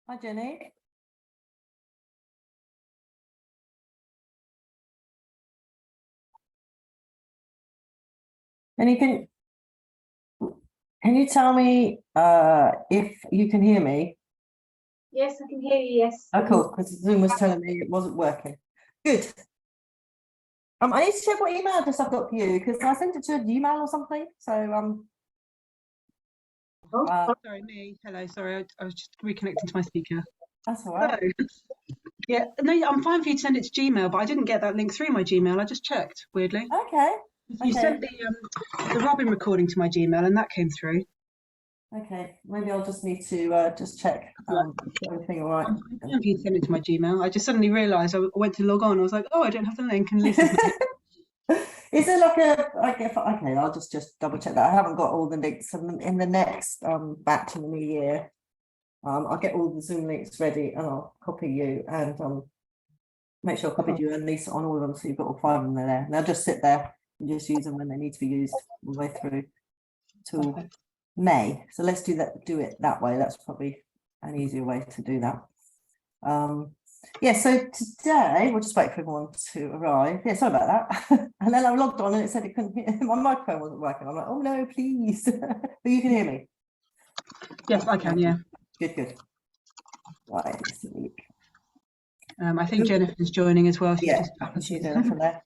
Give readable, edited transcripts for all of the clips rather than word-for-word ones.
Hi, Jenny. And can you tell me if you can hear me? Yes, I can hear you, yes. Oh, cool, because Zoom was telling me it wasn't working. Good. I need to check what email address I've got for you, because I sent it to a Gmail or something. So sorry, me. Hello, sorry, I was just reconnecting to my speaker. That's all right. So, yeah, no, I'm fine for you to send it to Gmail, but I didn't get that link through my Gmail. I just checked, weirdly. Okay. You sent the Robin recording to my Gmail, and that came through. Okay, maybe I'll just need to just check everything all right. I'm fine for you to send it to my Gmail. I just suddenly realised I went to log on. I was like, oh, I don't have the link, and Lisa's Is there like okay, I'll just double check that. I haven't got all the links in the next batch in the new year. I'll get all the Zoom links ready and I'll copy you and make sure I copied you and Lisa on all of them, so you've got all 5 of them there. And they'll just sit there and just use them when they need to be used all the way through till May. So let's do it that way. That's probably an easier way to do that. Yeah, so today we'll just wait for everyone to arrive. Yeah, sorry about that. And then I logged on and it said it couldn't hear, my microphone wasn't working. I'm like, oh no, please. But you can hear me. Yes, I can, yeah. Good. Right. I think Jennifer's joining as well. Yeah, she's Jennifer there.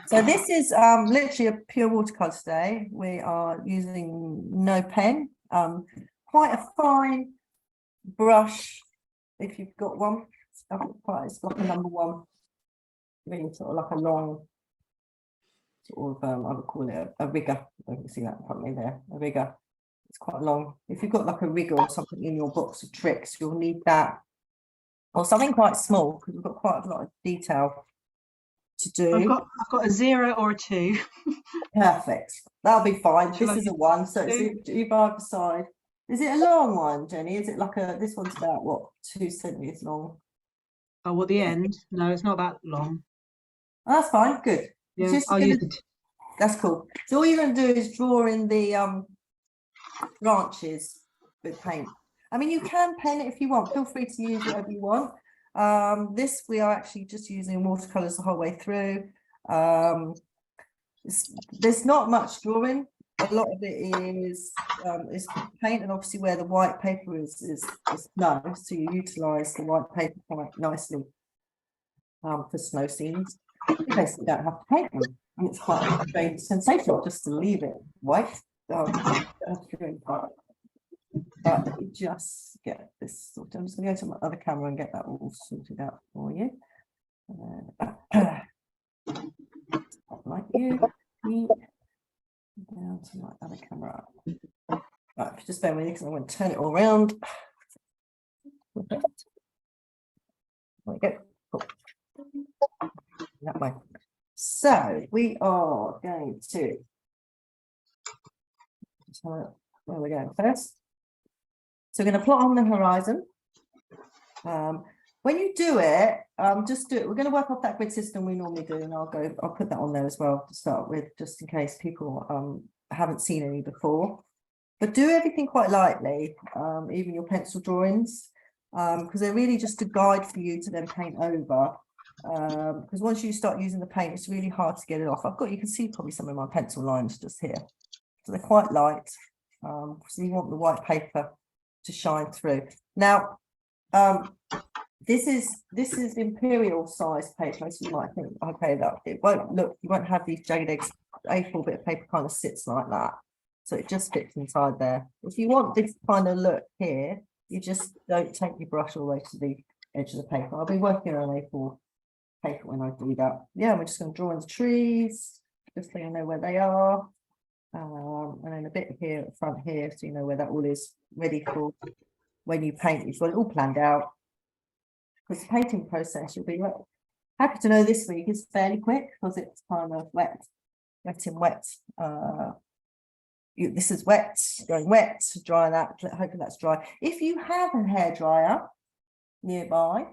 So this is literally a pure watercolor today. We are using no pen, quite a fine brush if you've got one. It's like a number 1, really sort of like a long sort of I would call it a rigger. You can see that in front of me there, a rigger. It's quite long. If you've got like a rigger or something in your box of tricks, you'll need that, or something quite small, because we've got quite a lot of detail to do. I've got a 0 or a 2. Perfect. That'll be fine. This is a 1, so it's either side. Is it a long one, Jenny? Is it like this one's about what, 2 centimeters long? Oh, what, the end? No, it's not that long. Oh, that's fine. Good. Yeah, I'll use it. That's cool. So all you're going to do is draw in the branches with paint. I mean, you can pen it if you want. Feel free to use whatever you want. This we are actually just using watercolors the whole way through. There's not much drawing. A lot of it is paint, and obviously where the white paper is snow, so you utilize the white paper quite nicely for snow scenes. You basically don't have to paint them, and it's quite a strange sensation just to leave it white. But you just get this sorted. I'm just going to go to my other camera and get that all sorted out for you. Like you. Down to my other camera. Right, just bear with me because I'm going to turn it all around. There we go. Cool. That way. So we are going to. Where are we going first? So we're going to plot on the horizon. When you do it, just do it. We're going to work off that grid system we normally do, and I'll put that on there as well to start with, just in case people haven't seen any before. But do everything quite lightly, even your pencil drawings, because they're really just a guide for you to then paint over. Because once you start using the paint, it's really hard to get it off. You can see probably some of my pencil lines just here. So they're quite light. So you want the white paper to shine through. Now, this is imperial size paper, so you might think, okay, that it won't look, you won't have these jagged edges. A4 bit of paper kind of sits like that, so it just fits inside there. If you want this kind of look here, you just don't take your brush all the way to the edge of the paper. I'll be working on A4 paper when I do that. Yeah, we're just going to draw in the trees, just so you know where they are, and then a bit here at the front here, so you know where that all is ready for when you paint. You've got it all planned out. Because the painting process, you'll be happy to know this week is fairly quick because it's kind of wet in wet. This is wet, going wet, dry that, hoping that's dry. If you have a hairdryer nearby,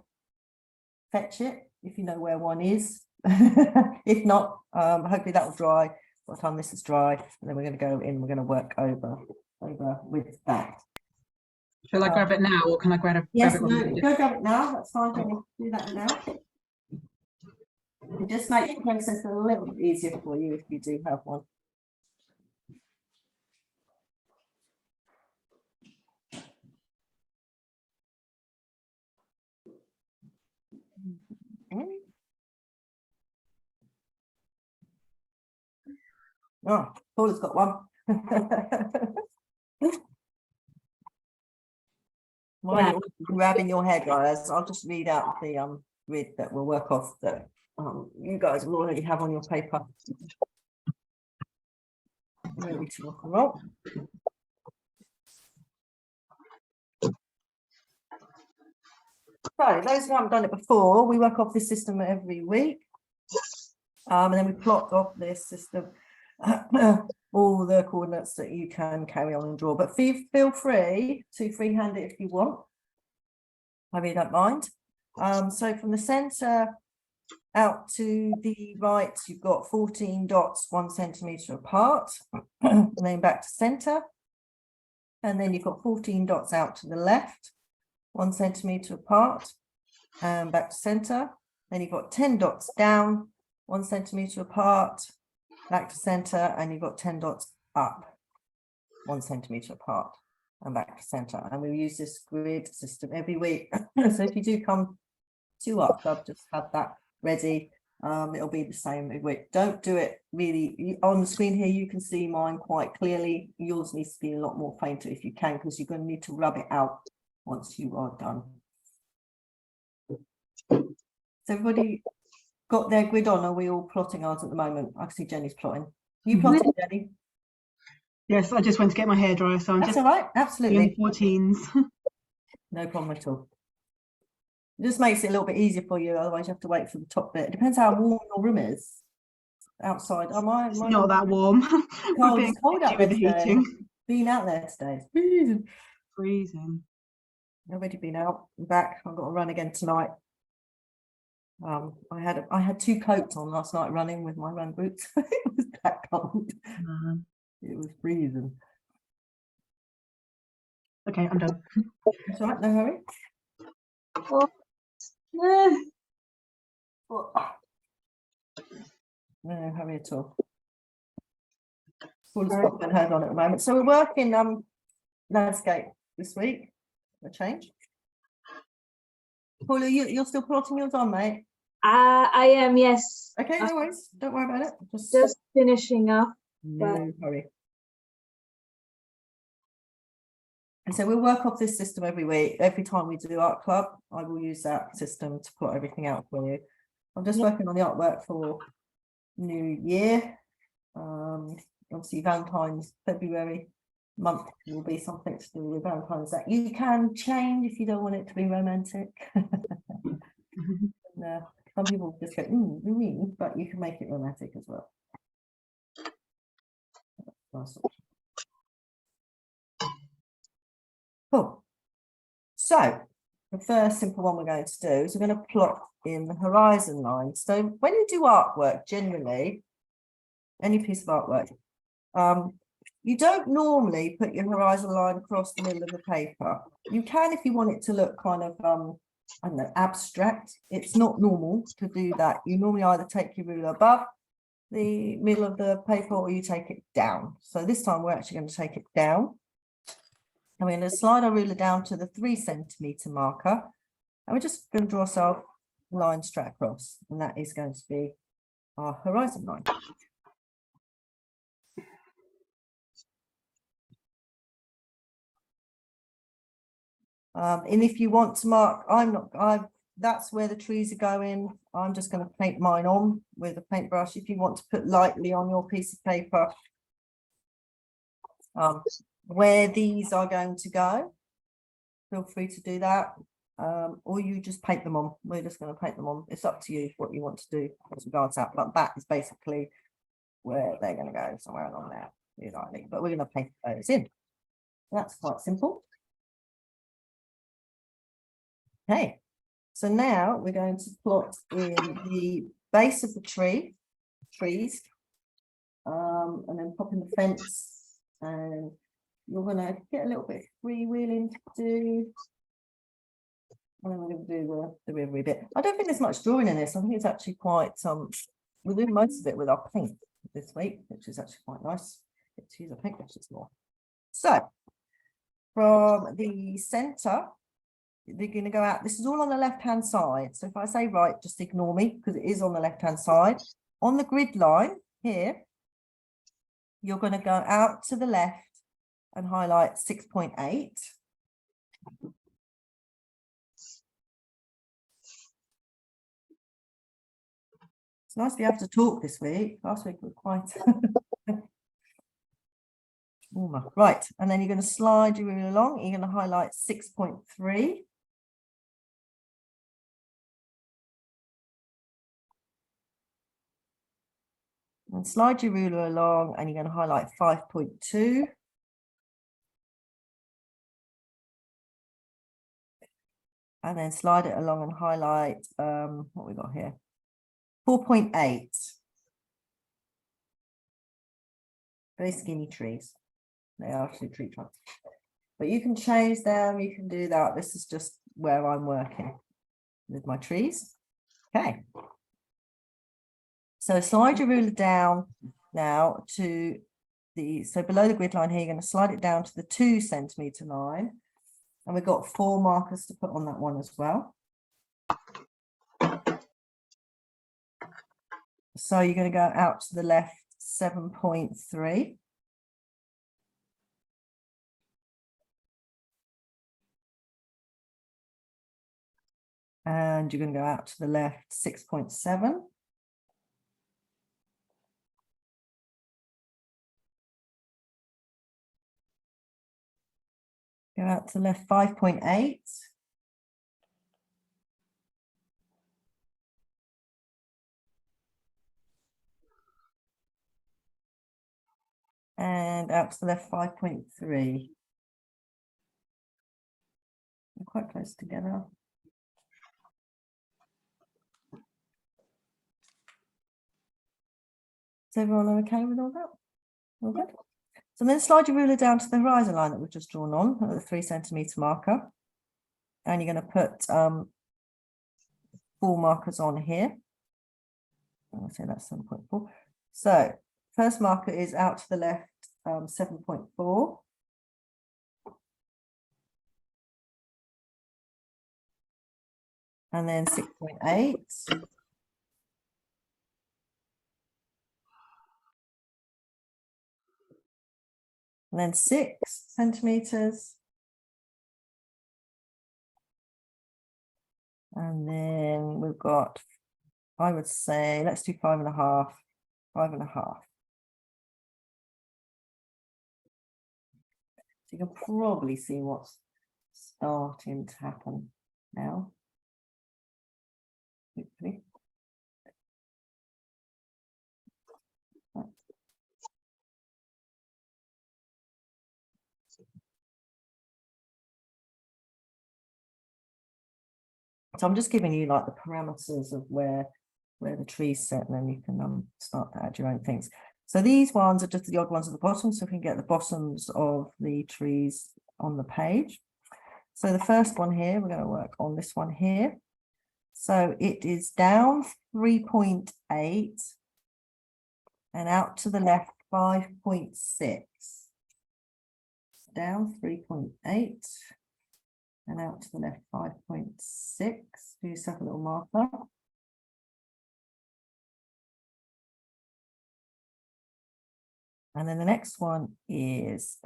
fetch it if you know where one is. If not, hopefully that will dry by the time this is dry, and then we're going to go in, we're going to work over with that. Shall I grab it now, or can I grab Yes, it? no, when we go grab it now, that's fine, don't need to do that now. It just makes the process a little bit easier for you if you do have one. Oh, Paula's got one. While you're grabbing your hair dryers, I'll just read out the grid that we'll work off that you guys will already have on your paper. Ready to rock and roll. So those who haven't done it before, we work off this system every week. And then we plot off this system all the coordinates that you can carry on and draw. But feel free to freehand it if you want. I really don't mind. So from the center out to the right, you've got 14 dots 1 centimeter apart, and then back to center. And then you've got 14 dots out to the left, 1 centimeter apart, and back to center. Then you've got 10 dots down, 1 centimeter apart, back to center, and you've got 10 dots up, 1 centimeter apart, and back to center. And we use this grid system every week. So if you do come to our club, just have that ready. It'll be the same every week. Don't do it really on the screen here. You can see mine quite clearly. Yours needs to be a lot more fainter if you can, because you're going to need to rub it out once you are done. So everybody got their grid on? Are we all plotting ours at the moment? I can see Jenny's plotting. You plotting, Jenny? Yes, I just went to get my hair dryer, so I'm That's just all right, absolutely. doing 14s. No problem at all. It just makes it a little bit easier for you, otherwise you have to wait for the top bit. It depends how warm your room is outside. Oh, It's not that warm. We're cold, being it's cold out with there the today. heating. Been out there today. It's freezing. Freezing. Already been out and back. I've got to run again tonight. I had 2 coats on last night running with my run boots. It was that cold. It was freezing. Okay, I'm done. That's all right, no hurry. Oh, no. No hurry at all. Paula's got hers on at the moment. So we're working landscape this week. A change. Paula, you're still plotting yours on, mate? I am, yes. Okay, no worries. Don't worry about it. Just finishing up. No hurry. And so we'll work off this system every week. Every time we do art club, I will use that system to plot everything out for you. I'm just working on the artwork for New Year. Obviously Valentine's February month will be something to do with Valentine's that you can change if you don't want it to be romantic. And, some people just go, but you can make it romantic as well. Nice. Cool. So the first simple one we're going to do is we're going to plot in the horizon line. So when you do artwork, generally, any piece of artwork, you don't normally put your horizon line across the middle of the paper. You can if you want it to look kind of, I don't know, abstract. It's not normal to do that. You normally either take your ruler above the middle of the paper or you take it down. So this time we're actually going to take it down. And we're going to slide our ruler down to the 3 centimeter marker. And we're just going to draw ourselves a line straight across. And that is going to be our horizon line. And if you want to mark, that's where the trees are going. I'm just going to paint mine on with a paintbrush. If you want to put lightly on your piece of paper, where these are going to go, feel free to do that. Or you just paint them on. We're just going to paint them on. It's up to you what you want to do as regards that. But that is basically where they're going to go, somewhere along there. But we're going to paint those in. That's quite simple. Okay, So now we're going to plot in the base of the trees, and then pop in the fence, and you're gonna get a little bit freewheeling to do. And then we're going to do the river bit. I don't think there's much drawing in this. I think it's actually quite we're doing most of it with our paint this week, which is actually quite nice. Get to use a paint brush more. So from the center, they're going to go out. This is all on the left-hand side. So if I say right, just ignore me because it is on the left-hand side. On the grid line here, you're going to go out to the left and highlight 6.8. It's nice to be able to talk this week. Last week we were quite right, and then you're going to slide your ruler along. You're going to highlight 6.3. And slide your ruler along, and you're going to highlight 5.2. And then slide it along and highlight what we got here, 4.8. Very skinny trees. They are actually tree trunks. But you can change them, you can do that. This is just where I'm working with my trees. Okay. So slide your ruler down now to so below the grid line here, you're going to slide it down to the 2 centimetre line. And we've got 4 markers to put on that one as well. So you're going to go out to the left 7.3. And you're going to go out to the left 6.7. Go out to the left 5.8. And out to the left 5.3. They're quite close together. Is everyone okay with all that? All good? So then slide your ruler down to the horizon line that we've just drawn on at the 3 centimetre marker. And you're going to put 4 markers on here. I'll say that's 7.4. So first marker is out to the left 7.4. And then 6.8. And then 6 centimeters. And then we've got, I would say, let's do 5.5, 5.5. So you can probably see what's starting to happen now. Hopefully. So I'm just giving you like the parameters of where the trees sit, and then you can start to add your own things. So these ones are just the odd ones at the bottom, so we can get the bottoms of the trees on the page. So the first one here, we're going to work on this one here. So it is down 3.8 and out to the left 5.6. Down 3.8 and out to the left 5.6. Do yourself a little marker. And then the next one is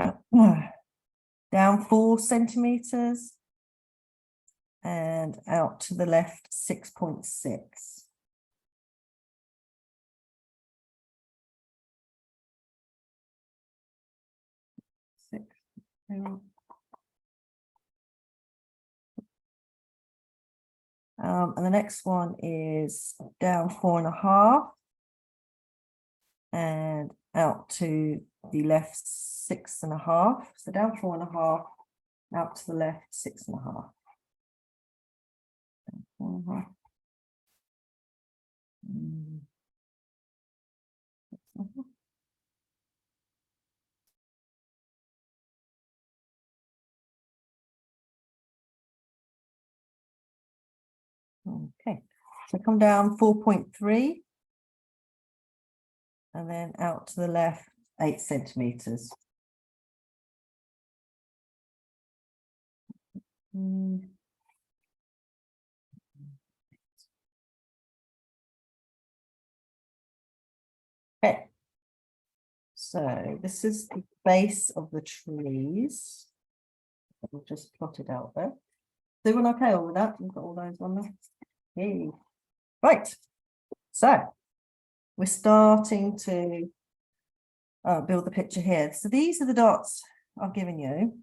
down 4 centimeters and out to the left 6.6. 6. And the next one is down 4.5 and out to the left 6.5. So down 4.5, out to the left 6.5. Mhm. Mm. Mhm. Okay, so come down 4.3 and then out to the left 8 centimeters. Mm. Okay, so this is the base of the trees. We'll just plot it out there. Doing okay all with that? We've got all those on there. Yay. Right, so we're starting to build the picture here. So these are the dots I've given you.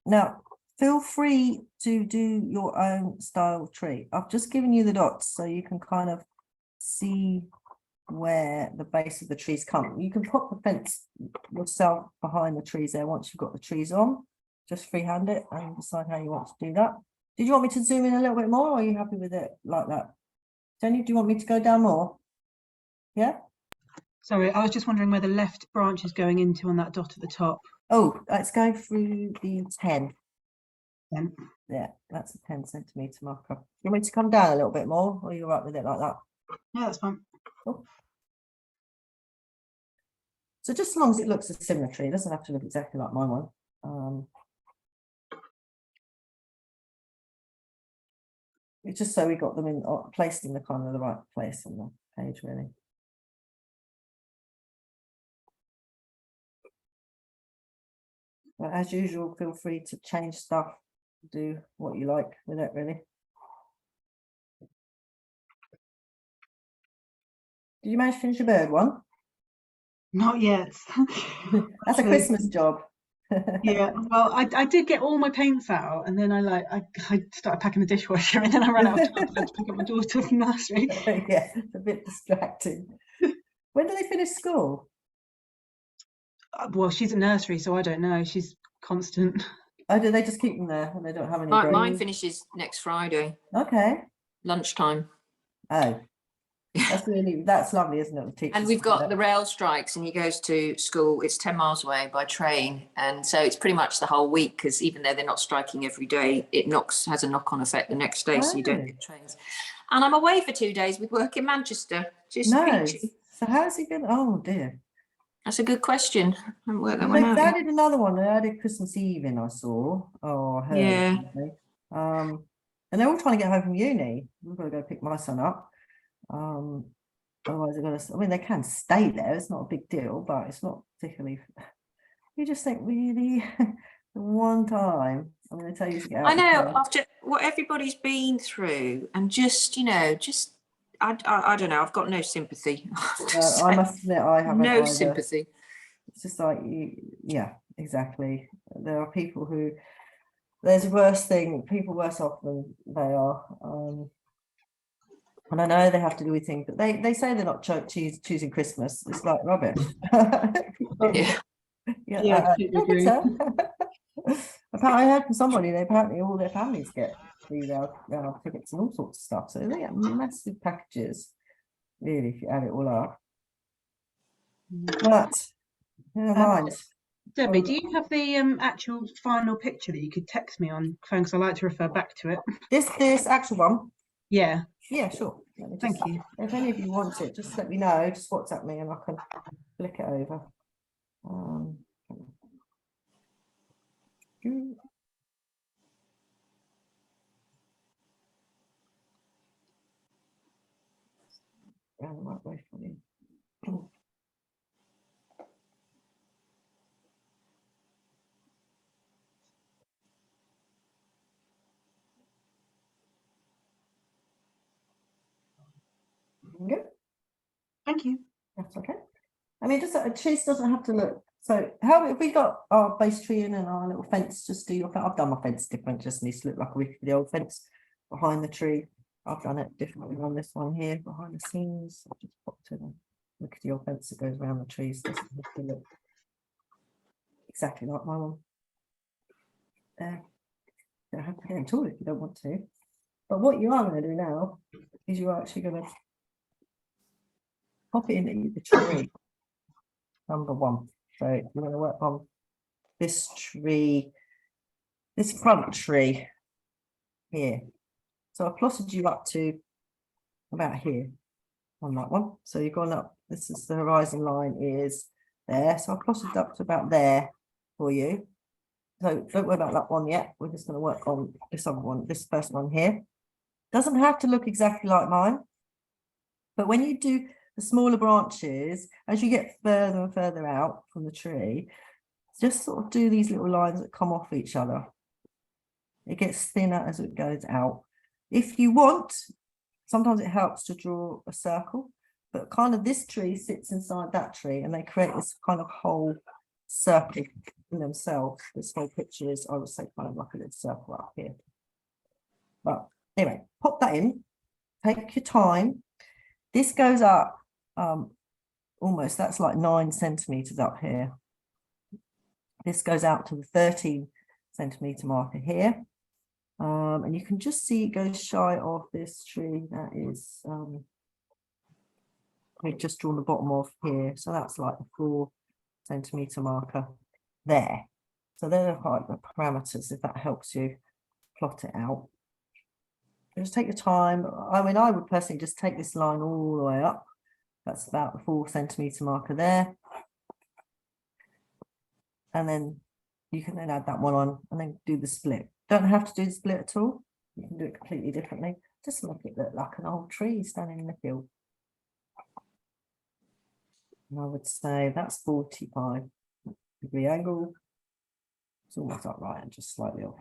Now, feel free to do your own style tree. I've just given you the dots so you can kind of see where the base of the trees come. You can put the fence yourself behind the trees there once you've got the trees on. Just freehand it and decide how you want to do that. Did you want me to zoom in a little bit more, or are you happy with it like that? Jenny, do you want me to go down more? Yeah? Sorry, I was just wondering where the left branch is going into on that dot at the top. Oh, let's go through the 10. Then. Yeah, that's a 10 centimeter marker. You want me to come down a little bit more, or are you right with it like that? Yeah, that's fine. Cool. So just as long as it looks a symmetry, it doesn't have to look exactly like my one. It's just so we got them in placed in the kind of the right place on the page, really. But as usual, feel free to change stuff, do what you like with it, really. Did you manage to finish your bird one? Not yet. That's a So, Christmas job. yeah, well, I did get all my paints out, and then I started packing the dishwasher, and then I ran out of time. I had to pick up my daughter from nursery. Yeah, it's a bit distracting. When do they finish school? Well, she's at nursery, so I don't know. She's constant. Oh, do they just keep them there and they don't have any breaks? Mine finishes next Friday, Okay. lunchtime. Oh, that's lovely, isn't it? The teachers And we've do got that. the rail strikes, and he goes to school. It's 10 miles away by train. And so it's pretty much the whole week, because even though they're not striking every day, it has a knock-on effect the next day, so you don't Oh. get trains. And I'm away for 2 days with work in Manchester. Just No. peachy. So how's he going? Oh dear. That's a good question. I haven't worked that They've one out yet. added another one. They added Christmas Eve in, I saw. Oh, I heard. Yeah. And they're all trying to get home from uni. We've got to go pick my son up. Otherwise, they're going to. I mean, they can stay there. It's not a big deal, but it's not particularly. You just think, really, one time I'm going to tell you to get out. I know, after what everybody's been through, and just, I don't know, I've got no sympathy. I must admit, I haven't no either. sympathy. It's just like, yeah, exactly. There are people who, there's worse thing, people worse off than they are. And I know they have to do with things, but they say they're not choosing Christmas. It's like rubbish. Yeah. Yeah, I completely I think agree. so. Apparently, I heard from somebody, apparently all their families get free rail tickets and all sorts of stuff. So they get massive packages, really, if you add it all up. But never mind. Debbie, do you have the actual final picture that you could text me on phone? Because I like to refer back to it. This actual one. Yeah. Yeah, sure. Thank you. If any of you want it, just let me know. Just WhatsApp me and I can flick it over. Round the right way for you. Good. Thank you. That's okay. I mean, just a cheese doesn't have to look. So how have we got our base tree in and our little fence? Just do your fence. I've done my fence different. Just needs to look like a rickety old fence behind the tree. I've done it differently on this one here behind the scenes. I've just popped in a rickety old fence that goes around the trees. Doesn't have to look exactly like my one. There. You don't have to get into it if you don't want to. But what you are going to do now is you're actually going to pop it in the tree, number 1. So you're going to work on this tree, this front tree here. So I plotted you up to about here on that one. So you've gone up, this is the horizon line is there. So I plotted up to about there for you. So don't worry about that one yet. We're just going to work on this other one, this first one here. Doesn't have to look exactly like mine. But when you do the smaller branches, as you get further and further out from the tree, just sort of do these little lines that come off each other. It gets thinner as it goes out. If you want, sometimes it helps to draw a circle, but kind of this tree sits inside that tree and they create this kind of whole circle in themselves. This whole picture is, I would say, kind of like a little circle up here. But anyway, pop that in, take your time. This goes up almost, that's like 9 centimeters up here. This goes out to the 13 centimeter marker here. And you can just see it goes shy of this tree. That is, we've just drawn the bottom of here. So that's like the 4 centimeter marker there. So they're like the parameters, if that helps you plot it out. Just take your time. I mean, I would personally just take this line all the way up. That's about the 4 centimeter marker there. And then you can then add that one on and then do the split. Don't have to do the split at all. You can do it completely differently. Just make it look like an old tree standing in the field. And I would say that's 45-degree angle. It's almost upright and just slightly off.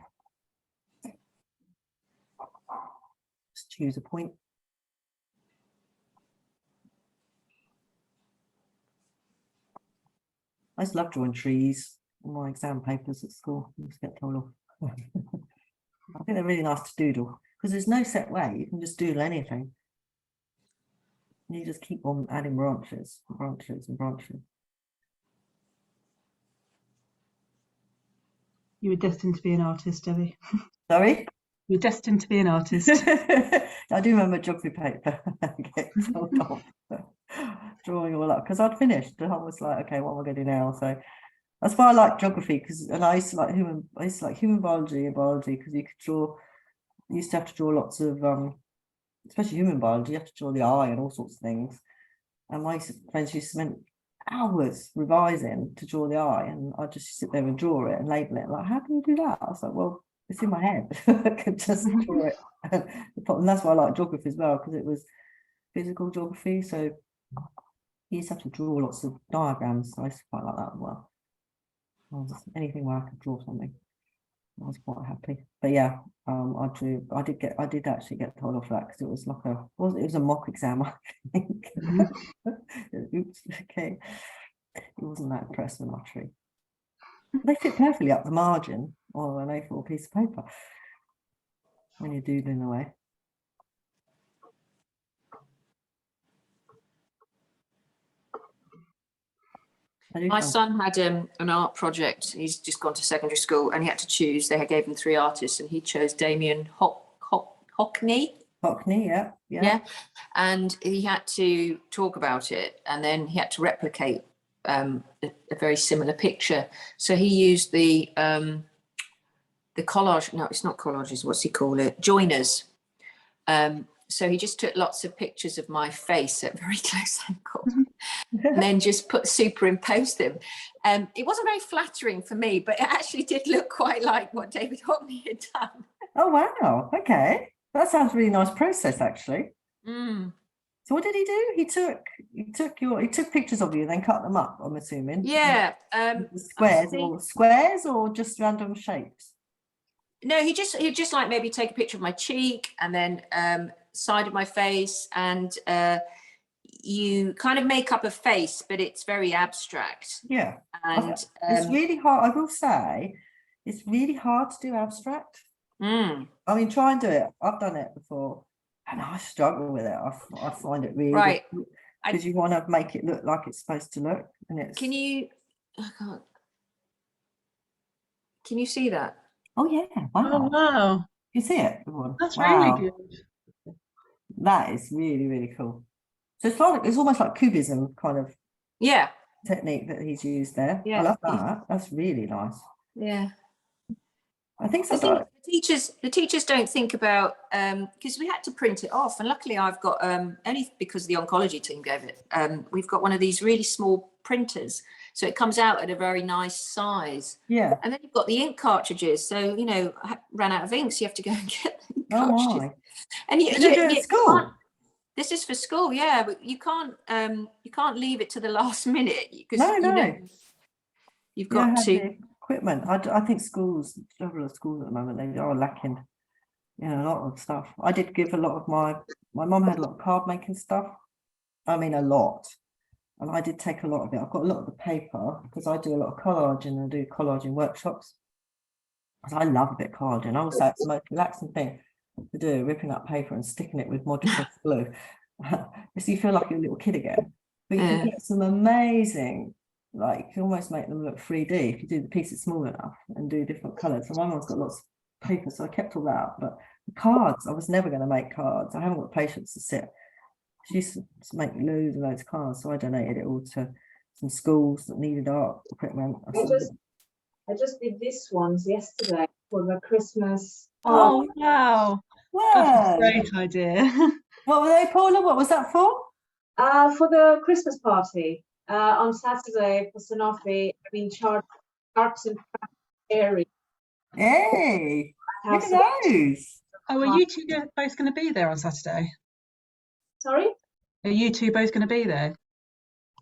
Just choose a point. I just love drawing trees on my exam papers at school. I just get told off. I think they're really nice to doodle because there's no set way. You can just doodle anything. And you just keep on adding branches, branches, and branches. You were destined to be an artist, Debbie. Sorry? You're destined to be an artist. I do remember geography paper. Get told off. Drawing all up because I'd finished. I was like, okay, what am I going to do now? So that's why I like geography, because I used to like human biology and biology because you could draw. You used to have to draw lots of especially human biology. You have to draw the eye and all sorts of things. And my friends used to spend hours revising to draw the eye, and I just sit there and draw it and label it. Like, how can you do that? I was like, well, it's in my head. I could just draw it. And that's why I like geography as well, because it was physical geography. So you used to have to draw lots of diagrams. So I used to quite like that as well. Anything where I could draw something, I was quite happy. But yeah, I did actually get told off that because it was like it was a mock exam, I think. Oops, okay. He wasn't that impressed with my tree. They fit perfectly up the margin on an A4 piece of paper when you're doodling away. My son had an art project. He's just gone to secondary school and he had to choose. They gave him 3 artists and he chose Damien Hockney. Hockney, yeah. And he had to talk about it and then he had to replicate a very similar picture. So he used the collage. No, it's not collages. What's he call it? Joiners. So he just took lots of pictures of my face at very close angle and then just superimposed them. It wasn't very flattering for me, but it actually did look quite like what David Hockney had done. Oh, wow. Okay. That sounds a really nice process, actually. Mm. So what did he do? He took pictures of you and then cut them up, I'm assuming. Yeah. Squares or just random shapes? No, he'd just like maybe take a picture of my cheek and then side of my face, and you kind of make up a face, but it's very abstract. Yeah. And it's really hard. I will say it's really hard to do abstract. I mean, try and do it. I've done it before and I struggle with it. I find it really right because you want to make it look like it's supposed to look, and it's can you see that? oh yeah, wow. Oh wow. You see it, everyone? That's Wow. really good. That is really, really cool. So it's almost like cubism kind of Yeah, technique that he's used there. I Yeah. love that. That's really nice. yeah. I think The, so. thing, the teachers don't think about because we had to print it off, and luckily I've got only because the oncology team gave it. We've got one of these really small printers, so it comes out at a very nice size. Yeah. And then you've got the ink cartridges. So I ran out of ink, so you have to go and get the ink Oh cartridges. my. And Did they do it at school? this is for school, yeah, but you can't leave it to the last minute because No. you've You don't got have to. the equipment. I think several schools at the moment, they are lacking, a lot of stuff. I did give a lot of my mum had a lot of card making stuff. I mean, a lot. And I did take a lot of it. I've got a lot of the paper because I do a lot of collaging and do collaging workshops. Because I love a bit of collaging. Also, it's the most relaxing thing to do, ripping up paper and sticking it with Mod Podge glue. So you feel like you're a little kid again. But you can get some amazing, like you can almost make them look 3D if you do the pieces small enough and do different colours. So my mum's got lots of paper, so I kept all that. But the cards, I was never going to make cards. I haven't got patience to sit. She used to make loads and loads of cards, so I donated it all to some schools that needed art equipment. I just did this ones yesterday for the Christmas. Oh, wow. That's a Wow. great idea. What were they, Paula? What was that for? For the Christmas party on Saturday for Sanofi. I've been charged arts and crafts area. Hey, Have look some- at those. Oh, are you two both going to be there on Saturday? Sorry? Are you two both going to be there?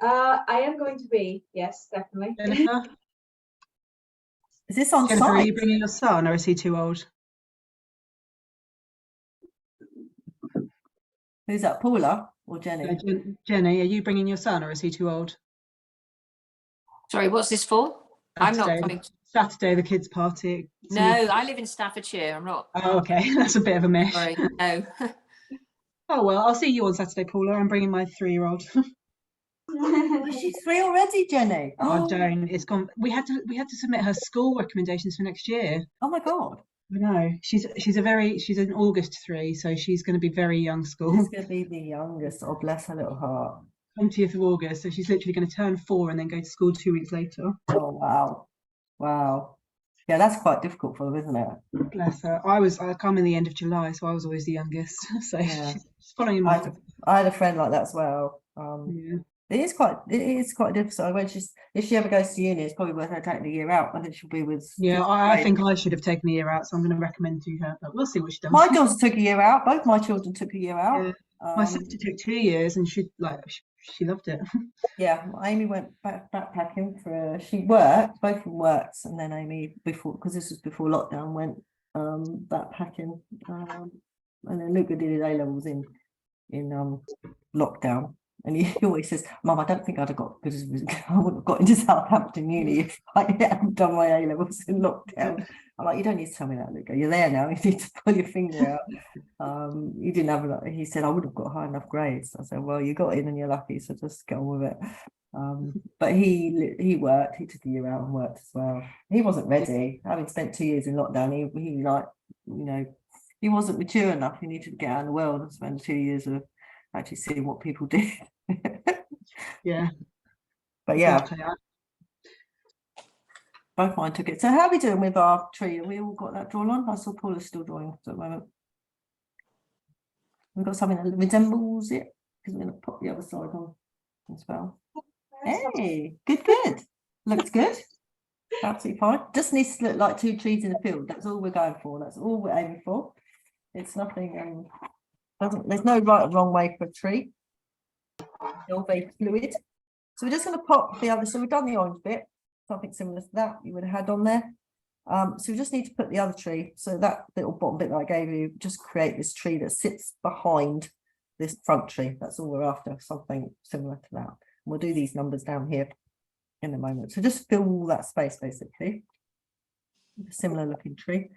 I am going to be, yes, definitely. Jennifer? Is this on Jennifer, are site? you bringing your son or is he too old? Who's that, Paula or Jenny? Jenny, are you bringing your son or is he too old? Sorry, what's this for? I'm not Saturday, coming. Saturday, the kids' party. No, I live in Staffordshire. I'm not. Oh, okay. That's a bit of a mess. Sorry, no. Oh, well, I'll see you on Saturday, Paula. I'm bringing my 3-year-old. She's 3 already, Jenny. Oh, don't. It's gone. We had to submit her school recommendations for next year. Oh my God. I know. She's an August 3, so she's going to be very young school. She's going to be the youngest. Oh, bless her little heart. 20th of August, so she's literally going to turn 4 and then go to school 2 weeks later. Oh, wow. Wow. Yeah, that's quite difficult for them, isn't it? Bless her. I come in the end of July, so I was always the youngest. So Yeah. she's following in my. I had a friend like that as well. Yeah. It is quite difficult. If she ever goes to uni, it's probably worth her taking a year out. I think she'll be with. Yeah, I think I should have taken a year out, so I'm going to recommend to her. But we'll see what she does. My daughter took a year out. Both my children took a year out. Yeah. My sister took 2 years, and she loved it. Yeah, Amy went backpacking she worked, both of them worked, and then Amy, because this was before lockdown, went backpacking, and then Luca did his A-levels in lockdown, and he always says, Mum, I don't think I'd have got good I wouldn't have got into Southampton Uni if I hadn't done my A-levels in lockdown. I'm like, you don't need to tell me that, Luca, you're there now, you need to pull your finger out. He didn't have he said I would have got high enough grades. I said, well, you got in and you're lucky, so just get on with it. But he worked, he took a year out and worked as well. He wasn't ready, having spent 2 years in lockdown. He like, he wasn't mature enough. He needed to get out in the world and spend 2 years of actually seeing what people did. Yeah. But yeah, Okay. both mine took it. So how are we doing with our tree? Have we all got that drawn on? I saw Paula's still drawing at the moment. We've got something that resembles it, because we're going to pop the other side on as well. Hey, good. Looks good. Absolutely fine. Just needs to look like 2 trees in a field. That's all we're going for. That's all we're aiming for. It's nothing, there's no right or wrong way for a tree. They're all very fluid. So we're just going to pop the other, so we've done the orange bit, something similar to that you would have had on there. So we just need to put the other tree, so that little bottom bit that I gave you, just create this tree that sits behind this front tree. That's all we're after, something similar to that. We'll do these numbers down here in a moment. So just fill all that space basically. A similar looking tree.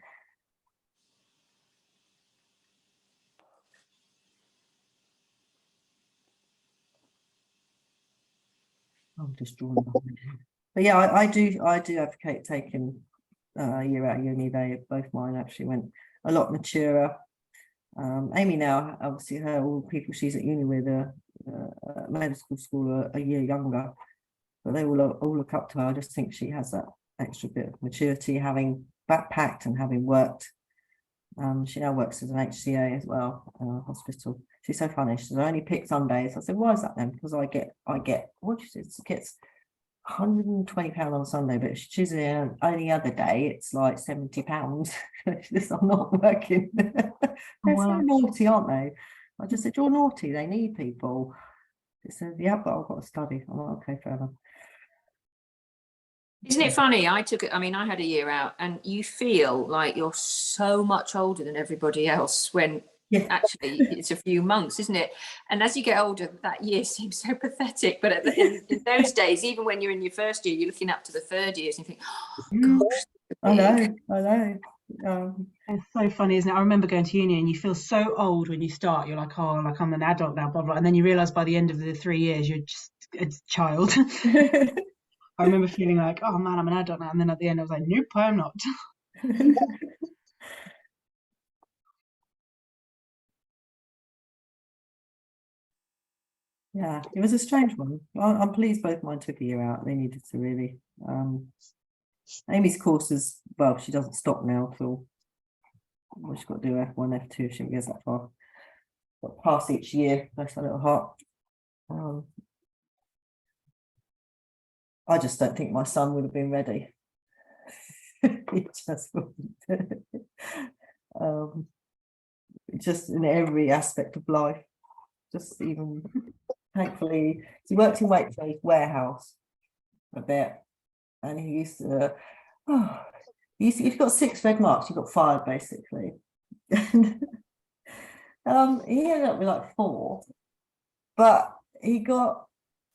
I'm just drawing behind here. But yeah, I do advocate taking a year out of uni. Both mine actually went a lot maturer. Amy now, obviously, all the people she's at uni with medical school are a year younger, but they all look up to her. I just think she has that extra bit of maturity, having backpacked and having worked. She now works as an HCA as well in a hospital. She's so funny. She said, I only pick Sundays. I said, why is that then? Because I get what she says, gets £120 on a Sunday, but if she chooses any other day, it's like £70. She says, I'm not working. They're so naughty, aren't they? I just said, you're naughty. They need people. She said, yeah, but I've got to study. I'm like, okay, forever. Isn't it funny? I had a year out, and you feel like you're so much older than everybody else when actually it's a few months, isn't it? And as you get older, that year seems so pathetic. But in those days, even when you're in your first year, you're looking up to the third years and you think, oh, gosh. I know. It's so funny, isn't it? I remember going to uni and you feel so old when you start. You're like, oh, like I'm an adult now, blah, blah. And then you realise by the end of the 3 years, you're just a child. I remember feeling like, oh man, I'm an adult now. And then at the end, I was like, nope, I'm not. Yeah, it was a strange one. I'm pleased both mine took a year out. They needed to really. Amy's course is, well, she doesn't stop now till, well, she's got to do F1, F2 if she gets that far. But pass each year, bless her little heart. I just don't think my son would have been ready. He just wouldn't. Just in every aspect of life. Just even, thankfully, he worked in Waitrose warehouse a bit, and he used to, if you got 6 red marks, you got fired basically. He ended up with like 4, but he got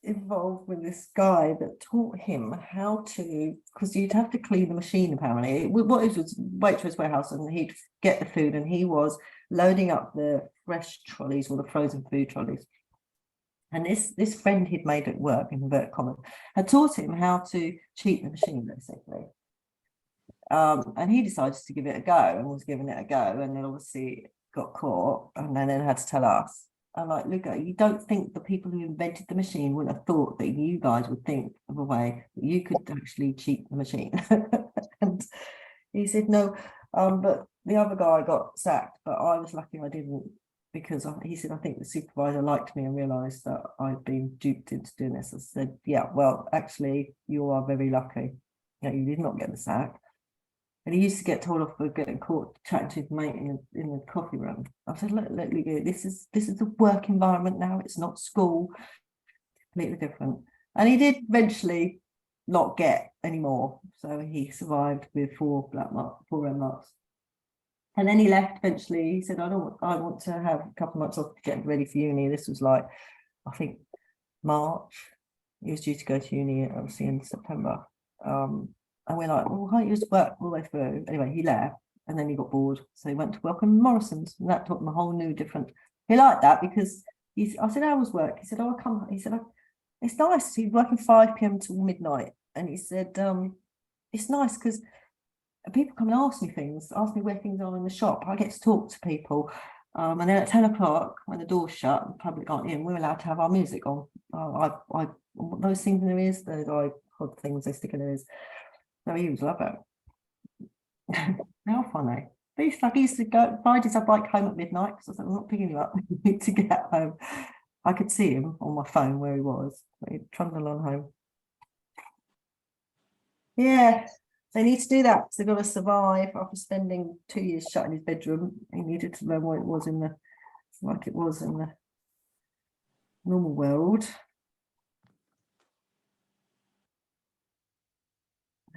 involved with this guy that taught him how to, because you'd have to clean the machine apparently. What it was Waitrose warehouse, and he'd get the food, and he was loading up the fresh trolleys or the frozen food trolleys. And this friend he'd made at work, in inverted commas, had taught him how to cheat the machine basically. And he decided to give it a go, and was giving it a go, and then obviously got caught, and then had to tell us. I'm like, look, you don't think the people who invented the machine wouldn't have thought that you guys would think of a way that you could actually cheat the machine? And he said no, but the other guy got sacked, but I was lucky I didn't, because he said, I think the supervisor liked me and realised that I'd been duped into doing this. I said, yeah, well, actually, you are very lucky. You did not get the sack. And he used to get told off for getting caught chatting to his mate in the coffee room. I said, look, this is the work environment now. It's not school. Completely different. And he did eventually not get any more. So he survived with 4 red marks. And then he left eventually. He said, I want to have a couple of months off to get ready for uni. This was like, I think, March. He was due to go to uni, obviously, in September. And we're like, well, why don't you just work all the way through? Anyway, he left, and then he got bored. So he went to work on Morrison's, and that taught him a whole new different. He liked that because I said, how was work? He said, oh, I come. He said, it's nice. He's working 5 p.m. till midnight. And he said, it's nice because people come and ask me where things are in the shop. I get to talk to people. And then at 10 o'clock, when the door's shut and the public aren't in, we're allowed to have our music on. Those things in their ears, those iPod things they stick in their ears. So he was love it. How funny. He used to go ride his bike home at midnight, because I said, I'm not picking you up. You need to get home. I could see him on my phone where he was. He'd trundle on home. Yeah, they need to do that. They've got to survive after spending 2 years shut in his bedroom. He needed to learn what it was in the normal world.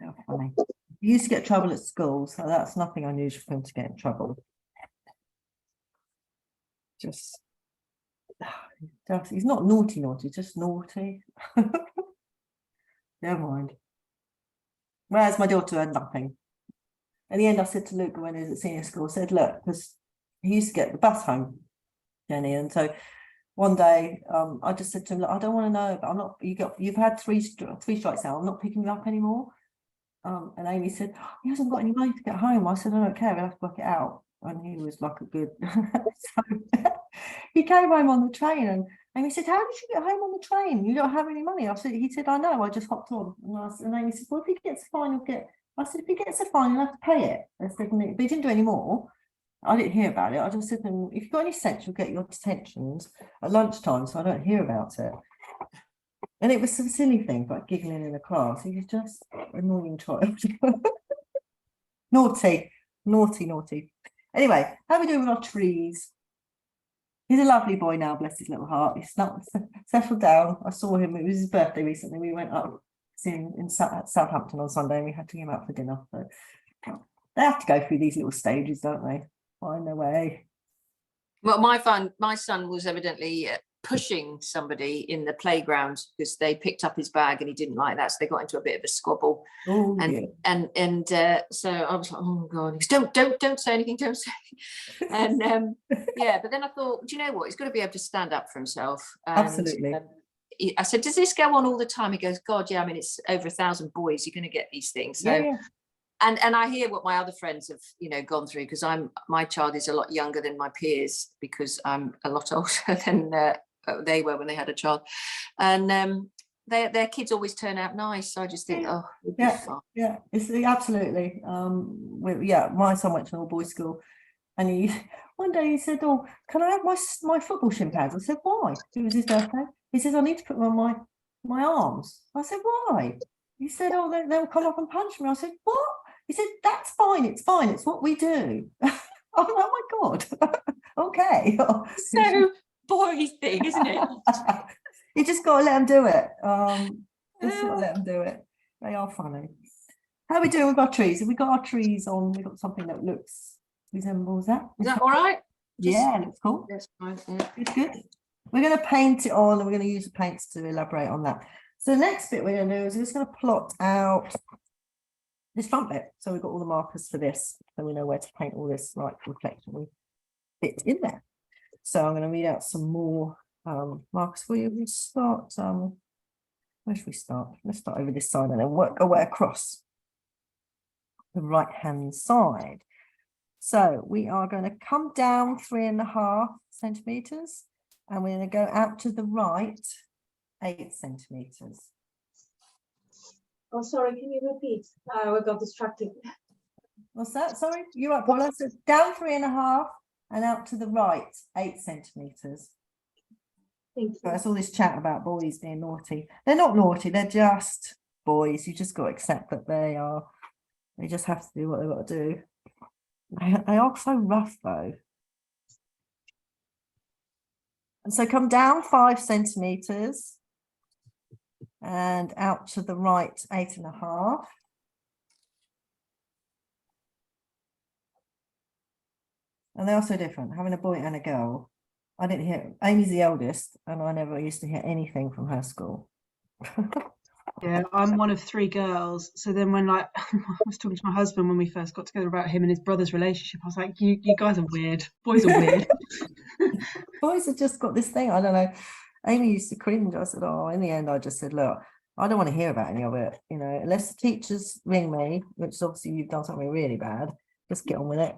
How funny. He used to get trouble at school, so that's nothing unusual for him to get in trouble. Just he's not naughty, just naughty. Never mind. Whereas my daughter had nothing. In the end, I said to Luke when he was at senior school, I said, look, because he used to get the bus home, Jenny, and so one day I just said to him, look, I don't want to know, but I'm not. You've had three strikes now. I'm not picking you up anymore. And Amy said, he hasn't got any money to get home. I said, I don't care. We'll have to work it out. and he was like a good. So he came home on the train, and Amy said, "How did you get home on the train? You don't have any money." I said, "He said, I know. I just hopped on." And Amy said, "Well, if he gets a fine, he'll get." I said, "If he gets a fine, he'll have to pay it." I said, "But he didn't do any more." I didn't hear about it. I just said to him, "If you've got any sense, you'll get your detentions at lunchtime, so I don't hear about it." And it was some silly things like giggling in a class. He was just an annoying child. Naughty, naughty, naughty. Anyway, how are we doing with our trees? He's a lovely boy now, bless his little heart. He's not settled down. I saw him, it was his birthday recently. We went up in Southampton on Sunday, and we had to get him out for dinner. So they have to go through these little stages, don't they? Find their way. Well, my son was evidently pushing somebody in the playground because they picked up his bag and he didn't like that, so they got into a bit of a squabble. Oh, and so I was like, oh god, don't say anything, don't say anything. And yeah, but then I thought, do you know what, he's got to be able to stand up for himself. And absolutely. I said, does this go on all the time? He goes, God, yeah, I mean, it's over 1,000 boys, you're going to get these things. So Yeah. and I hear what my other friends have, gone through, because my child is a lot younger than my peers because I'm a lot older than they were when they had a child, and their kids always turn out nice. So I just think, oh, it'd be fun. Yeah, it's absolutely. My son went to an all boys school, and one day he said, "Oh, can I have my football shin pads?" I said, "Why?" It was his birthday. He says, "I need to put them on my arms." I said, "Why?" He said, "Oh, they'll come up and punch me." I said, "What?" He said, "That's fine. It's fine. It's what we do." I'm like, "Oh my god." Okay. So boy thing, isn't it? You just got to let them do it. Just got to let them do it. They are funny. How are we doing with our trees? Have we got our trees on? We've got something that resembles that. Is that all right? Yeah, looks cool. That's fine. Yeah. It's good. We're going to paint it on, and we're going to use the paints to elaborate on that. So the next bit we're going to do is we're just going to plot out this front bit. So we've got all the markers for this, so we know where to paint all this like reflection bit in there. So I'm going to read out some more markers for you. We'll start, where should we start? Let's start over this side and then work our way across the right hand side. So we are going to come down 3.5 centimeters, and we're going to go out to the right 8 centimeters. Oh, sorry, can you repeat? We got distracted. What's that? Sorry, you're up, Paula. So down 3.5 and out to the right 8 centimeters. Thank you. That's all this chat about boys being naughty. They're not naughty, they're just boys. You just got to accept that they are. They just have to do what they've got to do. They are so rough though. And so come down 5 centimeters and out to the right 8.5. And they're so different, having a boy and a girl. I didn't hear, Amy's the eldest, and I never used to hear anything from her school. Yeah, I'm one of 3 girls. So then when I was talking to my husband when we first got together about him and his brother's relationship, I was like, you guys are weird. Boys are weird. Boys have just got this thing, I don't know. Amy used to cringe. I said, oh, in the end, I just said, look, I don't want to hear about any of it, unless the teachers ring me, which obviously you've done something really bad, just get on with it.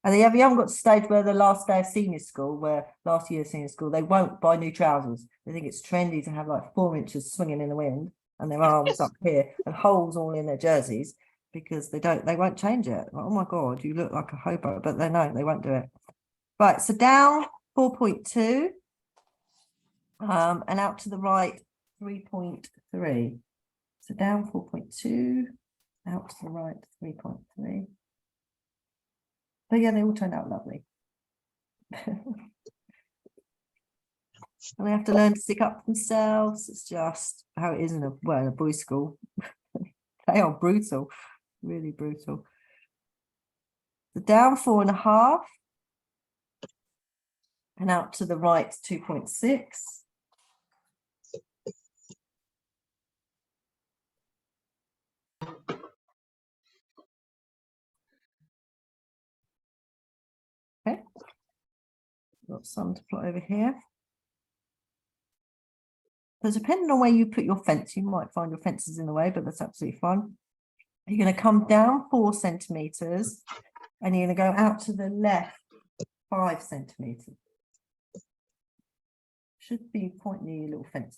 And they haven't got to the stage where the last day of senior school, where last year of senior school, they won't buy new trousers. They think it's trendy to have like 4 inches swinging in the wind and their arms up here and holes all in their jerseys, because they won't change it. Like, oh my God, you look like a hobo, but they won't do it. Right, so down 4.2 and out to the right 3.3. So down 4.2, out to the right 3.3. But yeah, they all turned out lovely. And they have to learn to stick up for themselves. It's just how it is in a boys' school. They are brutal, really brutal. So down 4.5 and out to the right 2.6. Okay, got some to plot over here. So depending on where you put your fence, you might find your fence is in the way, but that's absolutely fine. You're going to come down 4 centimeters And you're going to go out to the left 5 centimetres. Should be pointing near your little fence.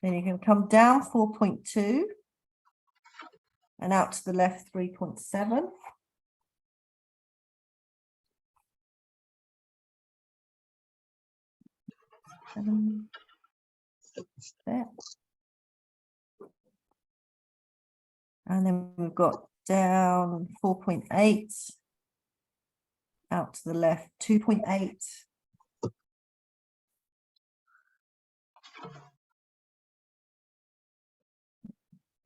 Then you can come down 4.2 and out to the left 3.7. There. And then we've got down 4.8 out to the left 2.8.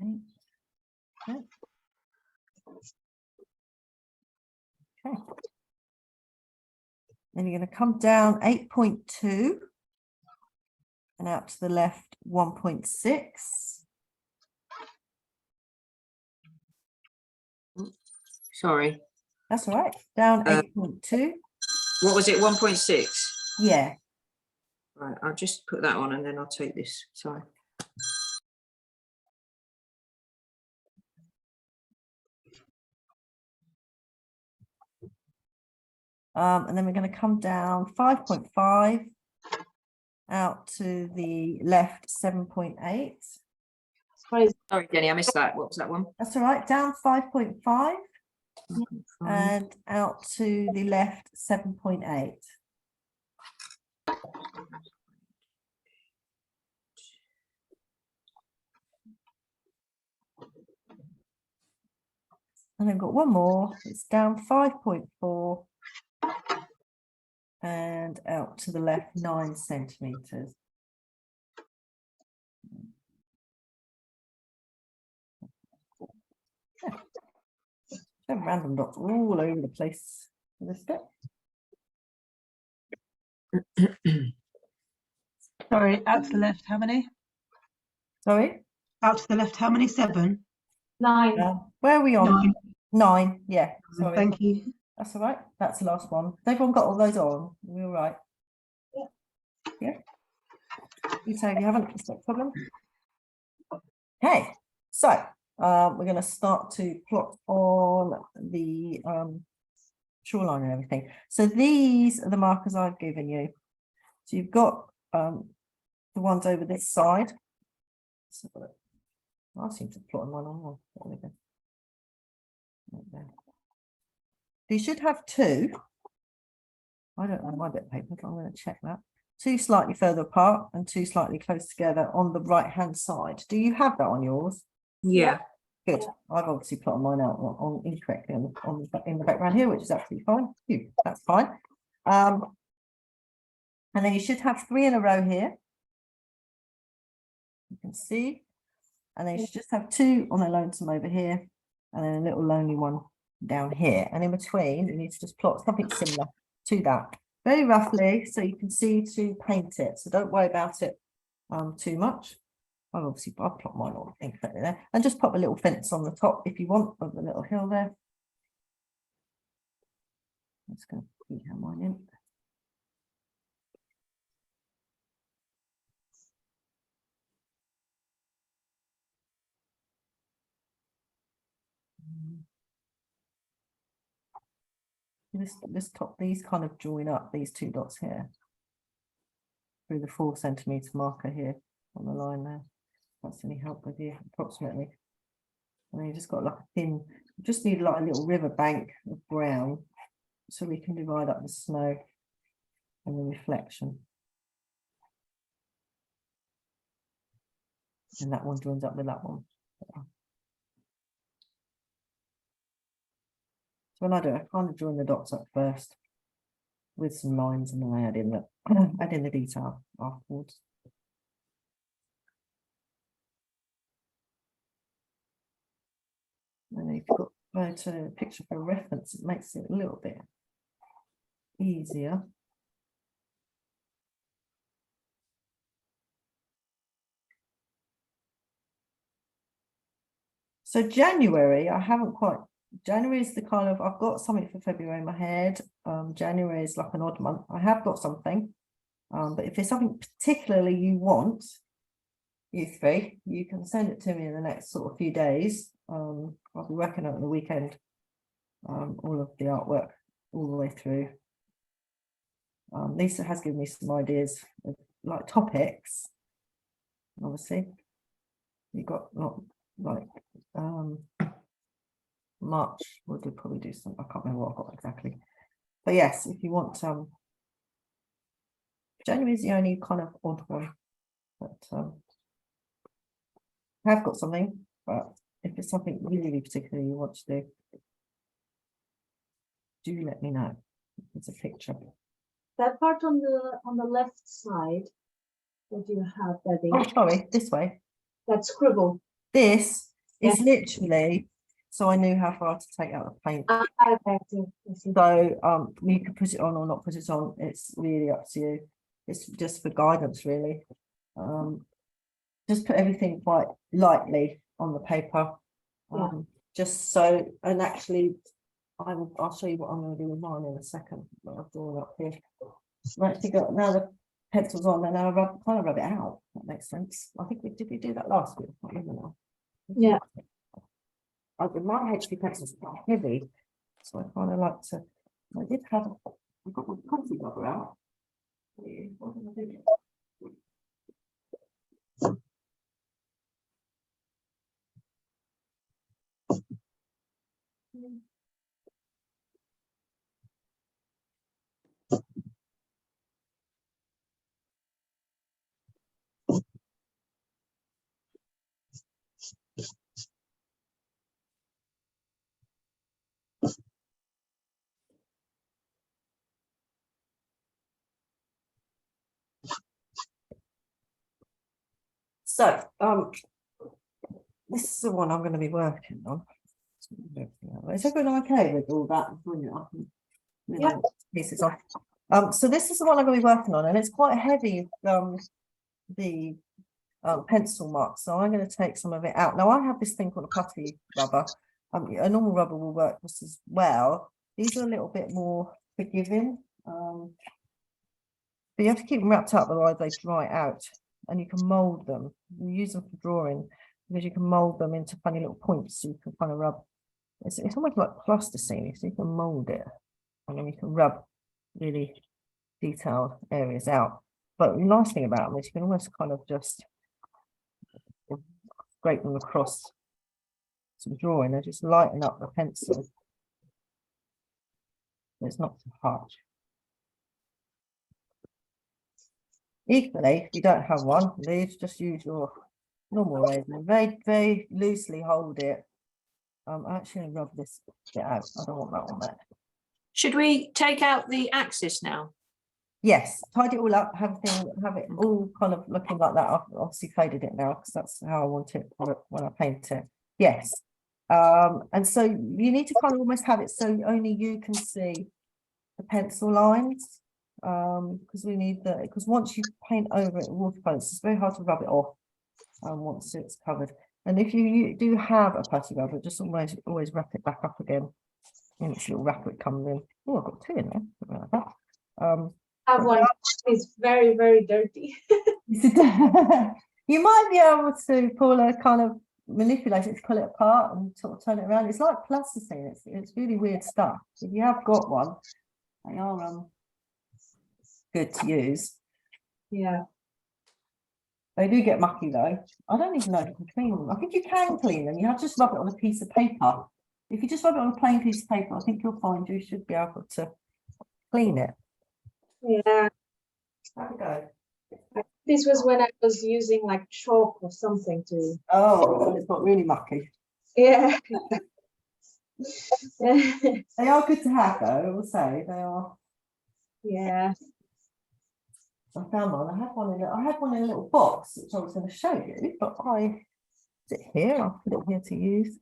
Okay. Okay. Then you're going to come down 8.2 and out to the left 1.6. Sorry. That's all right. Down 8.2. What was it? 1.6. Yeah. Right. I'll just put that on and then I'll take this. Sorry. And then we're going to come down 5.5 out to the left 7.8. Sorry, Jenny, I missed that. What was that one? That's all right. Down 5.5 and out to the left 7.8. And I've got one more. It's down 5.4 and out to the left 9 centimetres. Yeah. Random dots all over the place for this bit. Sorry, out to the left, how many? Sorry? Out to the left, how many? 7? 9. Where are we on? 9. 9, yeah. Sorry. Thank you. That's all right. That's the last one. Has everyone got all those on? We're all right. Yeah. You say you haven't, it's not a problem. Okay, so we're going to start to plot on the shoreline and everything. So these are the markers I've given you. So you've got the ones over this side. So I seem to plot one on one. There we go. Right there. You should have 2. I don't know my bit of paper, but I'm going to check that. 2 slightly further apart and 2 slightly close together on the right hand side. Do you have that on yours? Yeah. Good. I've obviously plotted mine out on incorrectly on in the background here, which is absolutely fine. That's fine. And then you should have 3 in a row here. You can see. And then you should just have 2 on a lonesome over here, and then a little lonely one down here. And in between, you need to just plot something similar to that, very roughly, so you can see to paint it. So don't worry about it too much. I'll plot mine all incorrectly there, and just pop a little fence on the top if you want, of the little hill there. Let's go see how mine in. These kind of join up, these 2 dots here through the 4 centimetre marker here on the line there. That's any help with you, approximately. And then you just got like a thin, you just need like a little river bank of brown so we can divide up the snow and the reflection. And that one joins up with that one. So when I do it, I kind of join the dots up first with some lines, and then I add in the detail afterwards. And if you've got a picture for reference, it makes it a little bit easier. So January, I haven't quite. January is the kind of, I've got something for February in my head. January is like an odd month. I have got something. But if there's something particularly you want, you three, you can send it to me in the next sort of few days. I'll be working on the weekend, all of the artwork all the way through. Lisa has given me some ideas of like topics. Obviously, you got not like March. We'll probably do some. I can't remember what I've got exactly. But yes, if you want January is the only kind of odd one. But I have got something. But if it's something really particular you want to do let me know. It's a picture. That part on the left side, what do you have, Debbie? Oh, sorry, this way. That scribble. This is literally so I knew how far to take out the paint. Okay, I see. So you can put it on or not put it on. It's really up to you. It's just for guidance, really. Just put everything quite lightly on the paper. Just so, and actually I'll show you what I'm going to do with mine in a second. I've drawn up here. I've actually got now the pencils on, and now I kind of rub it out. That makes sense. I think did we do that last week? I can't remember now. Yeah. My HP pencils are quite heavy, so I kind of like to. I did have. I got my coffee rubber out. What did I do? So, this is the one I'm going to be working on. Is everyone okay with all that? Yeah. Pieces on. So this is the one I'm going to be working on, and it's quite heavy. The pencil mark, so I'm going to take some of it out. Now I have this thing called a putty rubber. A normal rubber will work just as well. These are a little bit more forgiving. But you have to keep them wrapped up, otherwise they dry out. And you can mold them. You use them for drawing because you can mold them into funny little points. So you can kind of rub. It's almost like plasticine, so you can mold it, and then you can rub really detailed areas out. But the nice thing about them is you can almost kind of just scrape them across some drawing. They just lighten up the pencil. It's not too harsh. Equally, if you don't have one, please just use your normal razor. Very, very loosely hold it. I'm actually going to rub this bit out. I don't want that on there. Should we take out the axis now? Yes, tidy it all up, have it all kind of looking like that. I've obviously faded it now because that's how I want it when I paint it. Yes. And so you need to kind of almost have it so only you can see the pencil lines. Because we need because once you paint over it with watercolours, it's very hard to rub it off once it's covered. And if you do have a putty rubber, just always wrap it back up again. In which little wrapper it comes in. Oh, I've got two in there. Like that. I have one. It's very, very dirty. You might be able to pull a kind of manipulate it to pull it apart and sort of turn it around. It's like plasticine. It's really weird stuff. If you have got one, they are good to use. Yeah. They do get mucky though. I don't even know if you can clean them. I think you can clean them. You have to just rub it on a piece of paper. If you just rub it on a plain piece of paper, I think you'll find you should be able to clean it. Yeah. Have a go. This was when I was using like chalk or something to. Oh, it's got really mucky. Yeah. They are good to have though, I will say. They are. Yeah. I found one. I had one in a little box, which I was going to show you, but is it here? I'll put it here to use.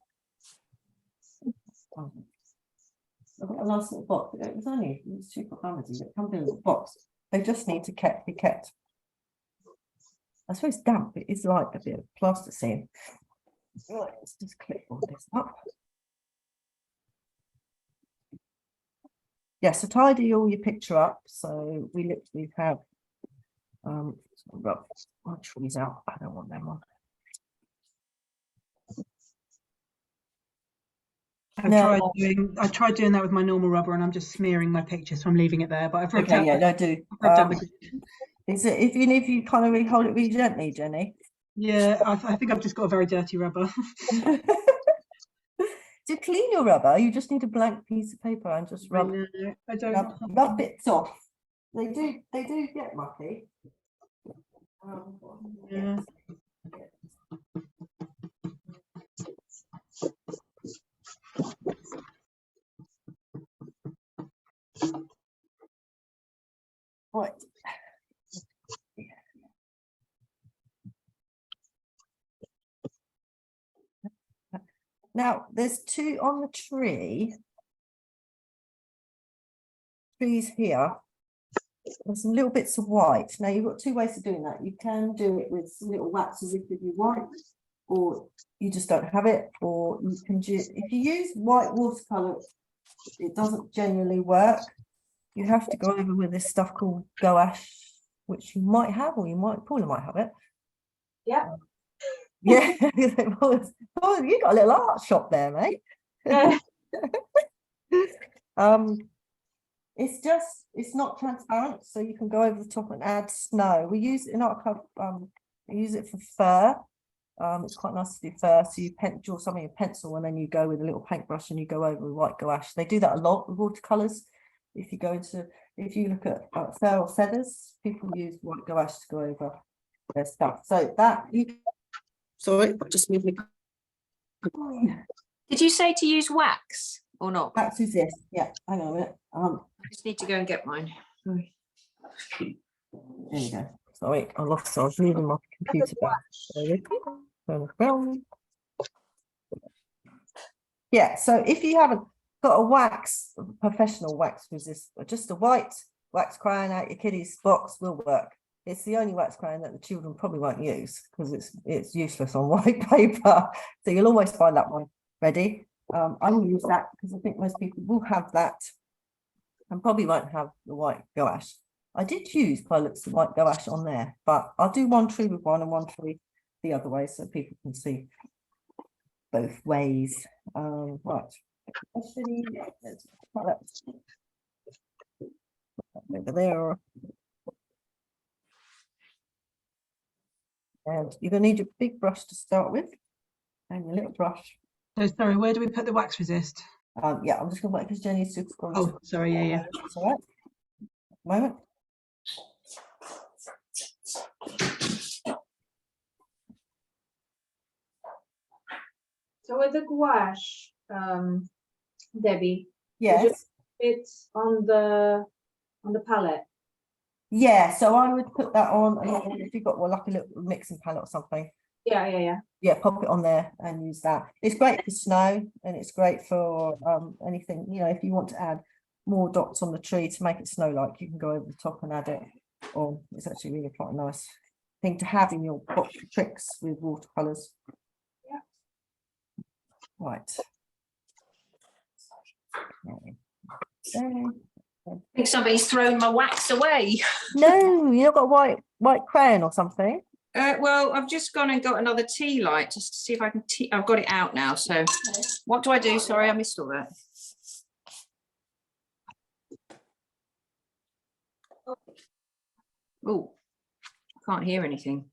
I've got a nice little box. It was cheap at Amazon. It comes in a little box. They just need to be kept. I suppose damp. It is like a bit of plasticine. Right, let's just clip all this up. Yeah, so tidy all your picture up. So we literally have Rub my trees out. I don't want them on. I tried doing that with my normal rubber, and I'm just smearing my picture, so I'm leaving it there. But I've rubbed Okay, out. yeah, no, do. Rubbed out the grid. Is it if you kind of really hold it really gently, Jenny? Yeah, I think I've just got a very dirty rubber. To clean your rubber, you just need a blank piece of paper and just rub I don't. rub bits off. They do get mucky. Yeah. Right. Now there's two on the trees here. There's some little bits of white. Now you've got two ways of doing that. You can do it with some little waxes if you want, or you just don't have it, or you can just, if you use white watercolor, it doesn't genuinely work. You have to go over with this stuff called gouache, which you might have, or Paula might have it. Yeah. Yeah. Oh, you got a little art shop there, mate. Yeah. It's not transparent, so you can go over the top and add snow. We use it in our club, we use it for fur. It's quite nice to do fur. So you draw something in pencil, and then you go with a little paintbrush and you go over with white gouache. They do that a lot with watercolors. If you look at fur or feathers, people use white gouache to go over their stuff. So that sorry, just move me. Did you say to use wax or not? Wax is this. Yeah, hang on a minute. I just need to go and get mine. Sorry. There you go. Sorry, I was moving my computer back. Turn around. Yeah, so if you haven't got a professional wax resistor, just a white wax crayon out your kiddie's box will work. It's the only wax crayon that the children probably won't use because it's useless on white paper. So you'll always find that one ready. I will use that because I think most people will have that and probably won't have the white gouache. I did use pilots of white gouache on there, but I'll do one tree with one and one tree the other way so people can see both ways. Right. Over there. And you're going to need your big brush to start with and your little brush. So sorry, where do we put the wax resist? Yeah, I'm just going to wait because Jenny's just gone. Oh, sorry, yeah. That's all right. Moment. So with the gouache, Debbie, Yes. it's on the palette. Yeah, so I would put that on, and if you've got like a little mixing palette or something. Yeah. Yeah, pop it on there and use that. It's great for snow, and it's great for anything, if you want to add more dots on the tree to make it snow-like, you can go over the top and add it on. It's actually really quite a nice thing to have in your box of tricks with watercolors. Yeah. Right. I think somebody's thrown my wax away. No, you've got white crayon or something. Well, I've just gone and got another tea light just to see if I can. I've got it out now. So, okay. What do I do? Sorry, I missed all that. Oh, I can't hear anything.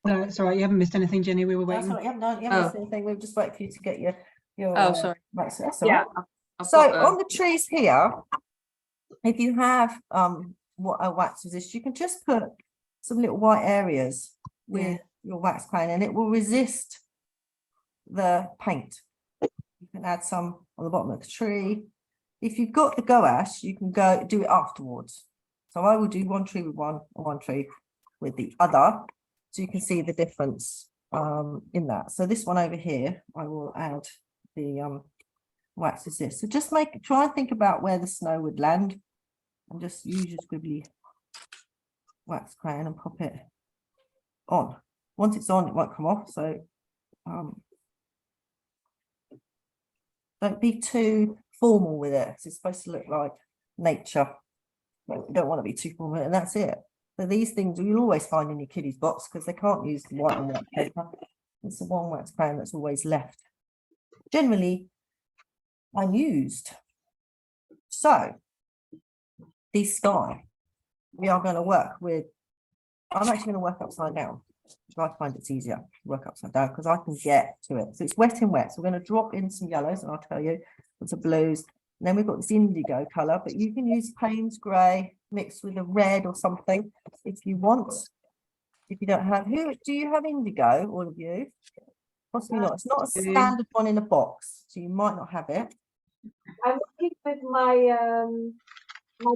No, it's all right. You haven't missed anything, Jenny. We were waiting. That's right, you haven't missed anything. We'll just wait for you to get your. Oh, sorry. Right, so that's all Yeah. right. So on the trees here, if you have what a wax resist, you can just put some little white areas with your wax crayon, and it will resist the paint. You can add some on the bottom of the tree. If you've got the gouache, you can go do it afterwards. So I will do one tree with one and one tree with the other, so you can see the difference in that. So this one over here, I will add the wax resist. So just try and think about where the snow would land, and just use your squibbly wax crayon and pop it on. Once it's on, it won't come off. So don't be too formal with it. It's supposed to look like nature. But you don't want to be too formal, and that's it. So these things you'll always find in your kiddies box because they can't use the white on white paper. It's the one wax crayon that's always left. Generally unused. So the sky, we are going to work with, I'm actually going to work upside down. I find it's easier to work upside down because I can get to it. So it's wet in wet. So we're going to drop in some yellows and I'll tell you what's a blues. And then we've got this indigo colour, but you can use Payne's grey mixed with a red or something if you want. If you don't have, who do you have indigo, all of you? Possibly not. It's not a standard one in a box, so you might not have it. I'm working with my my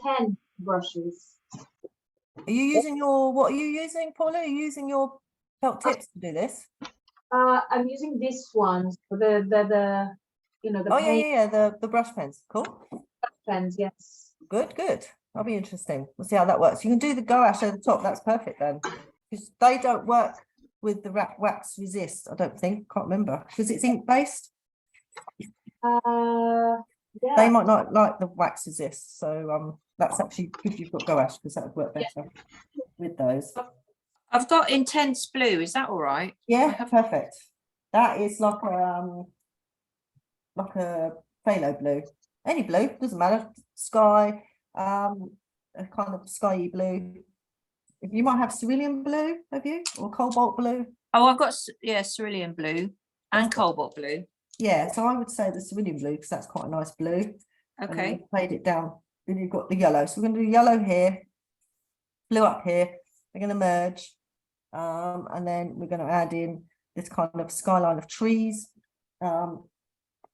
pen brushes. Are you using your, what are you using, Paula? Are you using your felt tips to do this? I'm using this one, the you know, the Oh, yeah, paint yeah, yeah, the brush pens. Cool. pens, yes. Good, good. That'll be interesting. We'll see how that works. You can do the gouache over the top. That's perfect then. Because they don't work with the wax resist, I don't think. Can't remember. Because it's ink based. They Yeah. might not like the wax resist. So that's actually good you've got gouache because that would work better with those. I've got intense blue. Is that all right? Yeah, perfect. That is like a phthalo blue. Any blue, doesn't matter. Sky, a kind of skyey blue. If you might have cerulean blue, have you? Or cobalt blue? Oh, I've got, yeah, cerulean blue and cobalt blue. Yeah, so I would say the cerulean blue because that's quite a nice blue. And then Okay. you've played it down. Then you've got the yellow. So we're going to do yellow here, blue up here. We're going to merge. And then we're going to add in this kind of skyline of trees. I'm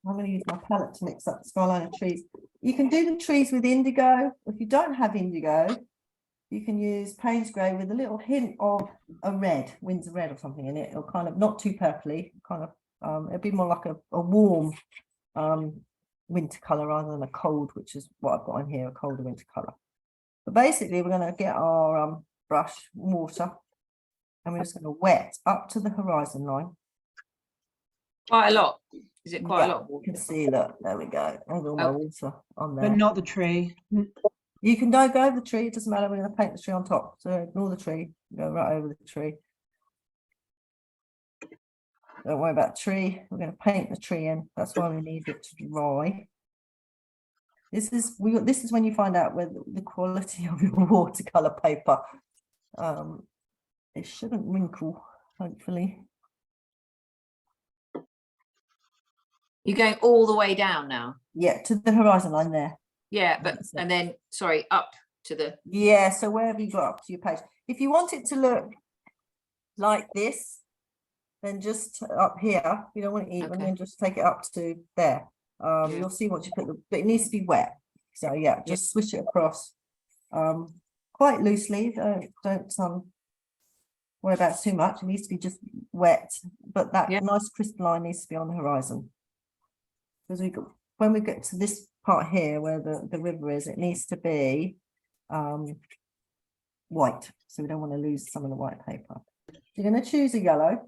going to use my palette to mix up the skyline of trees. You can do the trees with indigo. If you don't have indigo, you can use Payne's grey with a little hint of a red, Windsor red or something in it. It'll kind of not too purpley, kind of it'll be more like a warm winter colour rather than a cold, which is what I've got on here, a colder winter colour. But basically we're going to get our brush water and we're just going to wet up to the horizon line. Quite a lot. Is it quite a lot? You can see that. There we go. There's all my water on there. But not the tree. You can go over the tree. It doesn't matter. We're going to paint the tree on top. So ignore the tree. Go right over the tree. Don't worry about the tree. We're going to paint the tree in. That's why we need it to dry. This is when you find out whether the quality of your watercolor paper. It shouldn't wrinkle, hopefully. You're going all the way down now? Yeah, to the horizon line there. Yeah, but, and then, sorry, up to the... Yeah, so wherever you got up to your page. If you want it to look like this, then just up here, you don't want it even, then just take it up to there. You'll see once you put the, but it needs to be wet. So yeah, just swish it across quite loosely. Don't worry about it too much. It needs to be just wet, but that nice crystalline needs to be on the horizon. Because when we get to this part here where the river is, it needs to be white. So we don't want to lose some of the white paper. You're going to choose a yellow.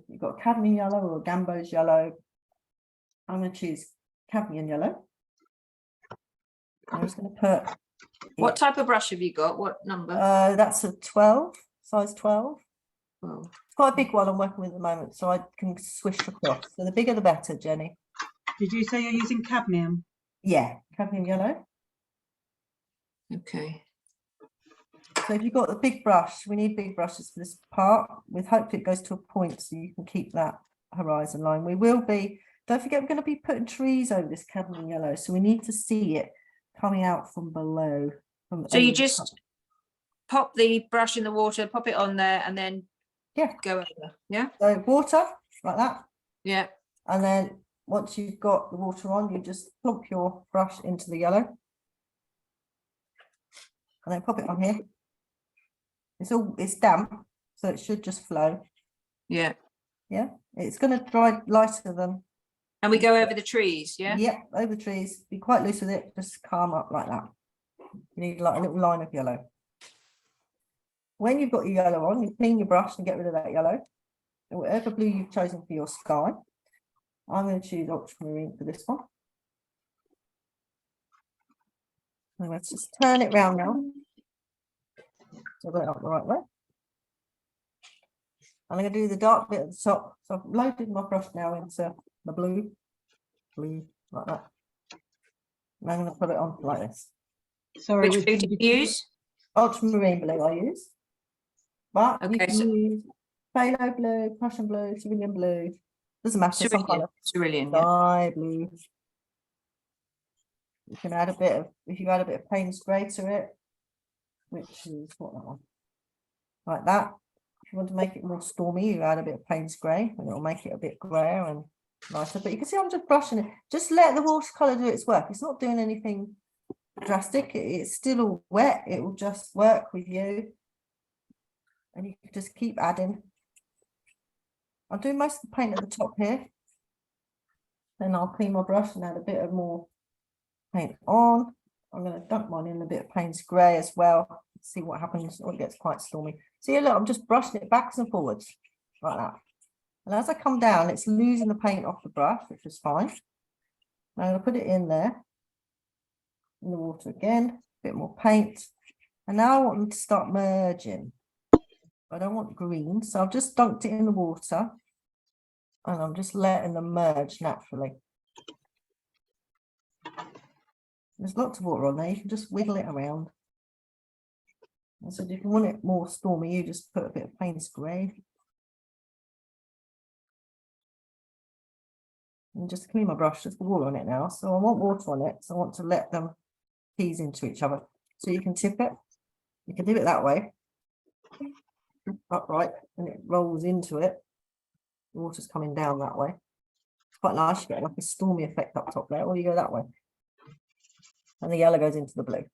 You've got cadmium yellow or Gambo's yellow. I'm going to choose cadmium yellow. I'm just going to put... What type of brush have you got? What number? That's a 12, size 12. Oh. It's quite a big one I'm working with at the moment, so I can swish across. So the bigger the better, Jenny. Did you say you're using cadmium? Yeah, cadmium yellow. Okay. So if you've got the big brush, we need big brushes for this part. With hopefully it goes to a point so you can keep that horizon line. We will be, don't forget, we're going to be putting trees over this cadmium yellow, so we need to see it coming out from below. So you just pop the brush in the water, pop it on there, and then go over. Yeah. So water like that. Yeah. And then once you've got the water on, you just plump your brush into the yellow, and then pop it on here. It's damp, so it should just flow. Yeah. Yeah. It's going to dry lighter than. And we go over the trees. Yeah. Yep, over the trees. Be quite loose with it. Just calm up like that. You need like a little line of yellow. When you've got your yellow on, you clean your brush and get rid of that yellow. And whatever blue you've chosen for your sky, I'm going to choose ultramarine for this one. And let's just turn it round now. So I've got it up the right way. I'm going to do the dark bit at the top. So I've loaded my brush now into the blue, like that. And I'm going to put it on like this. Sorry, Which blue do you use? Ultramarine blue I use. But you Okay, can so use phthalo blue, Prussian blue, cerulean blue. Doesn't matter, some kind cerulean, of yeah. sky blue. You can add a bit of, if you add a bit of Payne's grey to it, which is what that one, like that. If you want to make it more stormy, you add a bit of Payne's grey, and it'll make it a bit grayer and nicer. But you can see I'm just brushing it. Just let the watercolor do its work. It's not doing anything drastic. It's still all wet. It will just work with you, and you can just keep adding. I'll do most of the paint at the top here. Then I'll clean my brush and add a bit of more paint on. I'm going to dunk mine in a bit of Payne's grey as well. See what happens when it gets quite stormy. See, look, I'm just brushing it backwards and forwards like that. And as I come down, it's losing the paint off the brush, which is fine. Now I'm going to put it in there, in the water again, a bit more paint. And now I want them to start merging. I don't want green, so I've just dunked it in the water. And I'm just letting them merge naturally. There's lots of water on there, you can just wiggle it around. I said if you want it more stormy, you just put a bit of Payne's grey. And just clean my brush, just water on it now. So I want water on it, so I want to let them tease into each other. So you can tip it, you can do it that way, upright, and it rolls into it. The water's coming down that way. It's quite nice, you get like a stormy effect up top there, or you go that way. And the yellow goes into the blue.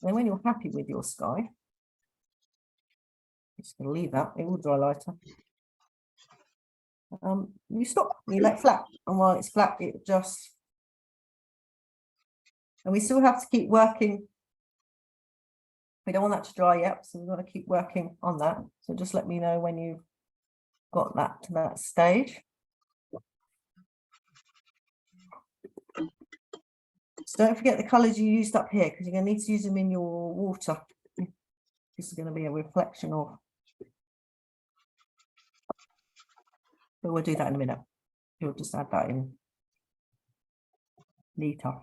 Then when you're happy with your sky, I'm just going to leave that, it will dry lighter. You stop, you let it flat, and while it's flat, it just, and we still have to keep working. We don't want that to dry yet, so we've got to keep working on that. So just let me know when you've got that to that stage. So don't forget the colours you used up here, because you're going to need to use them in your water. This is going to be a reflection of. But we'll do that in a minute. We'll just add that in later.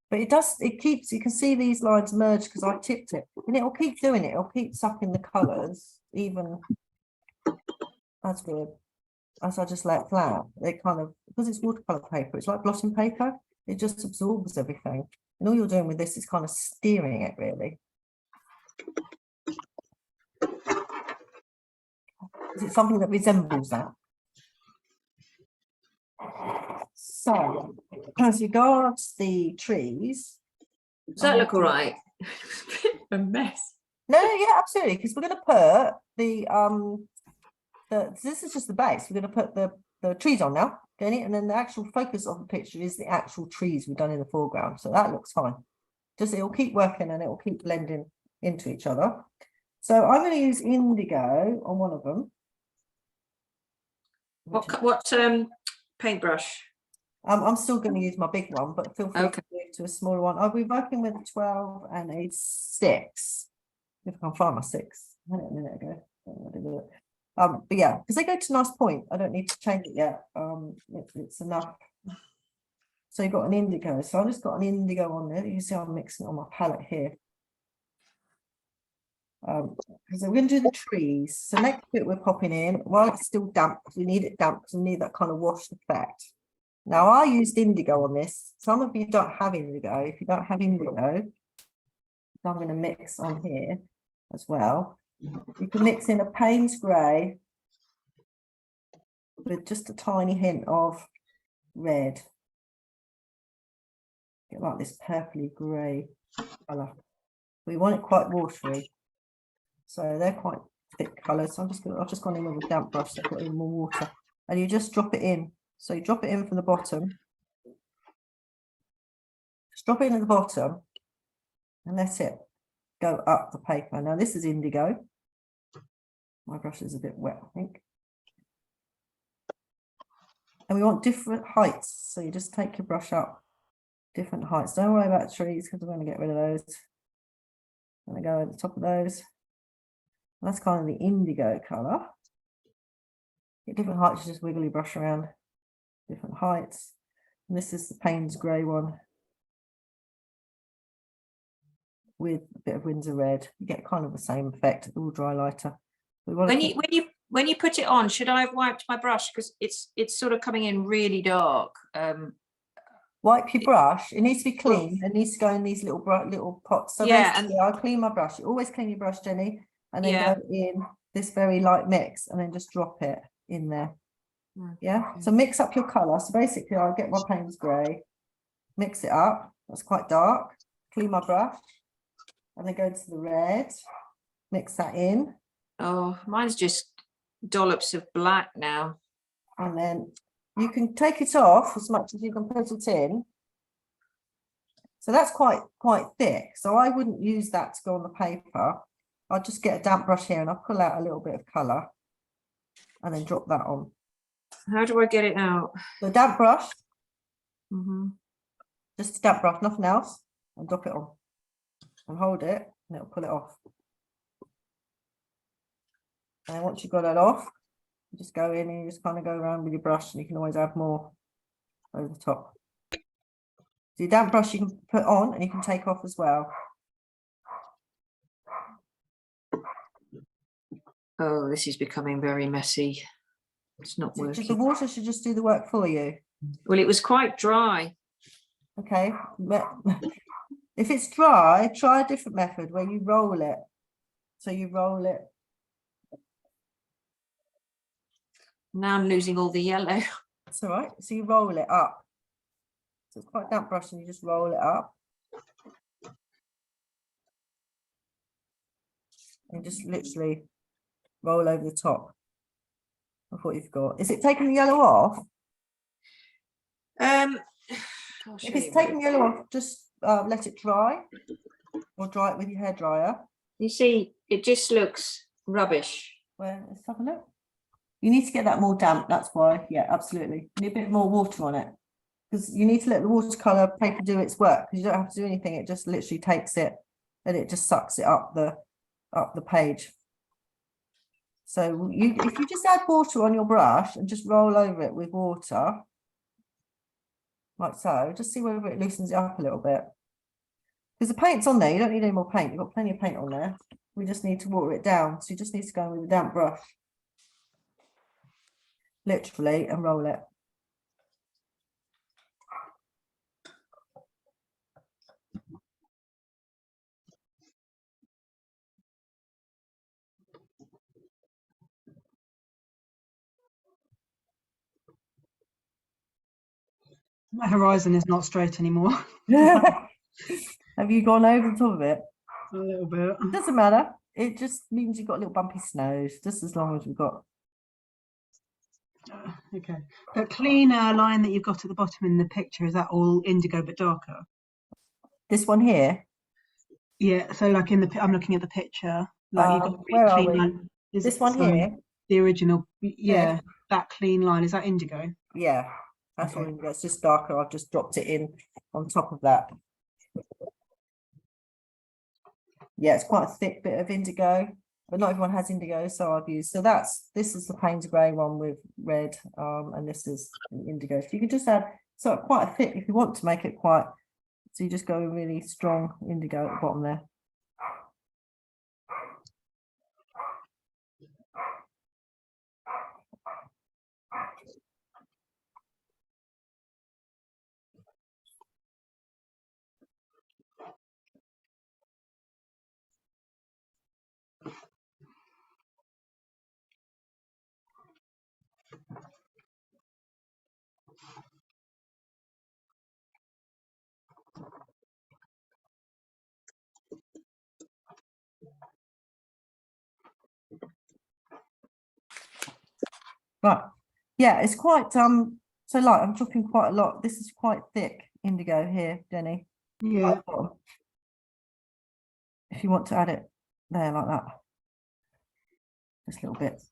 But it does, it keeps, you can see these lines merge because I tipped it. And it will keep doing it. It'll keep sucking the colours, even as good. As I just let it flat, they kind of, because it's watercolor paper, it's like blotting paper, it just absorbs everything. And all you're doing with this is kind of steering it, really. Is it something that resembles that? So, as regards the trees. Does that look all right? A mess. No, yeah, absolutely, because we're going to put this is just the base. We're going to put the trees on now, okay? And then the actual focus of the picture is the actual trees we've done in the foreground. So that looks fine. Just it'll keep working and it will keep blending into each other. So I'm going to use indigo on one of them. What paintbrush? I'm still going to use my big one, but feel free Okay. to move to a smaller one. I'll be working with a 12 and a 6. If I can find my 6. I had it a minute ago. But yeah, because they go to a nice point. I don't need to change it yet. It's enough. So you've got an indigo. So I've just got an indigo on there. You see I'm mixing it on my palette here. So we're going to do the trees. So next bit we're popping in while it's still damp, because we need it damp because we need that kind of washed effect. Now I used indigo on this. Some of you don't have indigo. If you don't have indigo, I'm going to mix on here as well. You can mix in a Payne's grey with just a tiny hint of red. Get like this purpley grey colour. We want it quite watery. So they're quite thick colours. So I've just gone in with a damp brush to put in more water. And you just drop it in. So you drop it in from the bottom. Just drop it in at the bottom and let it go up the paper. Now this is indigo. My brush is a bit wet, I think. And we want different heights. So you just take your brush up different heights. Don't worry about trees because we're going to get rid of those. I'm going to go over the top of those. That's kind of the indigo colour. Get different heights, just wiggle your brush around different heights. And this is the Payne's grey one with a bit of Windsor red. You get kind of the same effect, all dry lighter. We want When you put it on, should I have wiped my brush because it's sort of coming in really dark? Wipe your brush. It needs to be clean. It needs to go in these little pots. So yeah, basically, I clean my brush. You always clean your brush, Jenny, and then Yeah. go in this very light mix, and then just drop it in there. Yeah. So mix up your colour. So basically, I'll get my Payne's grey, mix it up. That's quite dark. Clean my brush, and then go to the red. Mix that in, Oh, mine's just dollops of black now. and then you can take it off as much as you can put it in. So that's quite thick. So I wouldn't use that to go on the paper. I'll just get a damp brush here and I'll pull out a little bit of colour and then drop that on. How do I get it out? The damp brush, Mm-hmm. just a damp brush, nothing else, and drop it on. And hold it, and it'll pull it off. And then once you've got that off, you just go in and you just kind of go around with your brush, and you can always add more over the top. So your damp brush you can put on and you can take off as well. Oh, this is becoming very messy. It's not The working. water should just do the work for you. Well, it was quite dry. Okay. If it's dry, try a different method where you roll it. So you roll it. Now I'm losing all the yellow. That's all right. So you roll it up. So it's quite damp brush and you just roll it up. And just literally roll over the top of what you've got. Is it taking the yellow off? I'll If show it's you. taking the yellow off, just let it dry or dry it with your hairdryer. You see, it just looks rubbish. Where, let's have a look. You need to get that more damp, that's why. Yeah, absolutely. You need a bit more water on it. Because you need to let the watercolour paper do its work, because you don't have to do anything, it just literally takes it and it just sucks it up the page. So if you just add water on your brush and just roll over it with water, like so, just see whether it loosens it up a little bit. Because the paint's on there, you don't need any more paint, you've got plenty of paint on there. We just need to water it down, so you just need to go in with a damp brush. Literally, and roll it. My horizon is not straight anymore. Have you gone over the top of it? A little bit. It doesn't matter. It just means you've got little bumpy snows, just as long as we've got. Okay. That clean line that you've got at the bottom in the picture, is that all indigo but darker? This one here. Yeah. So like in the, I'm looking at the picture. Like you've got a where really are clean we? line. Is This it- one sorry, here. The original. Yeah. That clean line, is that indigo? Yeah, that's Okay. all. It's just darker. I've just dropped it in on top of that. Yeah, it's quite a thick bit of indigo, but not everyone has indigo, so I've used. So this is the Payne's grey one with red, and this is indigo. So you can just add so quite a thick if you want to make it quite. So you just go really strong indigo at the bottom there. Right, yeah, it's quite so light. I'm talking quite a lot. This is quite thick indigo here, Jenny. Yeah. If you want to add it there like that, just a little bit.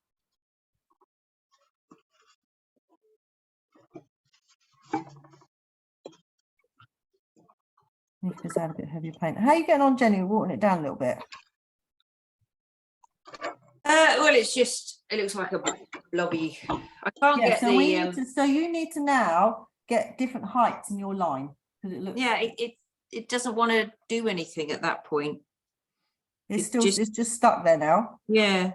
You can just add a bit heavier paint. How are you getting on, Jenny? Watering it down a little bit. Well, it's just, it looks like a blobby. I can't get So the. we need to. So you need to now get different heights in your line because it looks. Yeah, it doesn't want to do anything at that point. It's it still. just- It's just stuck there now. Yeah.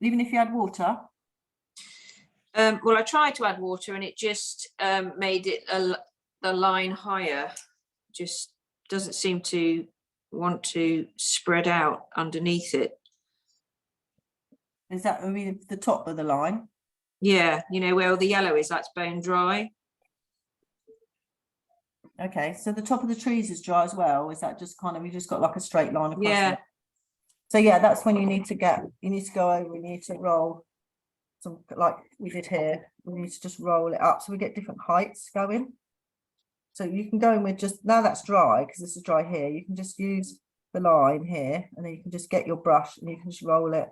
Even if you add water. Well, I tried to add water and it just made it the line higher. Just doesn't seem to want to spread out underneath it. Is that I mean the top of the line? Yeah, you know where all the yellow is, that's bone dry. Okay, so the top of the trees is dry as well. Is that just kind of you just got like a straight line across? Yeah. it? So yeah, that's when you need to go over. You need to roll some like we did here. We need to just roll it up so we get different heights going. So you can go in with just now that's dry because this is dry here. You can just use the line here, and then you can just get your brush and you can just roll it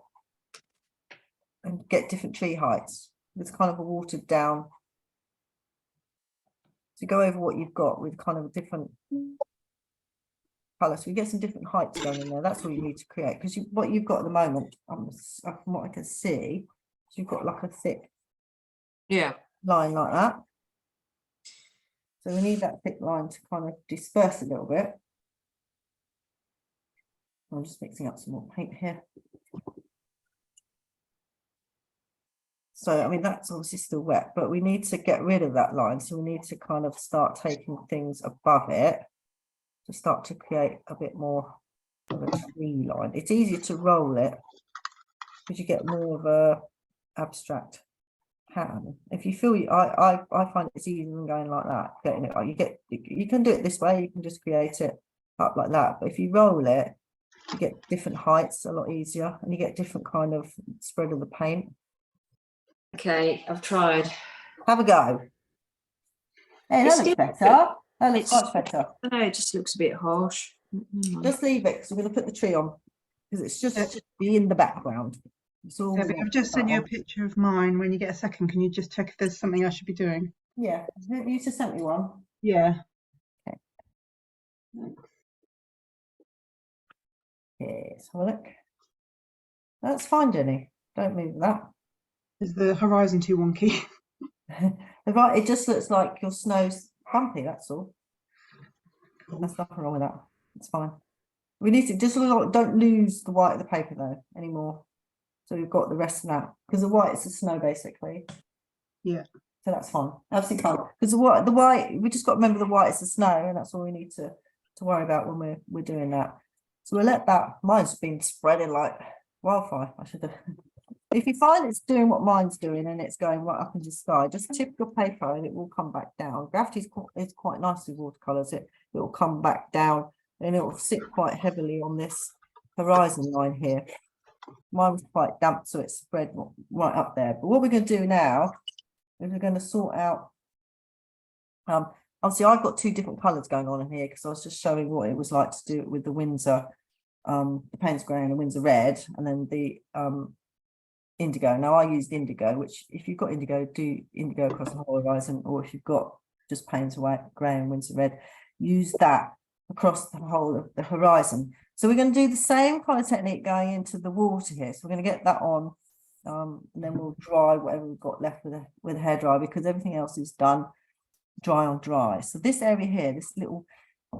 and get different tree heights. It's kind of a watered down. So go over what you've got with kind of a different colour. So you get some different heights going in there. That's all you need to create because what you've got at the moment, from what I can see, so you've got like a thick line like that. So we need that thick line to kind of disperse a little bit. I'm just mixing up some more paint here. So, I mean, that's obviously still wet, but we need to get rid of that line. So we need to kind of start taking things above it to start to create a bit more of a tree line. It's easier to roll it because you get more of a abstract pattern. If you feel, I find it's easier than going like that. Getting it, you can do it this way. You can just create it up like that. But if you roll it, you get different heights a lot easier, and you get different kind of spread of the paint. Okay, I've tried. Have a go. Hey, that looks better. That looks much better. I don't know, it just looks a bit harsh. Just leave it because we're going to put the tree on because it's just be in the background. It's all Debbie, I've just sent you a picture of mine. When you get a second, can you just check if there's something I should be doing? Yeah, you just sent me one. Yeah. Okay. Yes, have a look. That's fine, Jenny. Don't move that. Is the horizon too wonky? Right, it just looks like your snow's bumpy. That's all. Cool. There's nothing wrong with that. It's fine. We need to just don't lose the white of the paper though anymore. So we've got the rest of that because the white is the snow basically. Yeah. So that's fine. Absolutely fine. Because the white, we just got to remember the white is the snow, and that's all we need to worry about when we're doing that. So we'll let that. Mine's been spreading like wildfire. I should have. If you find it's doing what mine's doing and it's going right up into the sky, just tip your paper and it will come back down. Gravity is quite nice with watercolours. It will come back down and it will sit quite heavily on this horizon line here. Mine was quite damp, so it spread right up there. But what we're going to do now is we're going to sort out. Obviously, I've got two different colours going on in here because I was just showing what it was like to do it with the Windsor, the Payne's grey and the Windsor red, and then the indigo. Now I used indigo, which if you've got indigo, do indigo across the whole horizon, or if you've got just Payne's white, grey and Windsor red, use that across the whole of the horizon. So we're going to do the same kind of technique going into the water here. So we're going to get that on, and then we'll dry whatever we've got left with a hairdryer because everything else is done dry on dry. So this area here, this little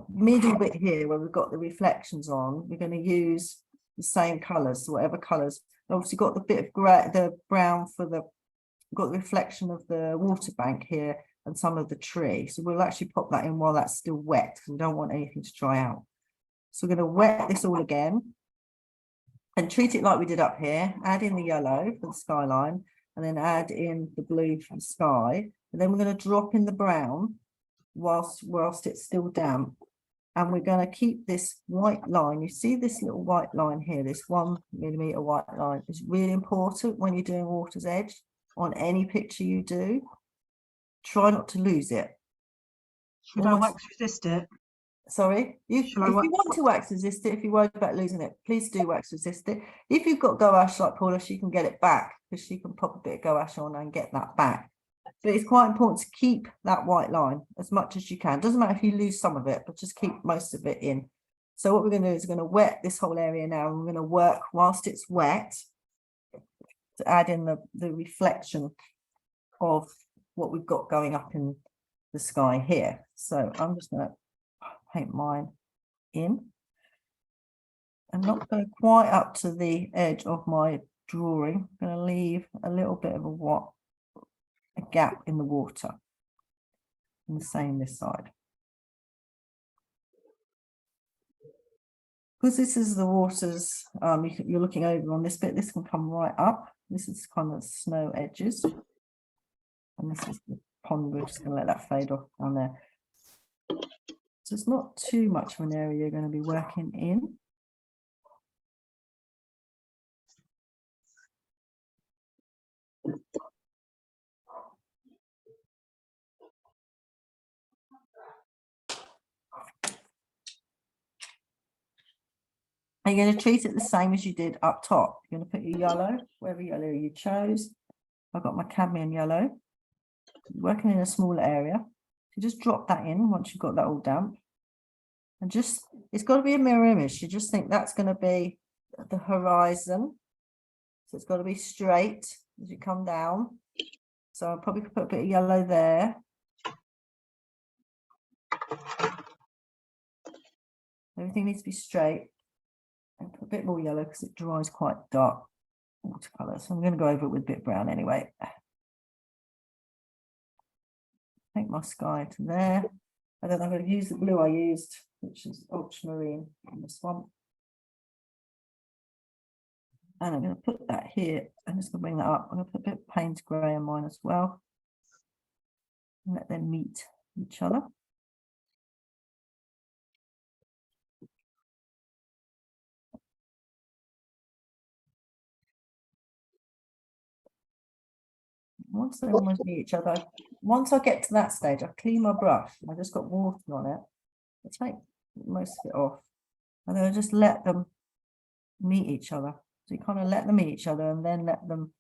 middle bit here where we've got the reflections on, we're going to use the same colours, so whatever colours. Obviously got the bit of grey, the brown for the, got the reflection of the water bank here and some of the tree. So we'll actually pop that in while that's still wet because we don't want anything to dry out. So we're going to wet this all again and treat it like we did up here. Add in the yellow for the skyline and then add in the blue for the sky. And then we're going to drop in the brown whilst it's still damp. And we're going to keep this white line. You see this little white line here, this 1 millimeter white line is really important when you're doing water's edge on any picture you do. Try not to lose it. Should I wax resist it? Sorry, if Shall I you wa- want to wax resist it, if you're worried about losing it, please do wax resist it. If you've got gouache like Paula, she can get it back because she can pop a bit of gouache on and get that back. But it's quite important to keep that white line as much as you can. Doesn't matter if you lose some of it, but just keep most of it in. So what we're going to do is we're going to wet this whole area now, and we're going to work whilst it's wet to add in the reflection of what we've got going up in the sky here. So I'm just going to paint mine in. I'm not going quite up to the edge of my drawing. I'm going to leave a little bit of a gap in the water. And the same this side. Because this is the waters you're looking over on this bit, this can come right up. This is kind of snow edges. And this is the pond. We're just going to let that fade off down there. So it's not too much of an area you're going to be working in. And you're going to treat it the same as you did up top. You're going to put your yellow, wherever yellow you chose. I've got my cadmium yellow. Working in a smaller area. So just drop that in once you've got that all damp. And just, it's got to be a mirror image. You just think that's going to be the horizon. So it's got to be straight as you come down. So I'll probably put a bit of yellow there. Everything needs to be straight. And put a bit more yellow because it dries quite dark watercolour. So I'm going to go over it with a bit of brown anyway. Take my sky to there. And then I'm going to use the blue I used, which is ultramarine in the swamp. And I'm going to put that here. I'm just going to bring that up. I'm going to put a bit of Payne's grey on mine as well. And let them meet each other. Once they almost meet each other, once I get to that stage, I clean my brush. I just got water on it. I take most of it off. And then I just let them meet each other. So you kind of let them meet each other and then let them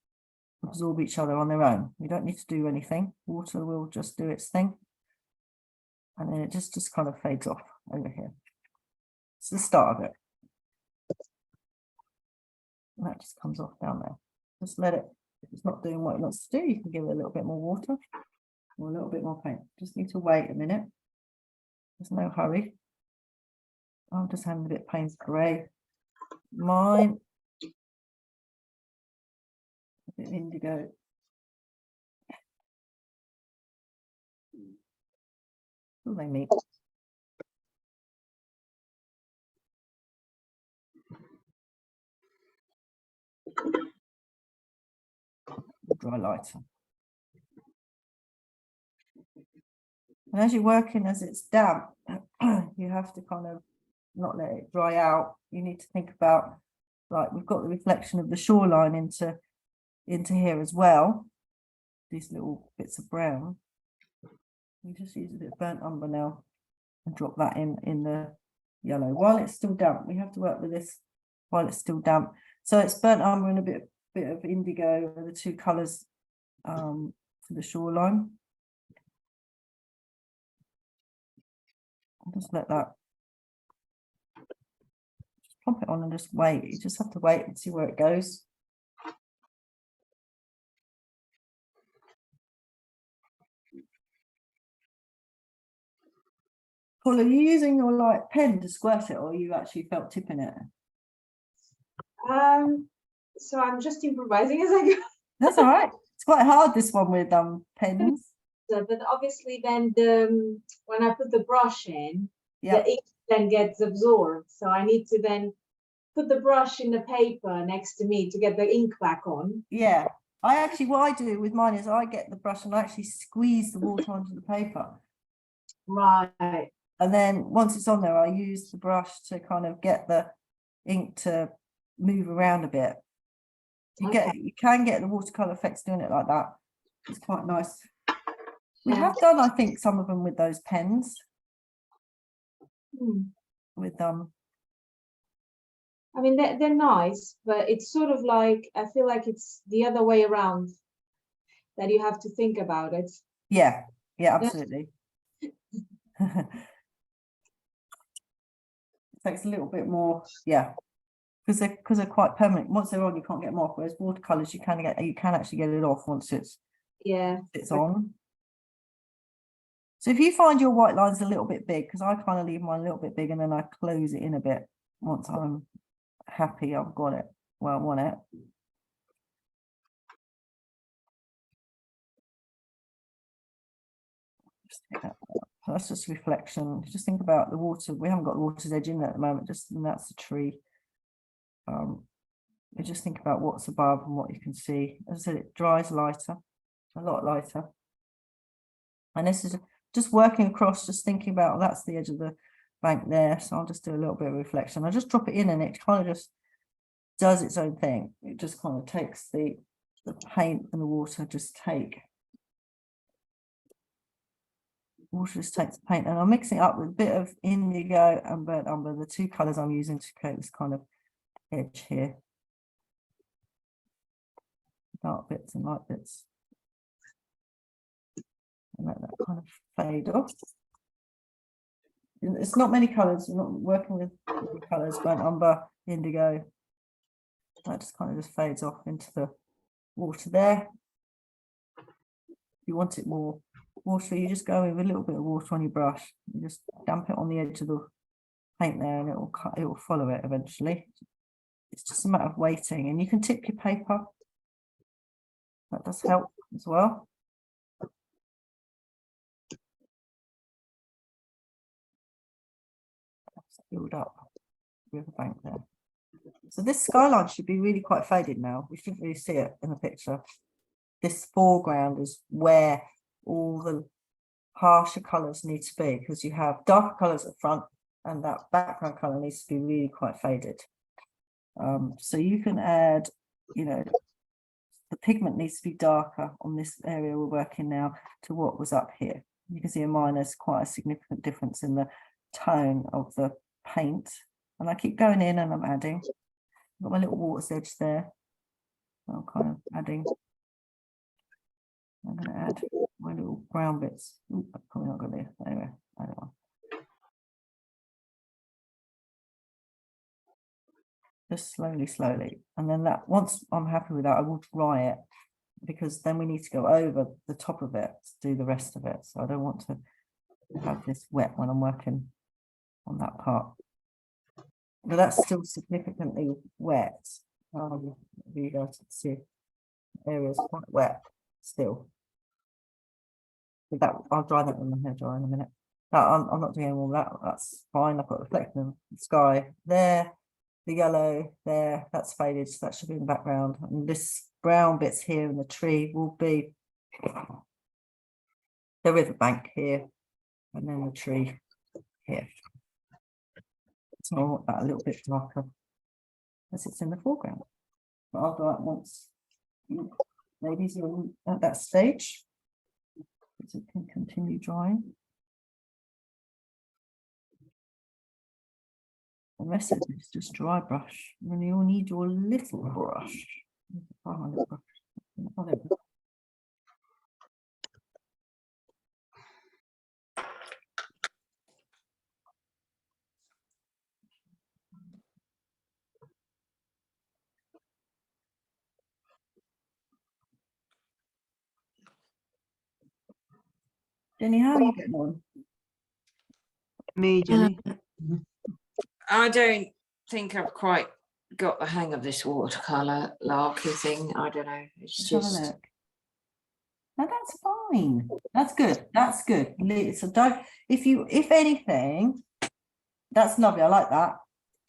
absorb each other on their own. You don't need to do anything. Water will just do its thing. And then it just kind of fades off over here. It's the start of it. And that just comes off down there. Just let it, if it's not doing what it wants to do, you can give it a little bit more water or a little bit more paint. Just need to wait a minute. There's no hurry. I'm just having a bit of Payne's grey. Mine. A bit of indigo. Will they meet? Dry lighter. And as you're working, as it's damp, you have to kind of not let it dry out. You need to think about, like, we've got the reflection of the shoreline into here as well. These little bits of brown. You just use a bit of burnt umber now and drop that in the yellow while it's still damp. We have to work with this while it's still damp. So it's burnt umber and a bit of indigo are the two colours for the shoreline. I'll just let that, just plop it on and just wait. You just have to wait and see where it goes. Paul, are you using your light pen to squirt it, or are you actually felt tipping it? So I'm just improvising as I go. That's all right. It's quite hard, this one with pens. But obviously then when I put the brush in, Yeah. the ink then gets absorbed. So I need to then put the brush in the paper next to me to get the ink back on. Yeah. What I do with mine is I get the brush and I actually squeeze the water onto the paper. Right. And then once it's on there, I use the brush to kind of get the ink to move around a bit. You can get the watercolor effects doing it like that. It's quite nice. We have done, I think, some of them with those pens. with I mean, they're nice, but it's sort of like, I feel like it's the other way around, that you have to think about it. yeah, absolutely. It takes a little bit more, yeah, because they're quite permanent. Once they're on, you can't get them off. Whereas watercolors, you can actually get it off once it's on. So if you find your white lines a little bit big, because I kind of leave mine a little bit big and then I close it in a bit once I'm happy I've got it where I want it. That's just reflection. Just think about the water. We haven't got the water's edge in at the moment, and that's the tree. You just think about what's above and what you can see. As I said, it dries lighter, a lot lighter. And this is just working across, just thinking about, that's the edge of the bank there. So I'll just do a little bit of reflection. I'll just drop it in and it kind of just does its own thing. It just kind of takes the paint and the water water just takes the paint, and I'm mixing it up with a bit of indigo and burnt umber, the two colours I'm using to create this kind of edge here. Dark bits and light bits. And let that kind of fade off. It's not many colours, we're not working with many colours, burnt umber, indigo. That just kind of just fades off into the water there. If you want it more watery, you just go in with a little bit of water on your brush. You just damp it on the edge of the paint there and it will follow it eventually. It's just a matter of waiting, and you can tip your paper. That does help as well. Build up riverbank there. So this skyline should be really quite faded now. We shouldn't really see it in the picture. This foreground is where all the harsher colours need to be, because you have darker colours at the front and that background colour needs to be really quite faded. So you can add, you know, the pigment needs to be darker on this area we're working now to what was up here. You can see in mine there's quite a significant difference in the tone of the paint, and I keep going in and I'm adding. I've got my little water's edge there. I'm kind of adding. I'm going to add my little brown bits. Ooh, I'm probably not going to. Anyway, I don't know. Just slowly, and then that, once I'm happy with that, I will dry it, because then we need to go over the top of it to do the rest of it. So I don't want to have this wet when I'm working on that part. But that's still significantly wet. You guys can see areas quite wet still. But that, I'll dry that with my hair dryer in a minute. I'm not doing all that. That's fine. I've got reflecting of the sky there. The yellow there, that's faded, so that should be in the background. And this brown bits here in the tree will be the riverbank here, and then the tree here. So I want that a little bit darker as it's in the foreground. But I'll do it once ladies are at that stage, so it can continue drying. The rest of it is just dry brush, and you'll need your little brush. Jenny, how are you getting on? Me, Jenny. I don't think I've quite got the hang of this watercolour larky thing. I don't know. It's Let's have a just. look. No, that's fine. That's good. That's good. So don't, if anything, that's lovely. I like that.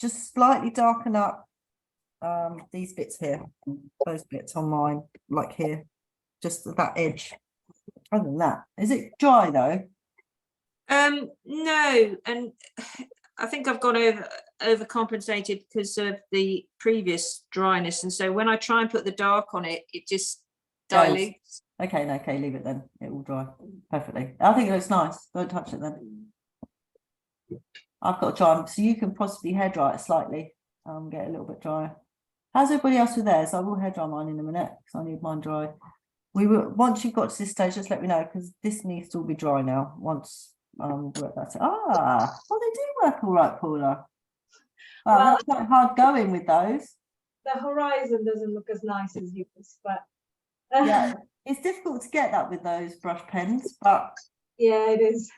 Just slightly darken up these bits here, those bits on mine, like here, just that edge. Other than that, is it dry though? No, and I think I've gone overcompensated because of the previous dryness, and so when I try and put the dark on it, it just dilutes. Okay, no, okay, leave it then. It will dry perfectly. I think it looks nice. Don't touch it then. I've got to dry them, so you can possibly hair dry it slightly, get a little bit drier. How's everybody else with theirs? I will hair dry mine in a minute because I need mine dry. Once you've got to this stage, just let me know because this needs to all be dry now. Once that's it. Well, they do work all right, Paula. Well, That's quite hard going with those. The horizon doesn't look as nice as yours, but Yeah, it's difficult to get that with those brush pens, but yeah, it is.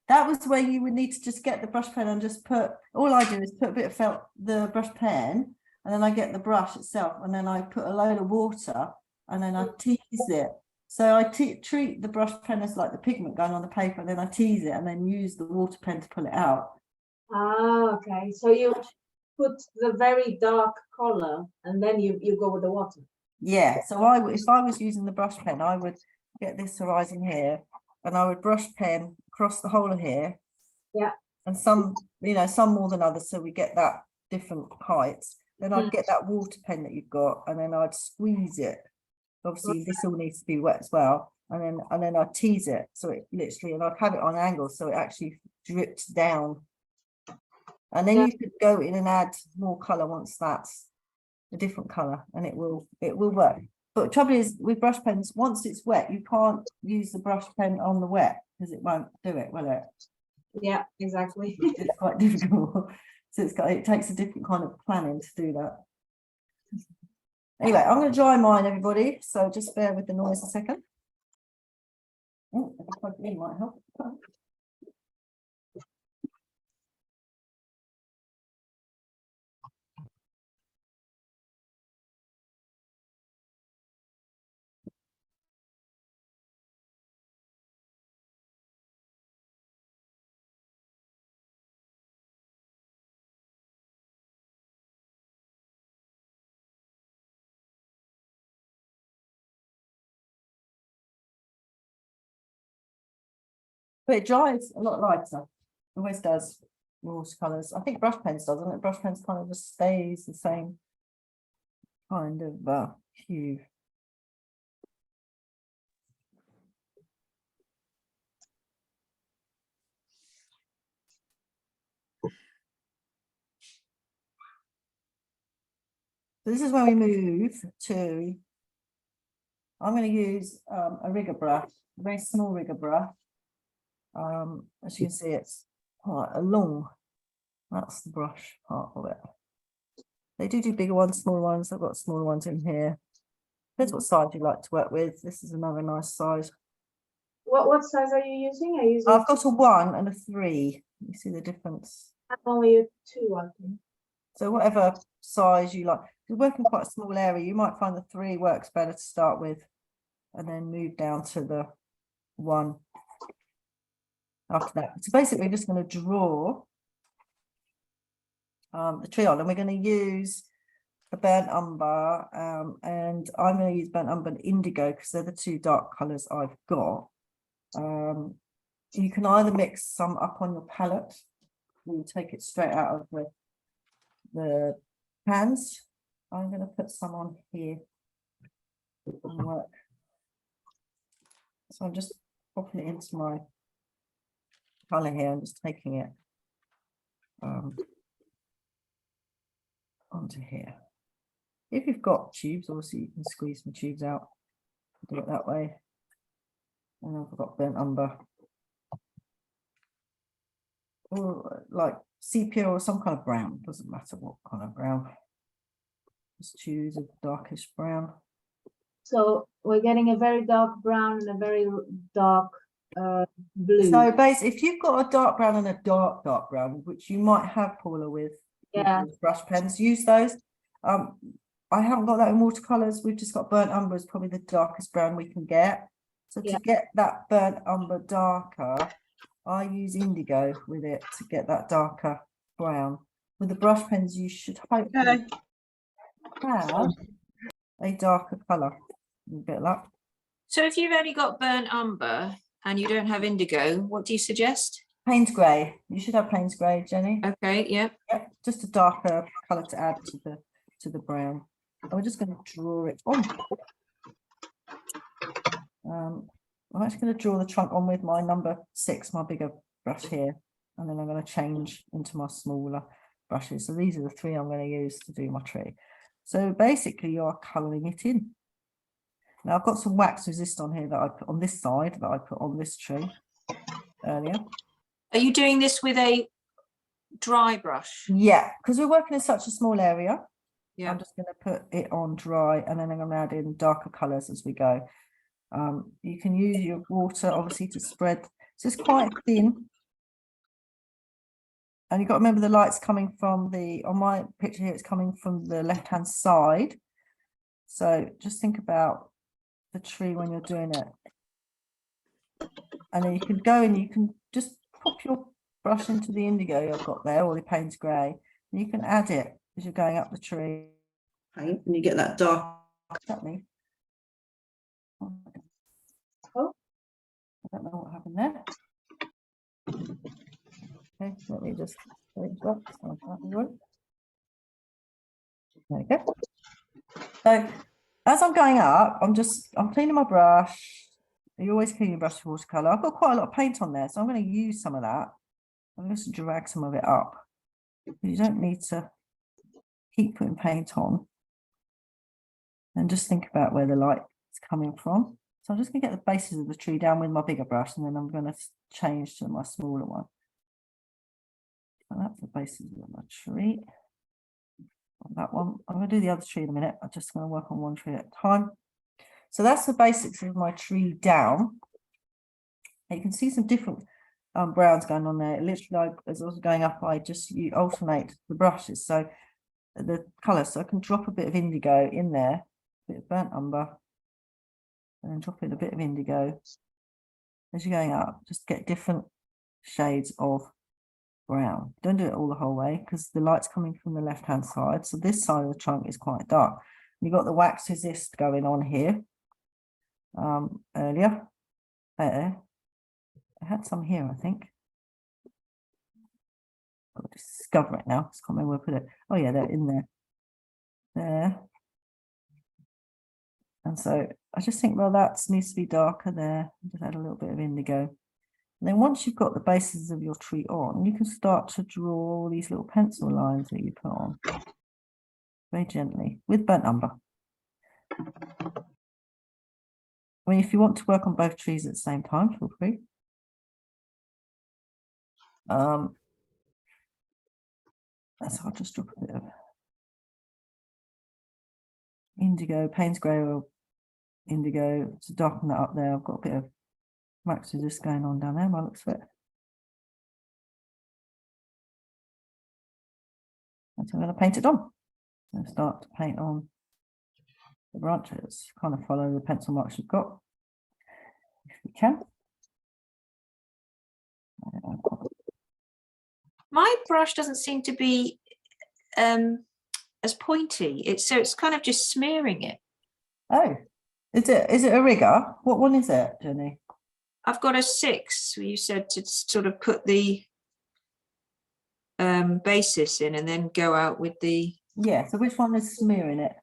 that was where you would need to just get the brush pen and just put, all I do is put a bit of felt, the brush pen, and then I get the brush itself, and then I put a load of water, and then I tease it. So I treat the brush pen as like the pigment going on the paper, and then I tease it, and then use the water pen to pull it out. Ah, okay. So you put the very dark color, and then you go with the water. Yeah, so if I was using the brush pen, I would get this horizon here, and I would brush pen across the whole of here. Yeah. And some, some more than others, so we get that different heights. Then I'd get that water pen that you've got, and then I'd squeeze it. Obviously, this all needs to be wet as well. And then I'd tease it, so it literally, and I'd have it on an angle, so it actually drips down. And then you could go in and add more color once that's a different color, and it will work. But the trouble is with brush pens, once it's wet, you can't use the brush pen on the wet because it won't do it, will it? Yeah, exactly. It's quite difficult. So it takes a different kind of planning to do that. Anyway, I'm going to dry mine, everybody. So just bear with the noise a second. Oh, if I plug it in might help. But it dries a lot lighter. It always does. Watercolors. I think brush pens doesn't it? Brush pens kind of just stays the same kind of hue. This is where we move to. I'm going to use a rigger brush, a very small rigger brush. As you can see, it's quite a long. That's the brush part of it. They do bigger ones, smaller ones. I've got smaller ones in here. Depends what size you like to work with. This is another nice size. What size are you using? Are you using? I've got a 1 and a 3. You see the difference? Only a 2, I think. So whatever size you like. If you're working quite a small area, you might find the 3 works better to start with, and then move down to the 1 after that. So basically, we're just going to draw the tree on, and we're going to use a burnt umber, and I'm going to use burnt umber and indigo because they're the 2 dark colours I've got. You can either mix some up on your palette, or you take it straight out of the pans. I'm going to put some on here and work. So I'm just popping it into my colour here. I'm just taking it onto here. If you've got tubes, obviously you can squeeze some tubes out, do it that way. And I've got burnt umber, or like sepia or some kind of brown, doesn't matter what kind of brown. Just choose a darkish brown. So we're getting a very dark brown and a very dark blue. So basically, if you've got a dark brown and a dark brown, which you might have, Paula, with brush pens, use those. I haven't got that in watercolors. We've just got burnt umber is probably the darkest brown we can get. So to get that burnt umber darker, I use indigo with it to get that darker brown. With the brush pens, you should hopefully have a darker colour. A bit of luck. So if you've only got burnt umber and you don't have indigo, what do you suggest? Payne's grey. You should have Payne's grey, Jenny. Okay, yeah. Yep, just a darker colour to add to the brown. And we're just going to draw it on. I'm actually going to draw the trunk on with my number 6, my bigger brush here. and then I'm going to change into my smaller brushes. So these are the 3 I'm going to use to do my tree. So basically you're colouring it in. Now I've got some wax resist on here that I put on this side that I put on this tree earlier. Are you doing this with a dry brush? Yeah, because we're working in such a small area. Yeah. I'm just going to put it on dry, and then I'm going to add in darker colours as we go. You can use your water obviously to spread. So it's quite thin. And you've got to remember the light's coming from on my picture here, it's coming from the left-hand side. So just think about the tree when you're doing it. And then you can go and you can just pop your brush into the indigo I've got there, or the Payne's grey, and you can add it as you're going up the tree. Paint, and you get that dark. Exactly. Oh, I don't know what happened there. Okay, let me just change that. There we go. So as I'm going up, I'm cleaning my brush. You always clean your brush with watercolour. I've got quite a lot of paint on there, so I'm going to use some of that. I'm going to drag some of it up. You don't need to keep putting paint on. And just think about where the light is coming from. So I'm just going to get the bases of the tree down with my bigger brush, and then I'm going to change to my smaller one. And that's the bases of my tree. That one. I'm going to do the other tree in a minute. I'm just going to work on one tree at a time. So that's the basics of my tree down. And you can see some different browns going on there. Literally, as I was going up, you alternate the brushes. So the colour, so I can drop a bit of indigo in there, a bit of burnt umber, and then drop in a bit of indigo. As you're going up, just get different shades of brown. Don't do it all the whole way because the light's coming from the left-hand side. So this side of the trunk is quite dark. You've got the wax resist going on here. Earlier, there. I had some here, I think. Got to discover it now. I can't remember where I put it. Oh yeah, they're in there. There. And so I just think, well, that needs to be darker there. Just add a little bit of indigo. And then once you've got the bases of your tree on, you can start to draw all these little pencil lines that you put on very gently with burnt umber. I mean, if you want to work on both trees at the same time, feel free. So I'll just drop a bit of indigo, Payne's grey or indigo to darken that up there. I've got a bit of wax resist going on down there by the looks of it. And so I'm going to paint it on. So start to paint on the branches, kind of follow the pencil marks you've got, if you can. My brush doesn't seem to be as pointy. It's kind of just smearing it. Oh, is it a rigger? What one is it, Jenny? I've got a 6. You said to sort of put the basis in and then go out with the. Yeah. So which one is smearing it?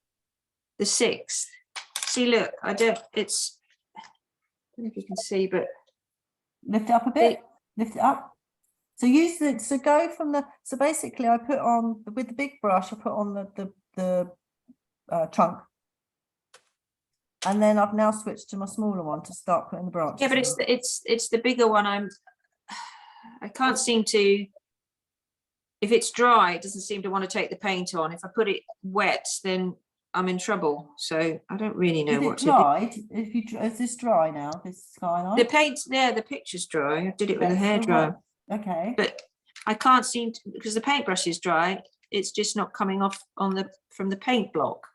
The 6th. See, look, I don't know if you can see, but Lift it up a bit. Lift it up. So use it. So go from the. So basically, I put on with the big brush. I put on the trunk, and then I've now switched to my smaller one to start putting the branches. yeah, but it's the bigger one. I can't seem to. If it's dry, it doesn't seem to want to take the paint on. If I put it wet, then I'm in trouble. So I don't really know what to do. Dried? Is this dry now? This skyline. The paint's there. The picture's dry. I did it with a hairdryer. Okay. But I can't seem to, because the paintbrush is dry. It's just not coming off from the paint block.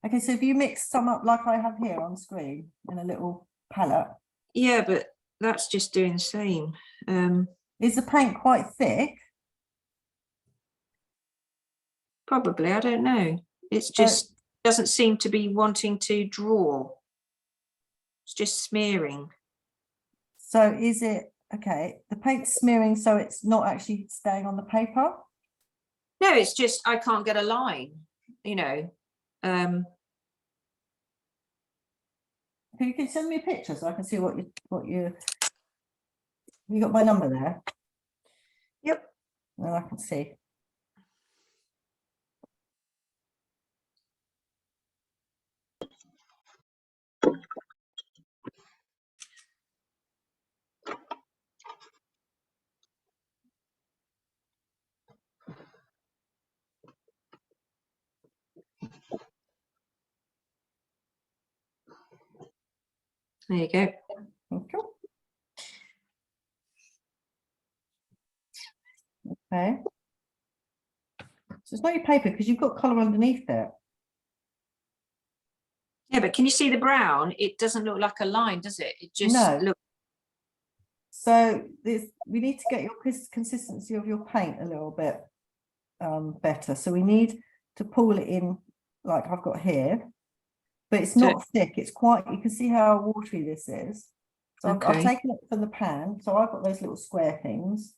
Okay, so if you mix some up like I have here on screen in a little palette. Yeah, but that's just doing the same. Is the paint quite thick? Probably, I don't know. It's just doesn't seem to be wanting to draw. It's just smearing. So is it, okay, the paint's smearing so it's not actually staying on the paper? No, it's just I can't get a line, you know. You can send me a picture so I can see what you got my number there. Well, I can see. There you go. Okay. Okay. So it's not your paper because you've got colour underneath it. Yeah, but can you see the brown? It doesn't look like a line, does it? It just No. looks. So this, we need to get your consistency of your paint a little bit better. So we need to pull it in like I've got here, but it's So- not thick. It's quite, you can see how watery this is. So I've Okay. taken it from the pan. So I've got those little square things.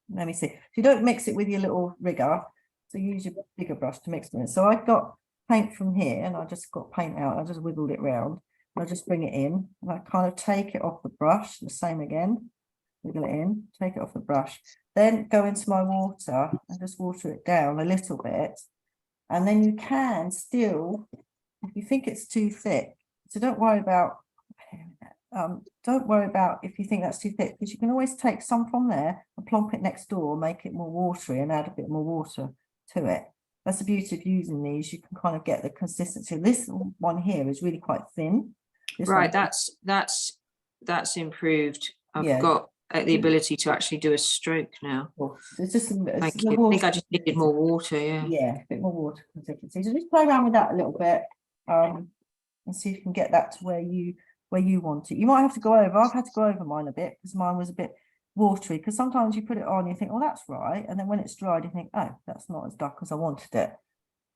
Let me see. So you don't mix it with your little rigger. So use your bigger brush to mix it in. So I've got paint from here and I just got paint out. I just wiggled it round. And I just bring it in and I kind of take it off the brush, the same again. Wiggle it in, take it off the brush. Then go into my water and just water it down a little bit. And then you can still, if you think it's too thick, so don't worry about if you think that's too thick, because you can always take some from there and plonk it next door, make it more watery and add a bit more water to it. That's the beauty of using these. You can kind of get the consistency. This one here is really quite thin. This Right, one, that's improved. I've Yeah. got the ability to actually do a stroke now. it's just Thank you. I think I just needed more water, yeah. Yeah, a bit more water consistency. So just play around with that a little bit, and see if you can get that to where you want it. You might have to go over. I've had to go over mine a bit because mine was a bit watery. Because sometimes you put it on, you think, oh, that's right, and then when it's dried, you think, oh, that's not as dark as I wanted it.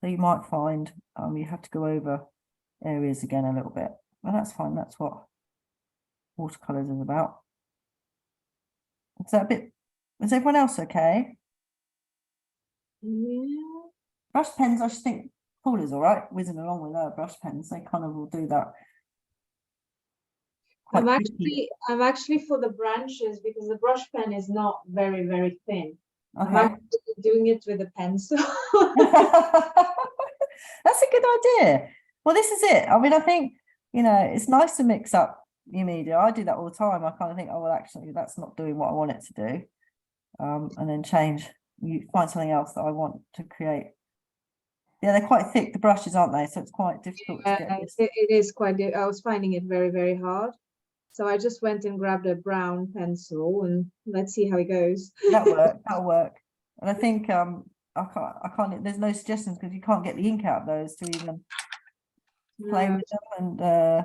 So you might find you have to go over areas again a little bit, and that's fine. That's what watercolors is about. Is that a bit? Is everyone else okay? Yeah. Brush pens, I just think Paul is all right, whizzing along with our brush pens. They kind of will do that. I'm quite quickly. actually for the branches because the brush pen is not very, very thin. I'm Okay. actually doing it with a pencil. That's a good idea. Well, this is it. I mean, I think, it's nice to mix up your media. I do that all the time. I kind of think, oh, well, actually, that's not doing what I want it to do. And then change, you find something else that I want to create. Yeah, they're quite thick, the brushes, aren't they? So it's quite difficult to get this. It is quite, I was finding it very, very hard. So I just went and grabbed a brown pencil and let's see how it goes. That'll work. And I think I can't, there's no suggestions because you can't get the ink out of those to even play No, with them. And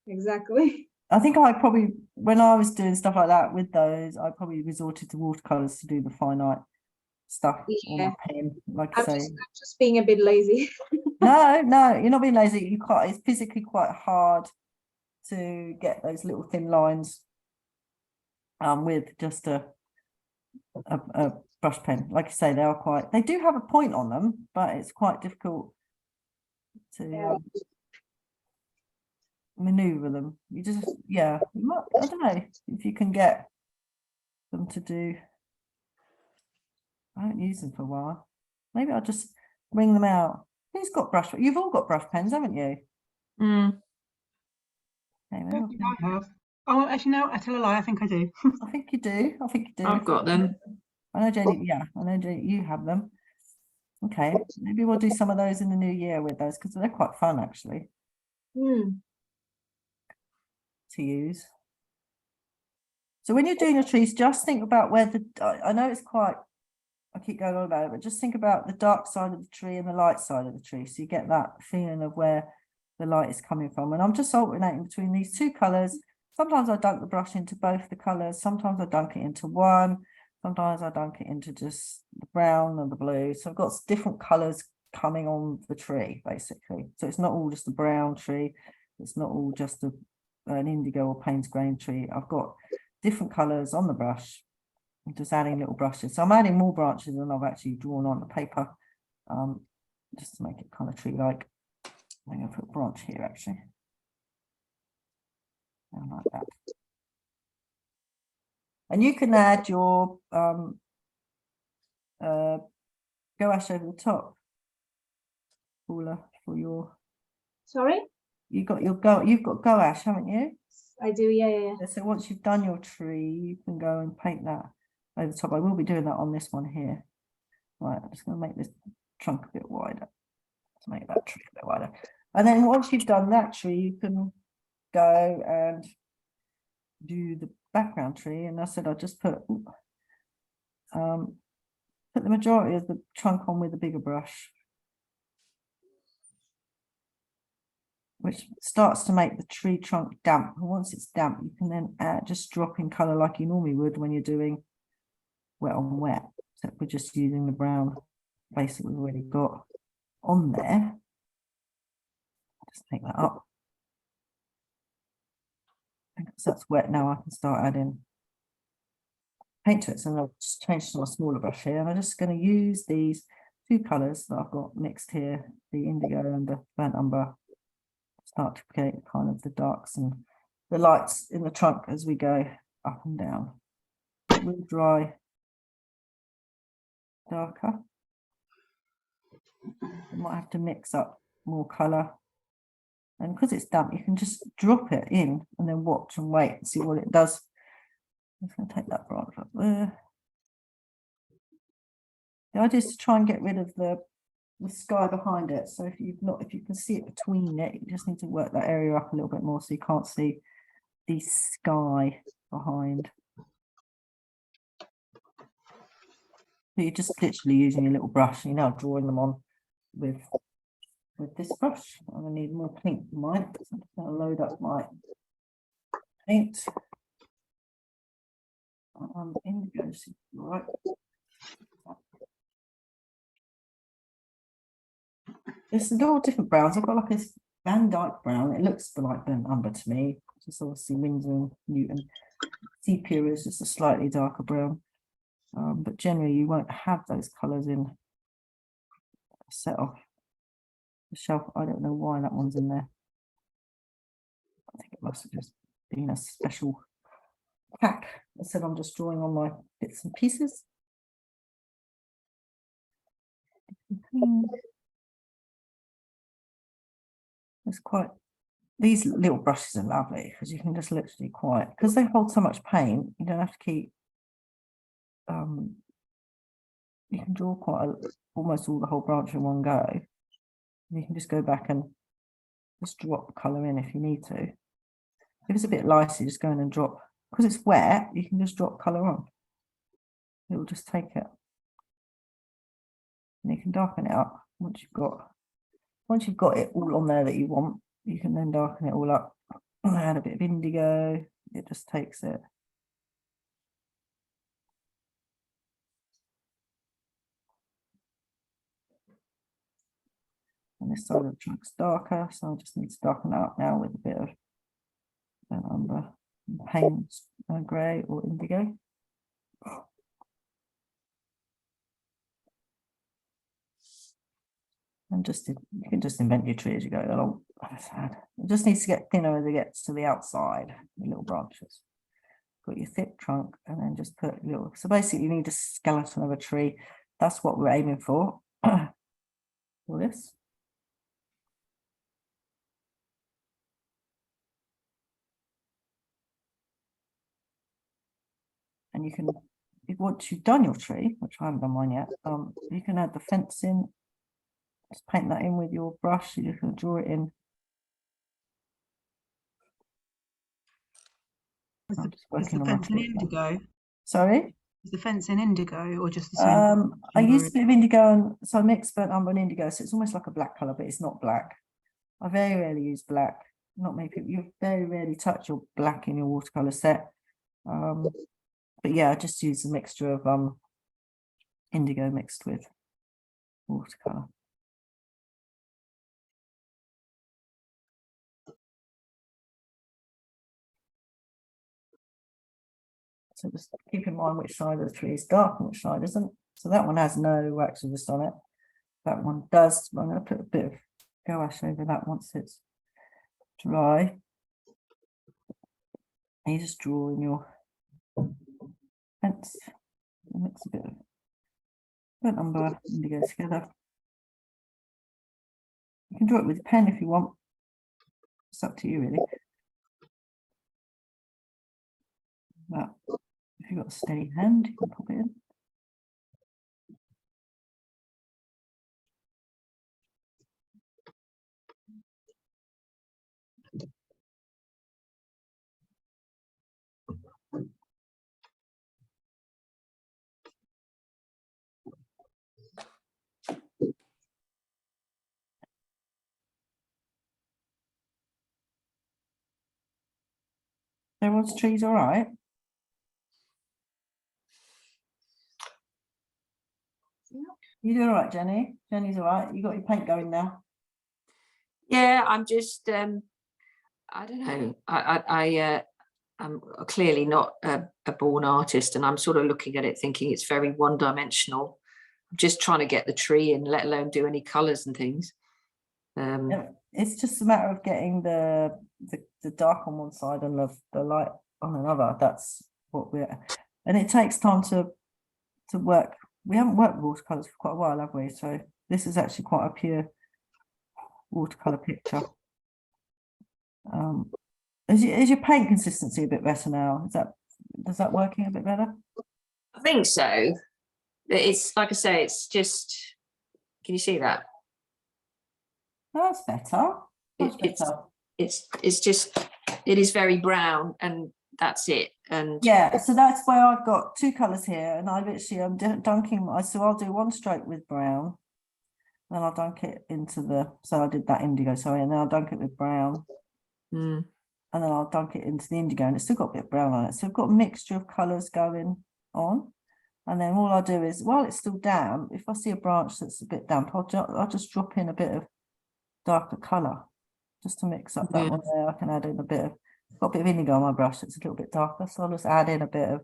exactly. I think I probably, when I was doing stuff like that with those, I probably resorted to watercolors to do the fine art stuff on my pen, like I I'm say. just being a bit lazy. No, you're not being lazy. You can't, it's physically quite hard to get those little thin lines with just a brush pen. Like I say, they do have a point on them, but it's quite difficult to maneuver them. You just, I don't know if you can get them to do. I haven't used them for a while. Maybe I'll just bring them out. Who's got brush? You've all got brush pens, haven't you? Mm. Okay, I think I have. Oh, actually, no, I tell a lie. I think I do. I think you do. I've got them. I know, Jenny. Yeah, I know, Jenny, you have them. Okay, maybe we'll do some of those in the new year with those because they're quite fun actually to use. So when you're doing your trees, just think about where I know it's quite, I keep going on about it, but just think about the dark side of the tree and the light side of the tree. So you get that feeling of where the light is coming from. And I'm just alternating between these two colours. Sometimes I dunk the brush into both the colours. Sometimes I dunk it into one. Sometimes I dunk it into just the brown and the blue. So I've got different colours coming on the tree, basically. So it's not all just a brown tree. It's not all just an indigo or Payne's grain tree. I've got different colours on the brush. I'm just adding little brushes. So I'm adding more branches than I've actually drawn on the paper, just to make it kind of tree-like. I'm going to put a branch here, actually. And like that. And you can add your gouache over the top, Paula, for your. Sorry? You've got gouache, haven't you? I do, yeah. So once you've done your tree, you can go and paint that over the top. I will be doing that on this one here. Right, I'm just going to make this trunk a bit wider to make that tree a bit wider. And then once you've done that tree, you can go and do the background tree. And I said I'll just put the majority of the trunk on with a bigger brush, which starts to make the tree trunk damp. And once it's damp, you can then just drop in colour like you normally would when you're doing wet on wet. Except we're just using the brown base that we've already got on there. Just take that up. And because that's wet now, I can start adding paint to it. So I'll just change to my smaller brush here. And I'm just going to use these two colours that I've got mixed here, the indigo and the burnt umber. Start to create kind of the darks and the lights in the trunk as we go up and down. It will dry darker. You might have to mix up more colour. And because it's damp, you can just drop it in and then watch and wait and see what it does. I'm just going to take that branch up there. The idea is to try and get rid of the sky behind it. So if you can see it between it, you just need to work that area up a little bit more so you can't see the sky behind. So you're just literally using a little brush. You're now drawing them on with this brush. I'm going to need more pink than mine. So I'm just going to load up my paint. Indigo, right. There's all different browns. I've got like this Van Dyke brown. It looks like burnt umber to me. Just obviously Winsor and Newton. Sepia is just a slightly darker brown. But generally you won't have those colours in a set off the shelf. I don't know why that one's in there. I think it must have just been a special pack. I said I'm just drawing on my bits and pieces. It's quite, these little brushes are lovely because you can just literally because they hold so much paint, you don't have to keep, you can draw almost all the whole branch in one go. You can just go back and just drop colour in if you need to. If it's a bit lighter, you just go in and drop, because it's wet, you can just drop colour on. It will just take it. And you can darken it up once you've got it all on there that you want, you can then darken it all up. Add a bit of indigo, it just takes it. And this side of the trunk's darker, so I just need to darken it up now with a bit of umber, paint, grey or indigo. And you can just invent your tree as you go along. It just needs to get thinner as it gets to the outside, the little branches. Got your thick trunk, and then just put little. So basically, you need a skeleton of a tree. That's what we're aiming for. For this. And you can, once you've done your tree, which I haven't done mine yet, you can add the fence in. Just paint that in with your brush. You can draw it in. Is the fence in indigo? Sorry? Is the fence in indigo or just the same? I used a bit of indigo, and so I mixed burnt umber and indigo, so it's almost like a black colour, but it's not black. I very rarely use black. Not many people. You very rarely touch your black in your watercolour set. But yeah, I just use a mixture of indigo mixed with watercolour. So just keep in mind which side of the tree is dark and which side isn't. So that one has no wax resist on it. That one does. I'm going to put a bit of gouache over that once it's dry. And you just draw in your let's mix a bit of burnt umber, indigo together. You can draw it with a pen if you want. It's up to you, really. But if you've got a steady hand, you can pop it in. Everyone's trees all right? You doing all right, Jenny? Jenny's all right. You got your paint going now? Yeah, I'm just I don't know. I'm clearly not a born artist, and I'm sort of looking at it thinking it's very one-dimensional. I'm just trying to get the tree in, let alone do any colours and things. Yeah, it's just a matter of getting the dark on one side and the light on another. That's what and it takes time to work. We haven't worked with watercolours for quite a while, have we? So this is actually quite a pure watercolour picture. Is your paint consistency a bit better now? Is that working a bit better? I think so. It's like I say, it's just. Can you see that? That's better. Much better. It's just. It is very brown, and that's it. And yeah, so that's where I've got two colours here, and I'm dunking. So I'll do one stroke with brown, then I'll dunk it into so I did that indigo, sorry, and then I'll dunk it with brown. And then I'll dunk it into the indigo, and it's still got a bit of brown on it. So I've got a mixture of colours going on. And then all I'll do is, while it's still damp, if I see a branch that's a bit damp, I'll just drop in a bit of darker colour just to mix up that one there. I can add in a bit of, I've got a bit of indigo on my brush, it's a little bit darker. So I'll just add in a bit of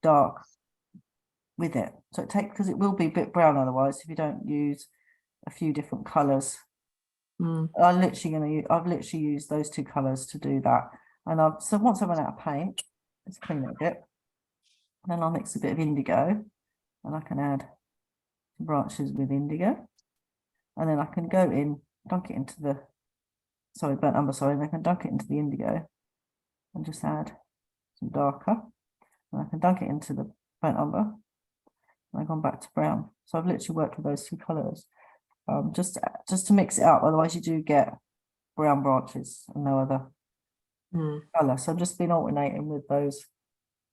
dark with it. So because it will be a bit brown otherwise if you don't use a few different colours. I've literally used those two colours to do that. And so once I've run out of paint, let's clean it a bit. Then I'll mix a bit of indigo, and I can add branches with indigo. And then I can go in, dunk it into the burnt umber, and I can dunk it into the indigo and just add some darker. And I can dunk it into the burnt umber, and I've gone back to brown. So I've literally worked with those two colours. Just to mix it up, otherwise you do get brown branches and no other colour. So I've just been alternating with those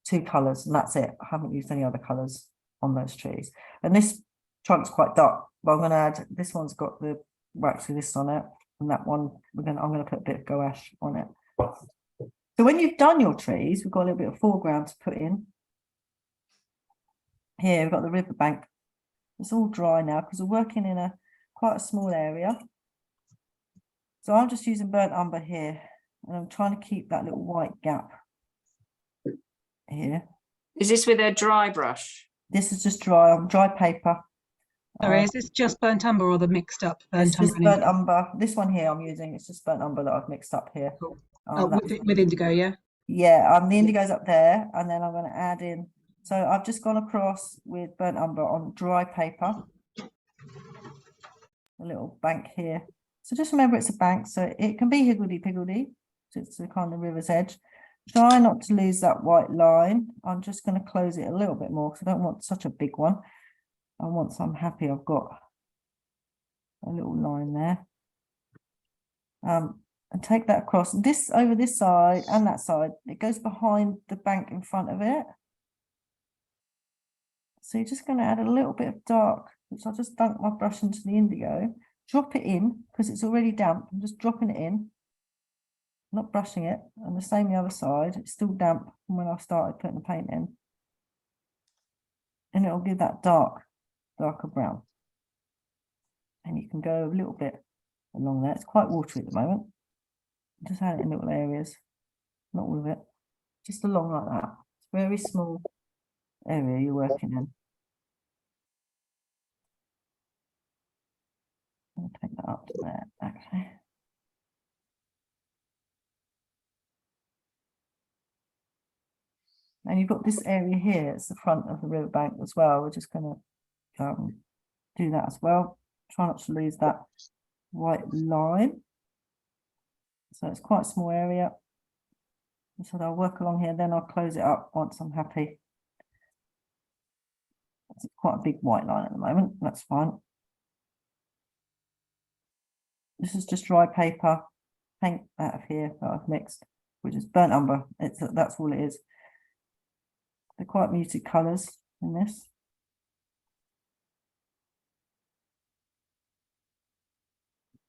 two colours, and that's it. I haven't used any other colours on those trees. And this trunk's quite dark, but I'm going to add, this one's got the waxy this on it, and that one I'm going to put a bit of gouache on it. So when you've done your trees, we've got a little bit of foreground to put in. Here we've got the riverbank. It's all dry now because we're working in quite a small area. So I'm just using burnt umber here, and I'm trying to keep that little white gap here. is this with a dry brush? This is just dry on dry paper. Sorry, is this just burnt umber or the mixed up It's burnt umber? just burnt umber. This one here I'm using, it's just burnt umber that I've mixed up here. Cool. That's With indigo, yeah? Yeah, the indigo's up there, and then I'm going to add in. So I've just gone across with burnt umber on dry paper. A little bank here. So just remember it's a bank, so it can be higgledy-piggledy. So it's the kind of river's edge. Try not to lose that white line. I'm just going to close it a little bit more because I don't want such a big one. And once I'm happy, I've got a little line there. And take that across. This over this side and that side. It goes behind the bank in front of it. So you're just going to add a little bit of dark, which I'll just dunk my brush into the indigo. Drop it in because it's already damp. I'm just dropping it in. Not brushing it, and the same the other side. It's still damp from when I started putting the paint in, and it'll give that darker brown. And you can go a little bit along there. It's quite watery at the moment. Just add it in little areas, not all of it, just along like that. It's a very small area you're working in. I'll take that up to there, actually. And you've got this area here, it's the front of the riverbank as well. We're just going to do that as well. Try not to lose that white line. So it's quite a small area. So I'll work along here, then I'll close it up once I'm happy. It's quite a big white line at the moment, that's fine. This is just dry paper, paint out of here that I've mixed, which is burnt umber. That's all it is. They're quite muted colours in this.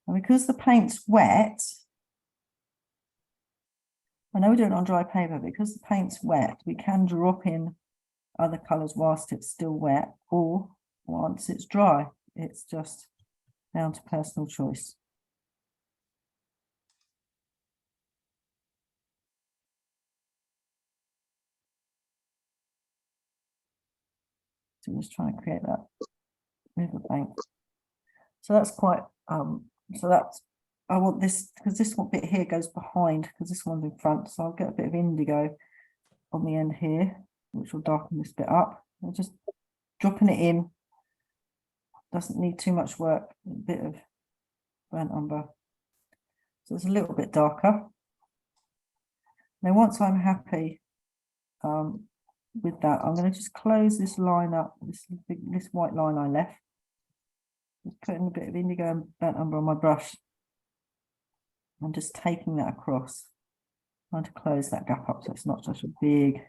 And because the paint's wet, I know we do it on dry paper, because the paint's wet, we can drop in other colours whilst it's still wet, or once it's dry. It's just down to personal choice. So I'm just trying to create that riverbank. So that's quite, so that's, I want this, because this one bit here goes behind, because this one's in front, so I'll get a bit of indigo on the end here, which will darken this bit up. I'm just dropping it in, doesn't need too much work, a bit of burnt umber. So it's a little bit darker. Now once I'm happy with that, I'm going to just close this line up, this white line I left. Just putting a bit of indigo and burnt umber on my brush. I'm just taking that across, trying to close that gap up so it's not such a big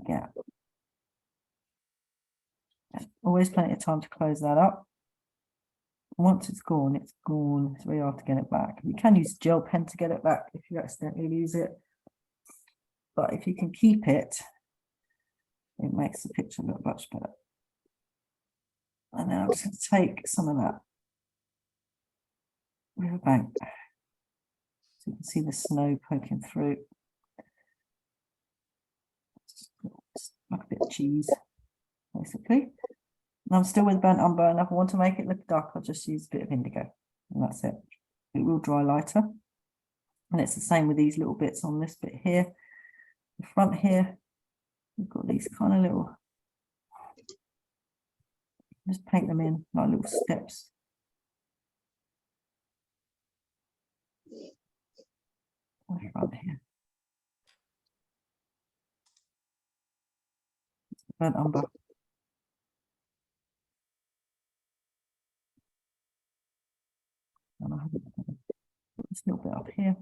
gap. Always plenty of time to close that up. Once it's gone, it's gone. It's very hard to get it back. You can use a gel pen to get it back if you accidentally lose it. But if you can keep it, it makes the picture look much better. And then I'm just going to take some of that riverbank. So you can see the snow poking through. Just like a bit of cheese, basically. And I'm still with burnt umber, and if I want to make it look dark, I'll just use a bit of indigo. And that's it. It will dry lighter. And it's the same with these little bits on this bit here. The front here, we've got these kind of little, just paint them in like little steps. On the front here. Burnt umber. And I have this little bit up here.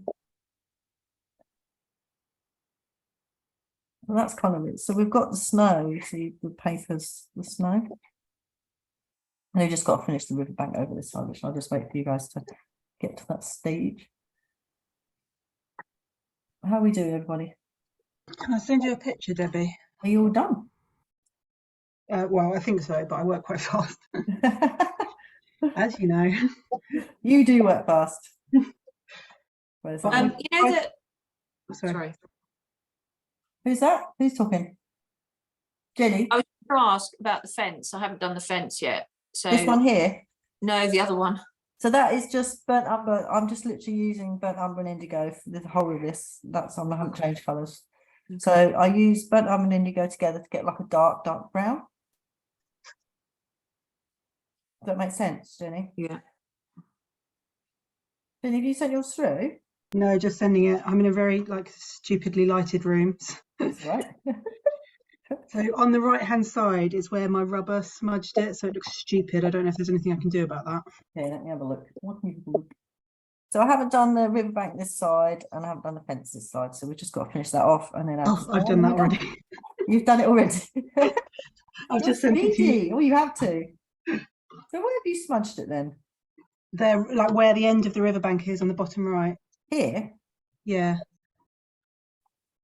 Well, that's kind of it. So we've got the snow, you see the papers, the snow. And we've just got to finish the riverbank over this side, which I'll just wait for you guys to get to that stage. How are we doing, everybody? Can I send you a picture, Debbie? Are you all done? Well, I think so, but I work quite fast, as you know. You do work fast. You know that, Sorry. Who's that? Who's talking? Jenny? I was going to ask about the fence. I haven't done the fence yet. So This one here? no, the other one. So that is just burnt umber. I'm just literally using burnt umber and indigo for the whole of this. That's on, I haven't changed colours. So I use burnt umber and indigo together to get like a dark brown. Does that make sense, Jenny? Yeah. Jenny, have you sent yours through? No, just sending it. I'm in a very stupidly lighted room. That's right. So on the right hand side is where my rubber smudged it, so it looks stupid. I don't know if there's anything I can do about that. Okay, let me have a look. What can you do? So I haven't done the riverbank this side and I haven't done the fence this side, so we've just got to finish that off and then I've done that already. You've done it already. I've just sent it to you. Oh, you have to. So where have you smudged it then? There, like where the end of the riverbank is on the bottom right. Here? Yeah.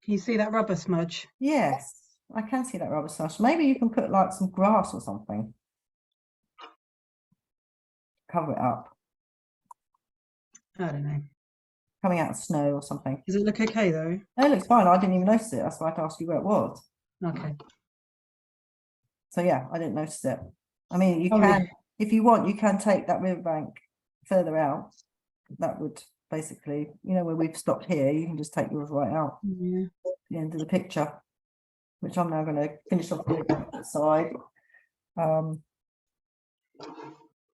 Can you see that rubber smudge? Yes, I can see that rubber smudge. Maybe you can put like some grass or something. Cover it up. I don't know. Coming out of snow or something. Does it look okay though? No, it looks fine. I didn't even notice it. That's why I had to ask you where it was. Okay. So yeah, I didn't notice it. I mean, you Oh, can, yeah. if you want, you can take that riverbank further out. That would basically, you know, where we've stopped here, you can just take yours right out Yeah. at the end of the picture. which I'm now going to finish off the side.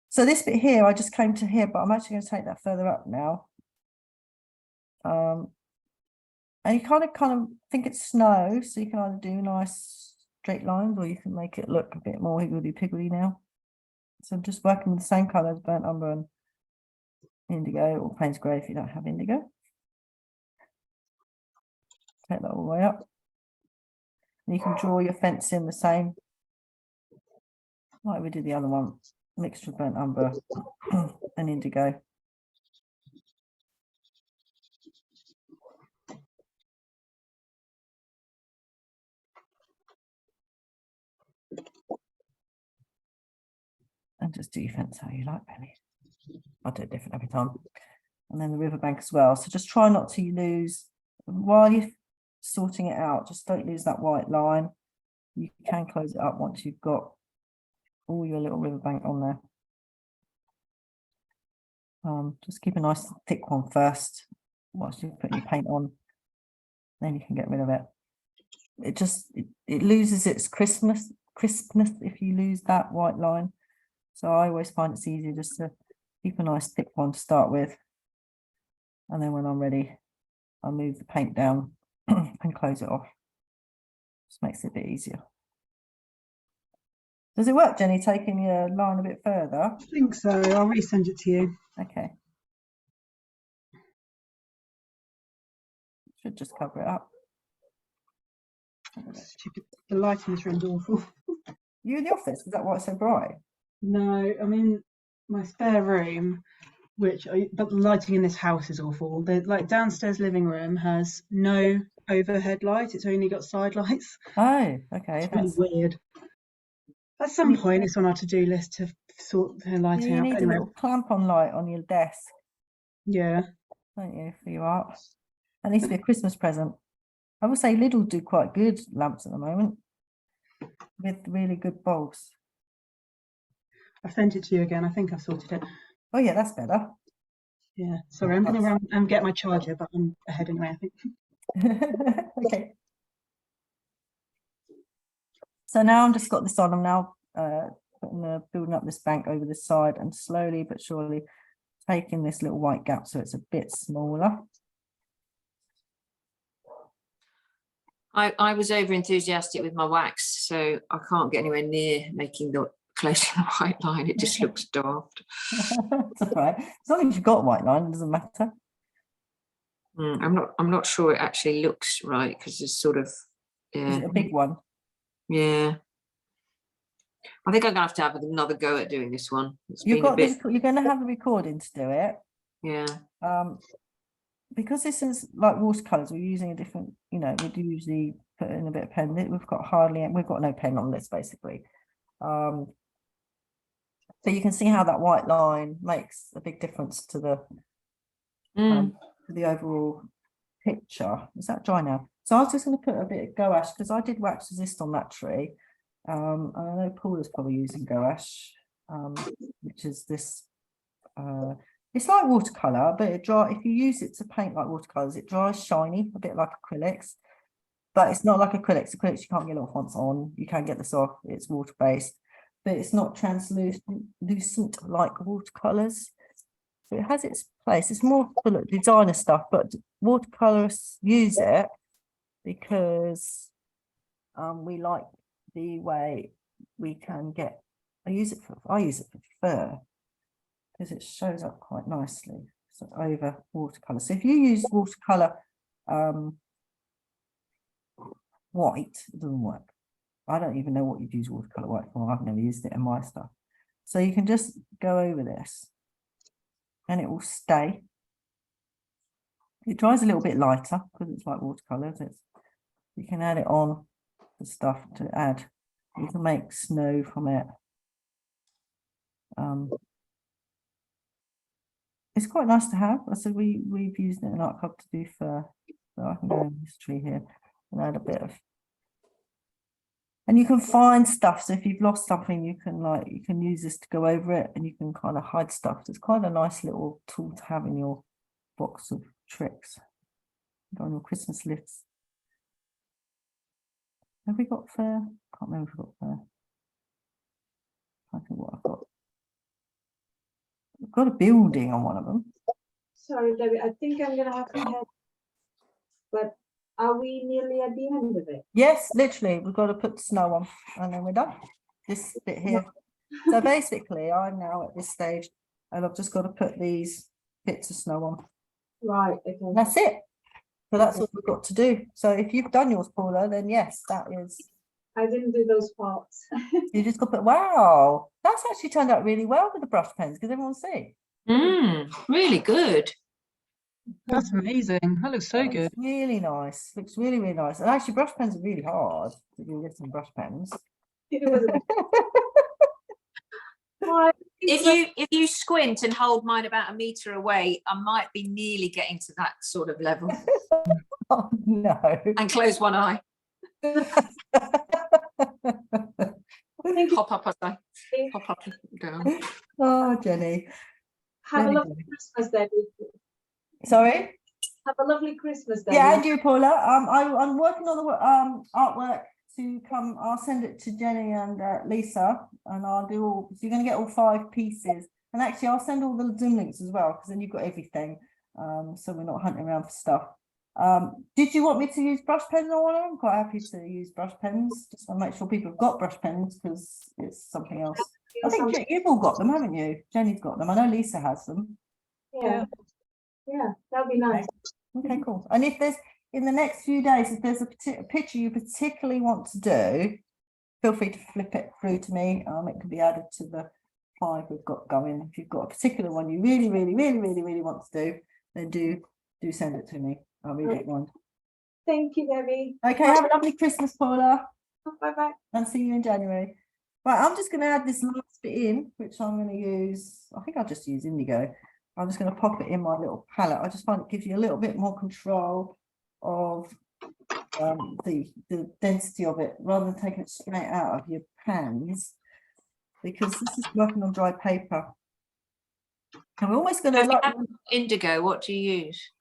So this bit here, I just came to here, but I'm actually going to take that further up now. And you kind of think it's snow, so you can either do nice straight lines, or you can make it look a bit more higgledy-piggledy now. So I'm just working with the same colours, burnt umber and indigo, or Payne's grey if you don't have indigo. Take that all the way up. And you can draw your fence in the same, like we did the other one, mixture of burnt umber and indigo. And just do your fence how you like, really. I'll do it different every time. And then the riverbank as well. So just try not to lose, while you're sorting it out, just don't lose that white line. You can close it up once you've got all your little riverbank on there. Just keep a nice thick one first, once you put your paint on, then you can get rid of it. It loses its crispness if you lose that white line. So I always find it's easier just to keep a nice thick one to start with. And then when I'm ready, I'll move the paint down and close it off. Just makes it a bit easier. Does it work, Jenny, taking your line a bit further? I think so. I'll resend it to you. Okay. Should just cover it up. Stupid. The light in this room's awful. You in the office? Is that why it's so bright? No, I'm in my spare room, but the lighting in this house is awful. The downstairs living room has no overhead light. It's only got side lights. Oh, okay. It's really weird. At some point, it's on our to-do list to sort the lighting You out. need a Anyway, little clamp-on light on your desk, yeah. don't you, for your art? That needs to be a Christmas present. I would say Lidl do quite good lamps at the moment with really good bulbs. I've sent it to you again. I think I've sorted it. Oh yeah, that's better. Yeah. Sorry, I'm going to run and get my charger, but I'm ahead anyway, I think. Okay. So now I've just got this on. I'm now building up this bank over the side and slowly but surely taking this little white gap so it's a bit smaller. I was over enthusiastic with my wax, so I can't get anywhere near making the close to the white line. It just looks daft. It's all right. As long as you've got white line, it doesn't matter. I'm not sure it actually looks right because it's sort of Is it a big one? Yeah. I think I'm gonna have to have another go at doing this one. You're going to have the recording to do it. Yeah. Because this is like watercolors, we're using a different, we do usually put in a bit of pen. We've got no pen on this basically. So you can see how that white line makes a big difference to the overall picture. Is that dry now? So I was just going to put a bit of gouache because I did wax resist on that tree. And I know Paul is probably using gouache, which is this. It's like watercolor, but if you use it to paint like watercolors, it dries shiny, a bit like acrylics. But it's not like acrylics. Acrylics you can't get little fonts on. You can get this off. It's water based, but it's not translucent like watercolors. So it has its place. It's more for designer stuff, but watercolorists use it because we like the way we can get. I use it for fur because it shows up quite nicely. So over watercolor. So if you use watercolor white, it doesn't work. I don't even know what you'd use watercolor white for. I've never used it in my stuff. So you can just go over this and it will stay. It dries a little bit lighter because it's like watercolors. You can add it on the stuff to add. You can make snow from it. It's quite nice to have. So we've used it in Art Club to do fur. So I can go in this tree here and add a bit of. And you can find stuff. So if you've lost something, you can use this to go over it, and you can kind of hide stuff. So it's quite a nice little tool to have in your box of tricks. On your Christmas lists. Have we got fur? Can't remember if we've got fur. I think what I've got. I've got a building on one of them. Sorry, Debbie, I think I'm gonna have to head. But are we nearly at the end of it? Yes, literally, we've got to put snow on and then we're done. This bit here. So basically, I'm now at this stage and I've just got to put these bits of snow on. Right, okay. And that's it. So that's all we've got to do. So if you've done yours, Paula, then yes, that is. I didn't do those parts. You just got to put, wow, that's actually turned out really well with the brush pens because everyone see. Really good. That's amazing. That looks so That good. looks really nice. Looks really, really nice. And actually, brush pens are really hard to do with some brush pens. It was a bit- Well, I think If you squint and hold mine about 1 meter away, I might be nearly getting to that sort of level. Oh no. And close one eye. Thank you. Hop up, as I hop up and down. Oh, Jenny. Have a Very lovely good. Christmas, Debbie. Sorry? Have a lovely Christmas, Debbie. Yeah, and you, Paula. I'm working on the artwork to come. I'll send it to Jenny and Lisa, and I'll do all. So you're going to get all 5 pieces, and actually, I'll send all the Zoom links as well, because then you've got everything. So we're not hunting around for stuff. Did you want me to use brush pens or one? I'm quite happy to use brush pens. Just want to make sure people have got brush pens because it's something else. I think you've all got them, haven't you? Jenny's got them. I know Lisa has them. Yeah. Yeah, that'd be nice. Okay, cool. And if there's in the next few days, if there's a picture you particularly want to do, feel free to flip it through to me. It can be added to the 5 we've got going. If you've got a particular one you really want to do, then do send it to me. I'll read it one. Thank you, Debbie. Okay, have a lovely Christmas, Paula, Bye-bye. and see you in January. Right, I'm just going to add this last bit in, which I'm going to use. I think I'll just use indigo. I'm just going to pop it in my little palette. I just find it gives you a little bit more control of the density of it, rather than taking it straight out of your pans, because this is working on dry paper. And we're almost going to like Indigo, what do you use?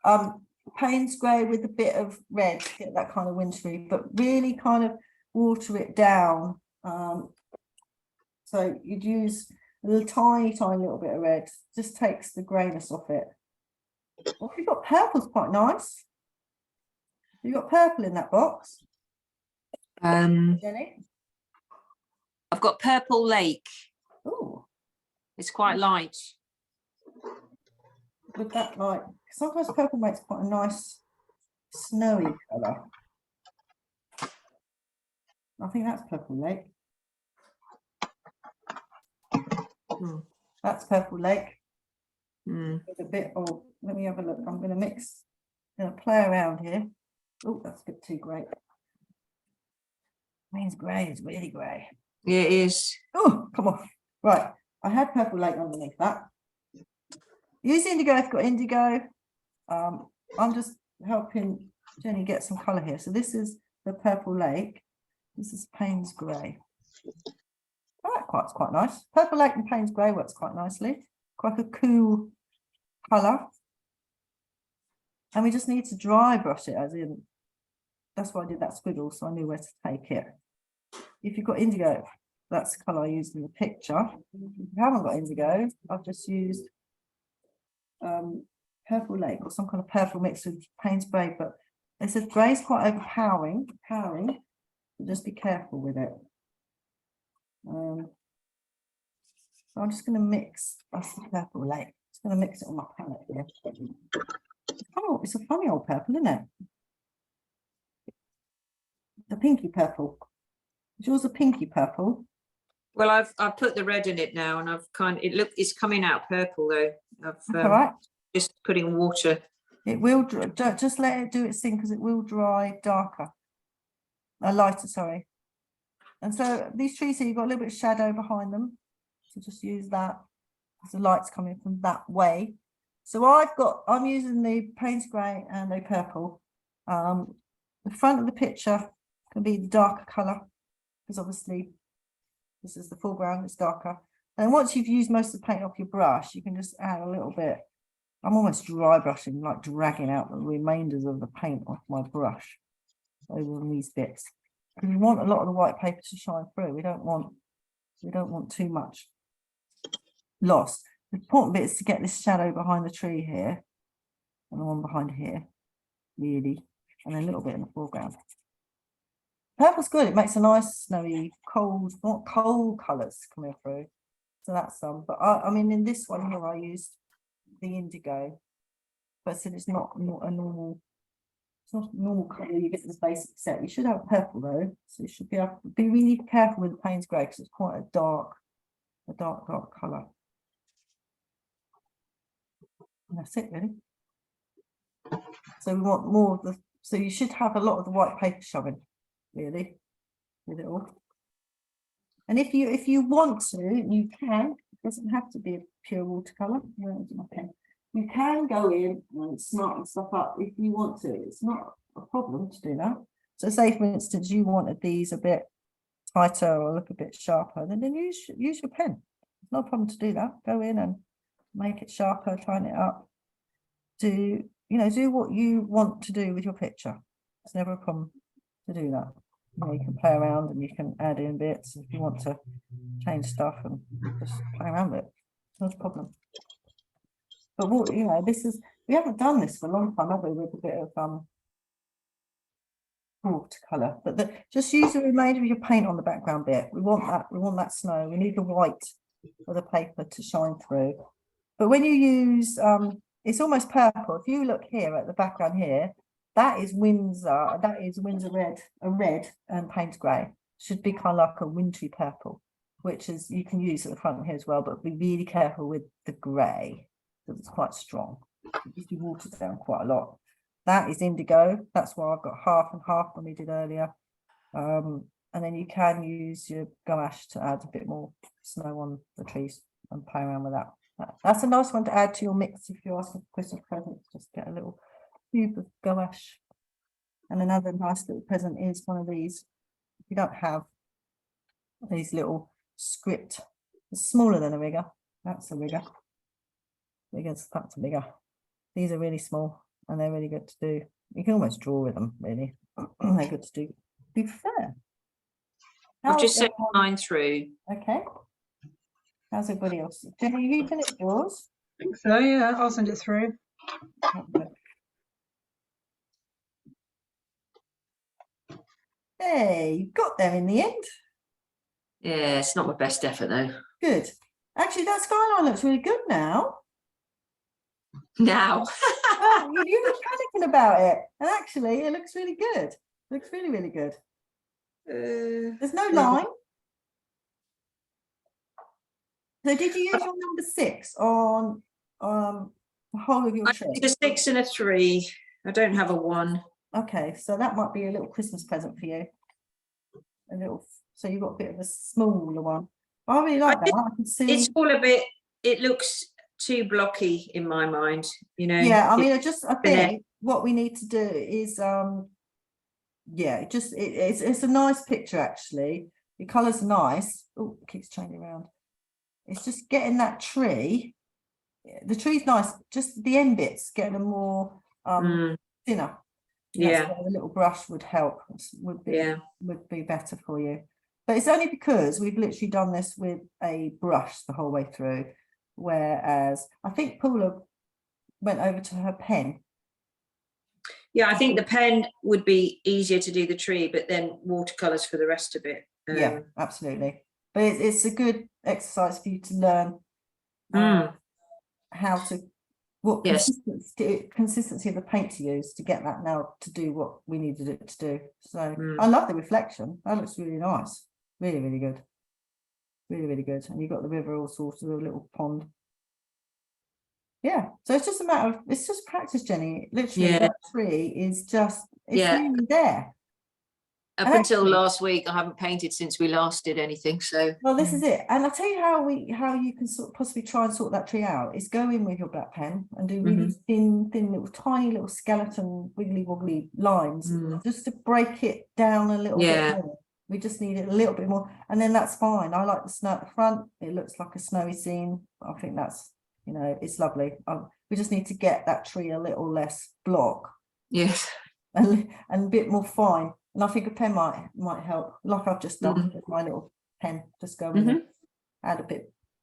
Payne's grey with a bit of red to get that kind of wintry, but really kind of water it down. So you'd use a little tiny little bit of red, just takes the greyness off it. Well, you've got purple's quite nice. You got purple in that box, Jenny? I've got Purple Lake. Oh, It's quite light. with that, like, sometimes purple makes quite a nice snowy colour. I think that's Purple Lake. That's Purple Lake. With a bit of, let me have a look. I'm going to mix, I'm going to play around here. Oh, that's a bit too grey. Means grey is really grey. Yeah, it is. Oh, come on. Right, I had Purple Lake underneath that. Use indigo if you've got indigo. I'm just helping Jenny get some colour here. So this is the Purple Lake. This is Payne's Grey. Oh, that's quite nice. Purple Lake and Payne's Grey works quite nicely. Quite a cool colour. And we just need to dry brush it, as in, that's why I did that squiggle, so I knew where to take it. If you've got indigo, that's the colour I used in the picture. If you haven't got indigo, I've just used Purple Lake or some kind of purple mixed with Payne's Grey, but they said grey is quite overpowering, so just be careful with it. So I'm just going to mix, that's the Purple Lake. Just going to mix it on my palette here. Oh, it's a funny old purple, isn't it? The pinky purple. Is yours a pinky purple? Well, I've put the red in it now, and I've it's coming out purple though. All right. Just putting water. It will just let it do its thing, because it will dry darker. Lighter, sorry. And so these trees here, you've got a little bit of shadow behind them. So just use that, because the light's coming from that way. So I'm using the Payne's Grey and the purple. The front of the picture can be the darker colour, because obviously this is the foreground, it's darker. And once you've used most of the paint off your brush, you can just add a little bit. I'm almost dry brushing, like dragging out the remainders of the paint off my brush over these bits. because we want a lot of the white paper to shine through. We don't want too much lost. The important bit is to get this shadow behind the tree here, and the one behind here, really, and then a little bit in the foreground. Purple's good. It makes a nice snowy, cold, not cold colours coming through. So that's some. But I mean, in this one here, I used the indigo. But I said it's not a normal. It's not a normal colour you get in the basic set. You should have purple though, so you should be able to be really careful with the Payne's grey because it's quite a dark colour. And that's it really. So we want more of the. So you should have a lot of the white paper showing, really, with it all. And if you want to, you can. It doesn't have to be a pure watercolour. You can go in and smarten stuff up if you want to. It's not a problem to do that. So say, for instance, you wanted these a bit tighter or look a bit sharper, then use your pen. It's no problem to do that. Go in and make it sharper, tighten it up. Do what you want to do with your picture. It's never a problem to do that. You can play around and you can add in bits if you want to change stuff and just play around with it. Not a problem. But what, we haven't done this for a long time, have we, with a bit of watercolour. But just use the remainder of your paint on the background bit. We want that snow. We need the white of the paper to shine through. But when you use it's almost purple. If you look here at the background here, that is Windsor red, a red and Payne's grey. Should be kind of like a wintry purple, which is you can use at the front here as well, but be really careful with the grey because it's quite strong. It waters down quite a lot. That is indigo. That's why I've got half and half when we did earlier. And then you can use your gouache to add a bit more snow on the trees and play around with that. That's a nice one to add to your mix if you're asking for Christmas presents. Just get a little cube of gouache. And another nice little present is one of these. If you don't have these little script, it's smaller than a rigger. That's a rigger. That's a rigger. These are really small and they're really good to do. You can almost draw with them, really. They're good to do. Be fair. I've just sent mine through. Okay. How's everybody else? Jenny, you finished yours? I think so, yeah. I'll send it through. Hey, you got there in the end. Yeah, it's not my best effort though. Good. Actually, that skyline looks really good now. Now. You were panicking about it, and actually, it looks really good. It looks really, really good. There's no line. So, did you use your number 6 on the whole of your trip? It's a 6 and a 3. I don't have a 1. Okay, so that might be a little Christmas present for you. A little, so you've got a bit of a smaller one. I really like that. I can see it's all a bit. It looks too blocky in my mind. Yeah, I mean, I think what we need to do is yeah, it's a nice picture actually. The colour's nice. Oh, it keeps changing around. It's just getting that tree. The tree's nice. Just the end bits getting a more thinner. Yeah, a little brush would help. Would be better for you. But it's only because we've literally done this with a brush the whole way through. Whereas I think Paula went over to her pen. Yeah, I think the pen would be easier to do the tree, but then watercolours for the rest of it. Yeah, absolutely. But it's a good exercise for you to learn how to, consistency of the paint to use to get that now to do what we needed it to do. So I love the reflection. That looks really nice. Really, really good. Really, really good. And you've got the river all sorted, a little pond. Yeah, so it's just a matter of, it's just practice, Jenny. Literally, that tree is just, it's really there. Up until last week, I haven't painted since we last did anything. So well, this is it. And I'll tell you how you can possibly try and sort that tree out. Is go in with your black pen and do really thin little tiny little skeleton wiggly wobbly lines just to break it down a little bit more. We just need it a little bit more, and then that's fine. I like the snow at the front. It looks like a snowy scene. I think that's, it's lovely. We just need to get that tree a little less block. Yes. And a bit more fine. And I think a pen might help, like I've just done with my little pen. Just go in and add a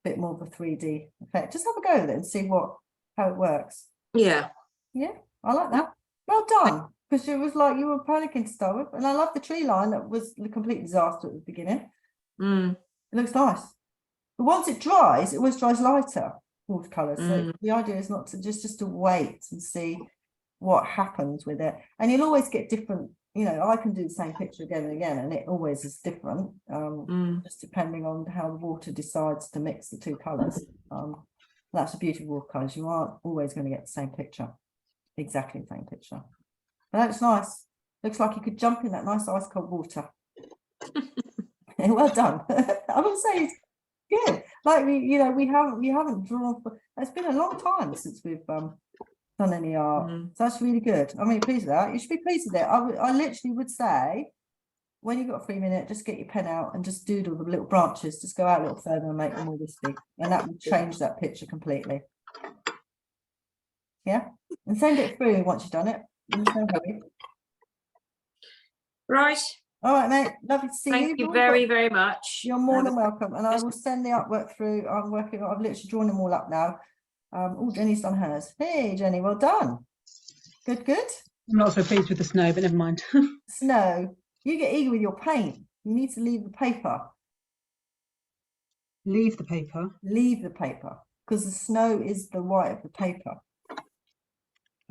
bit more of a 3D effect. Just have a go with it and see how it works. Yeah. Yeah, I like that. Well done, because it was like you were panicking to start with, and I love the tree line. That was a complete disaster at the beginning. It looks nice. But once it dries, it always dries lighter, watercolours. So the idea is not to just to wait and see what happens with it. And you'll always get different, you know, I can do the same picture again and again, and it always is different, just depending on how the water decides to mix the two colours. That's the beauty of watercolours. You aren't always going to get the same picture, exactly the same picture. But that's nice. Looks like you could jump in that nice ice cold water. Well done. I would say it's good. Like we haven't drawn. It's been a long time since we've done any art, so that's really good. I'm really pleased with that. You should be pleased with it. I literally would say, when you've got a 3 minute, just get your pen out and just doodle the little branches. Just go out a little further and make them more wispy, and that will change that picture completely. Yeah, and send it through once you've done it. There's no hurry. Right. All right, mate. Lovely to see you. Thank you very, very much. You're more than welcome, and I will send the artwork through. I've literally drawn them all up now. Oh, Jenny's done hers. Hey, Jenny, well done. Good. I'm not so pleased with the snow, but never mind. Snow. You get eager with your paint. You need to leave the paper. Leave the paper. Leave the paper, because the snow is the white of the paper.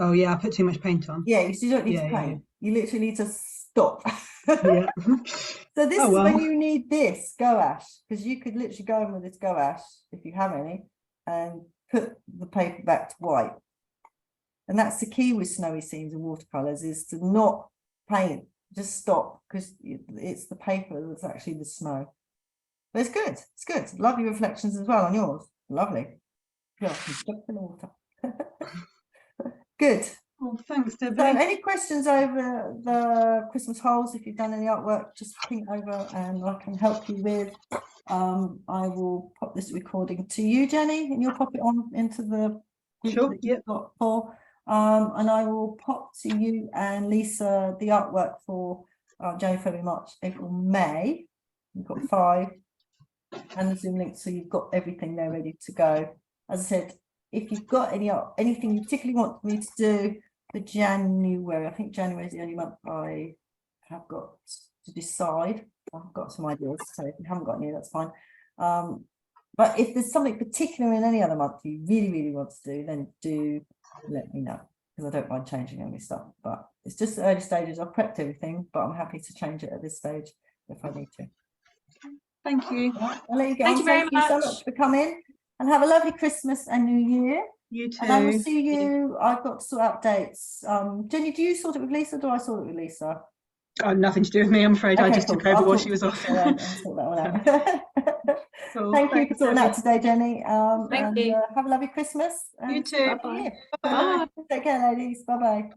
Oh yeah, I put too much paint on. Yeah, you don't need to paint. You literally need to stop. Yeah. So this is when you need this gouache, because you could literally go in with this gouache, if you have any, and put the paper back to white. And that's the key with snowy scenes and watercolors, is to not paint, just stop, because it's the paper that's actually the snow. But it's good. Lovely reflections as well on yours. Lovely. Yeah, stuck in the water. Good. Oh, thanks, Debbie. So any questions over the Christmas holes? If you've done any artwork, just ping over and I can help you with. I will pop this recording to you, Jenny, and you'll pop it on into the group that you've got for. And I will pop to you and Lisa the artwork for January, February, March, April, May. You've got 5 and the Zoom link, so you've got everything there ready to go. As I said, if you've got anything you particularly want me to do for January, I think January is the only month I have got to decide. I've got some ideas, so if you haven't got any, that's fine. But if there's something particular in any other month you really, really want to do, then do let me know, because I don't mind changing any stuff. But it's just the early stages. I've prepped everything, but I'm happy to change it at this stage if I need to. Thank you. I'll let you go. Thank you very Thank you so much for coming, and have a lovely Christmas and New Year. You too. And I will see you. I've got to sort out dates. Jenny, do you sort it with Lisa? Or do I sort it with Lisa? Oh, nothing to do with me, I'm afraid. Okay, I just cool. took over I'll while talk she was to off. Lisa and sort that one out. Cool. Thank you for sorting out today, Jenny. Thank you. Have a lovely Christmas. You too. Bye. Bye. Take care, ladies. Bye bye.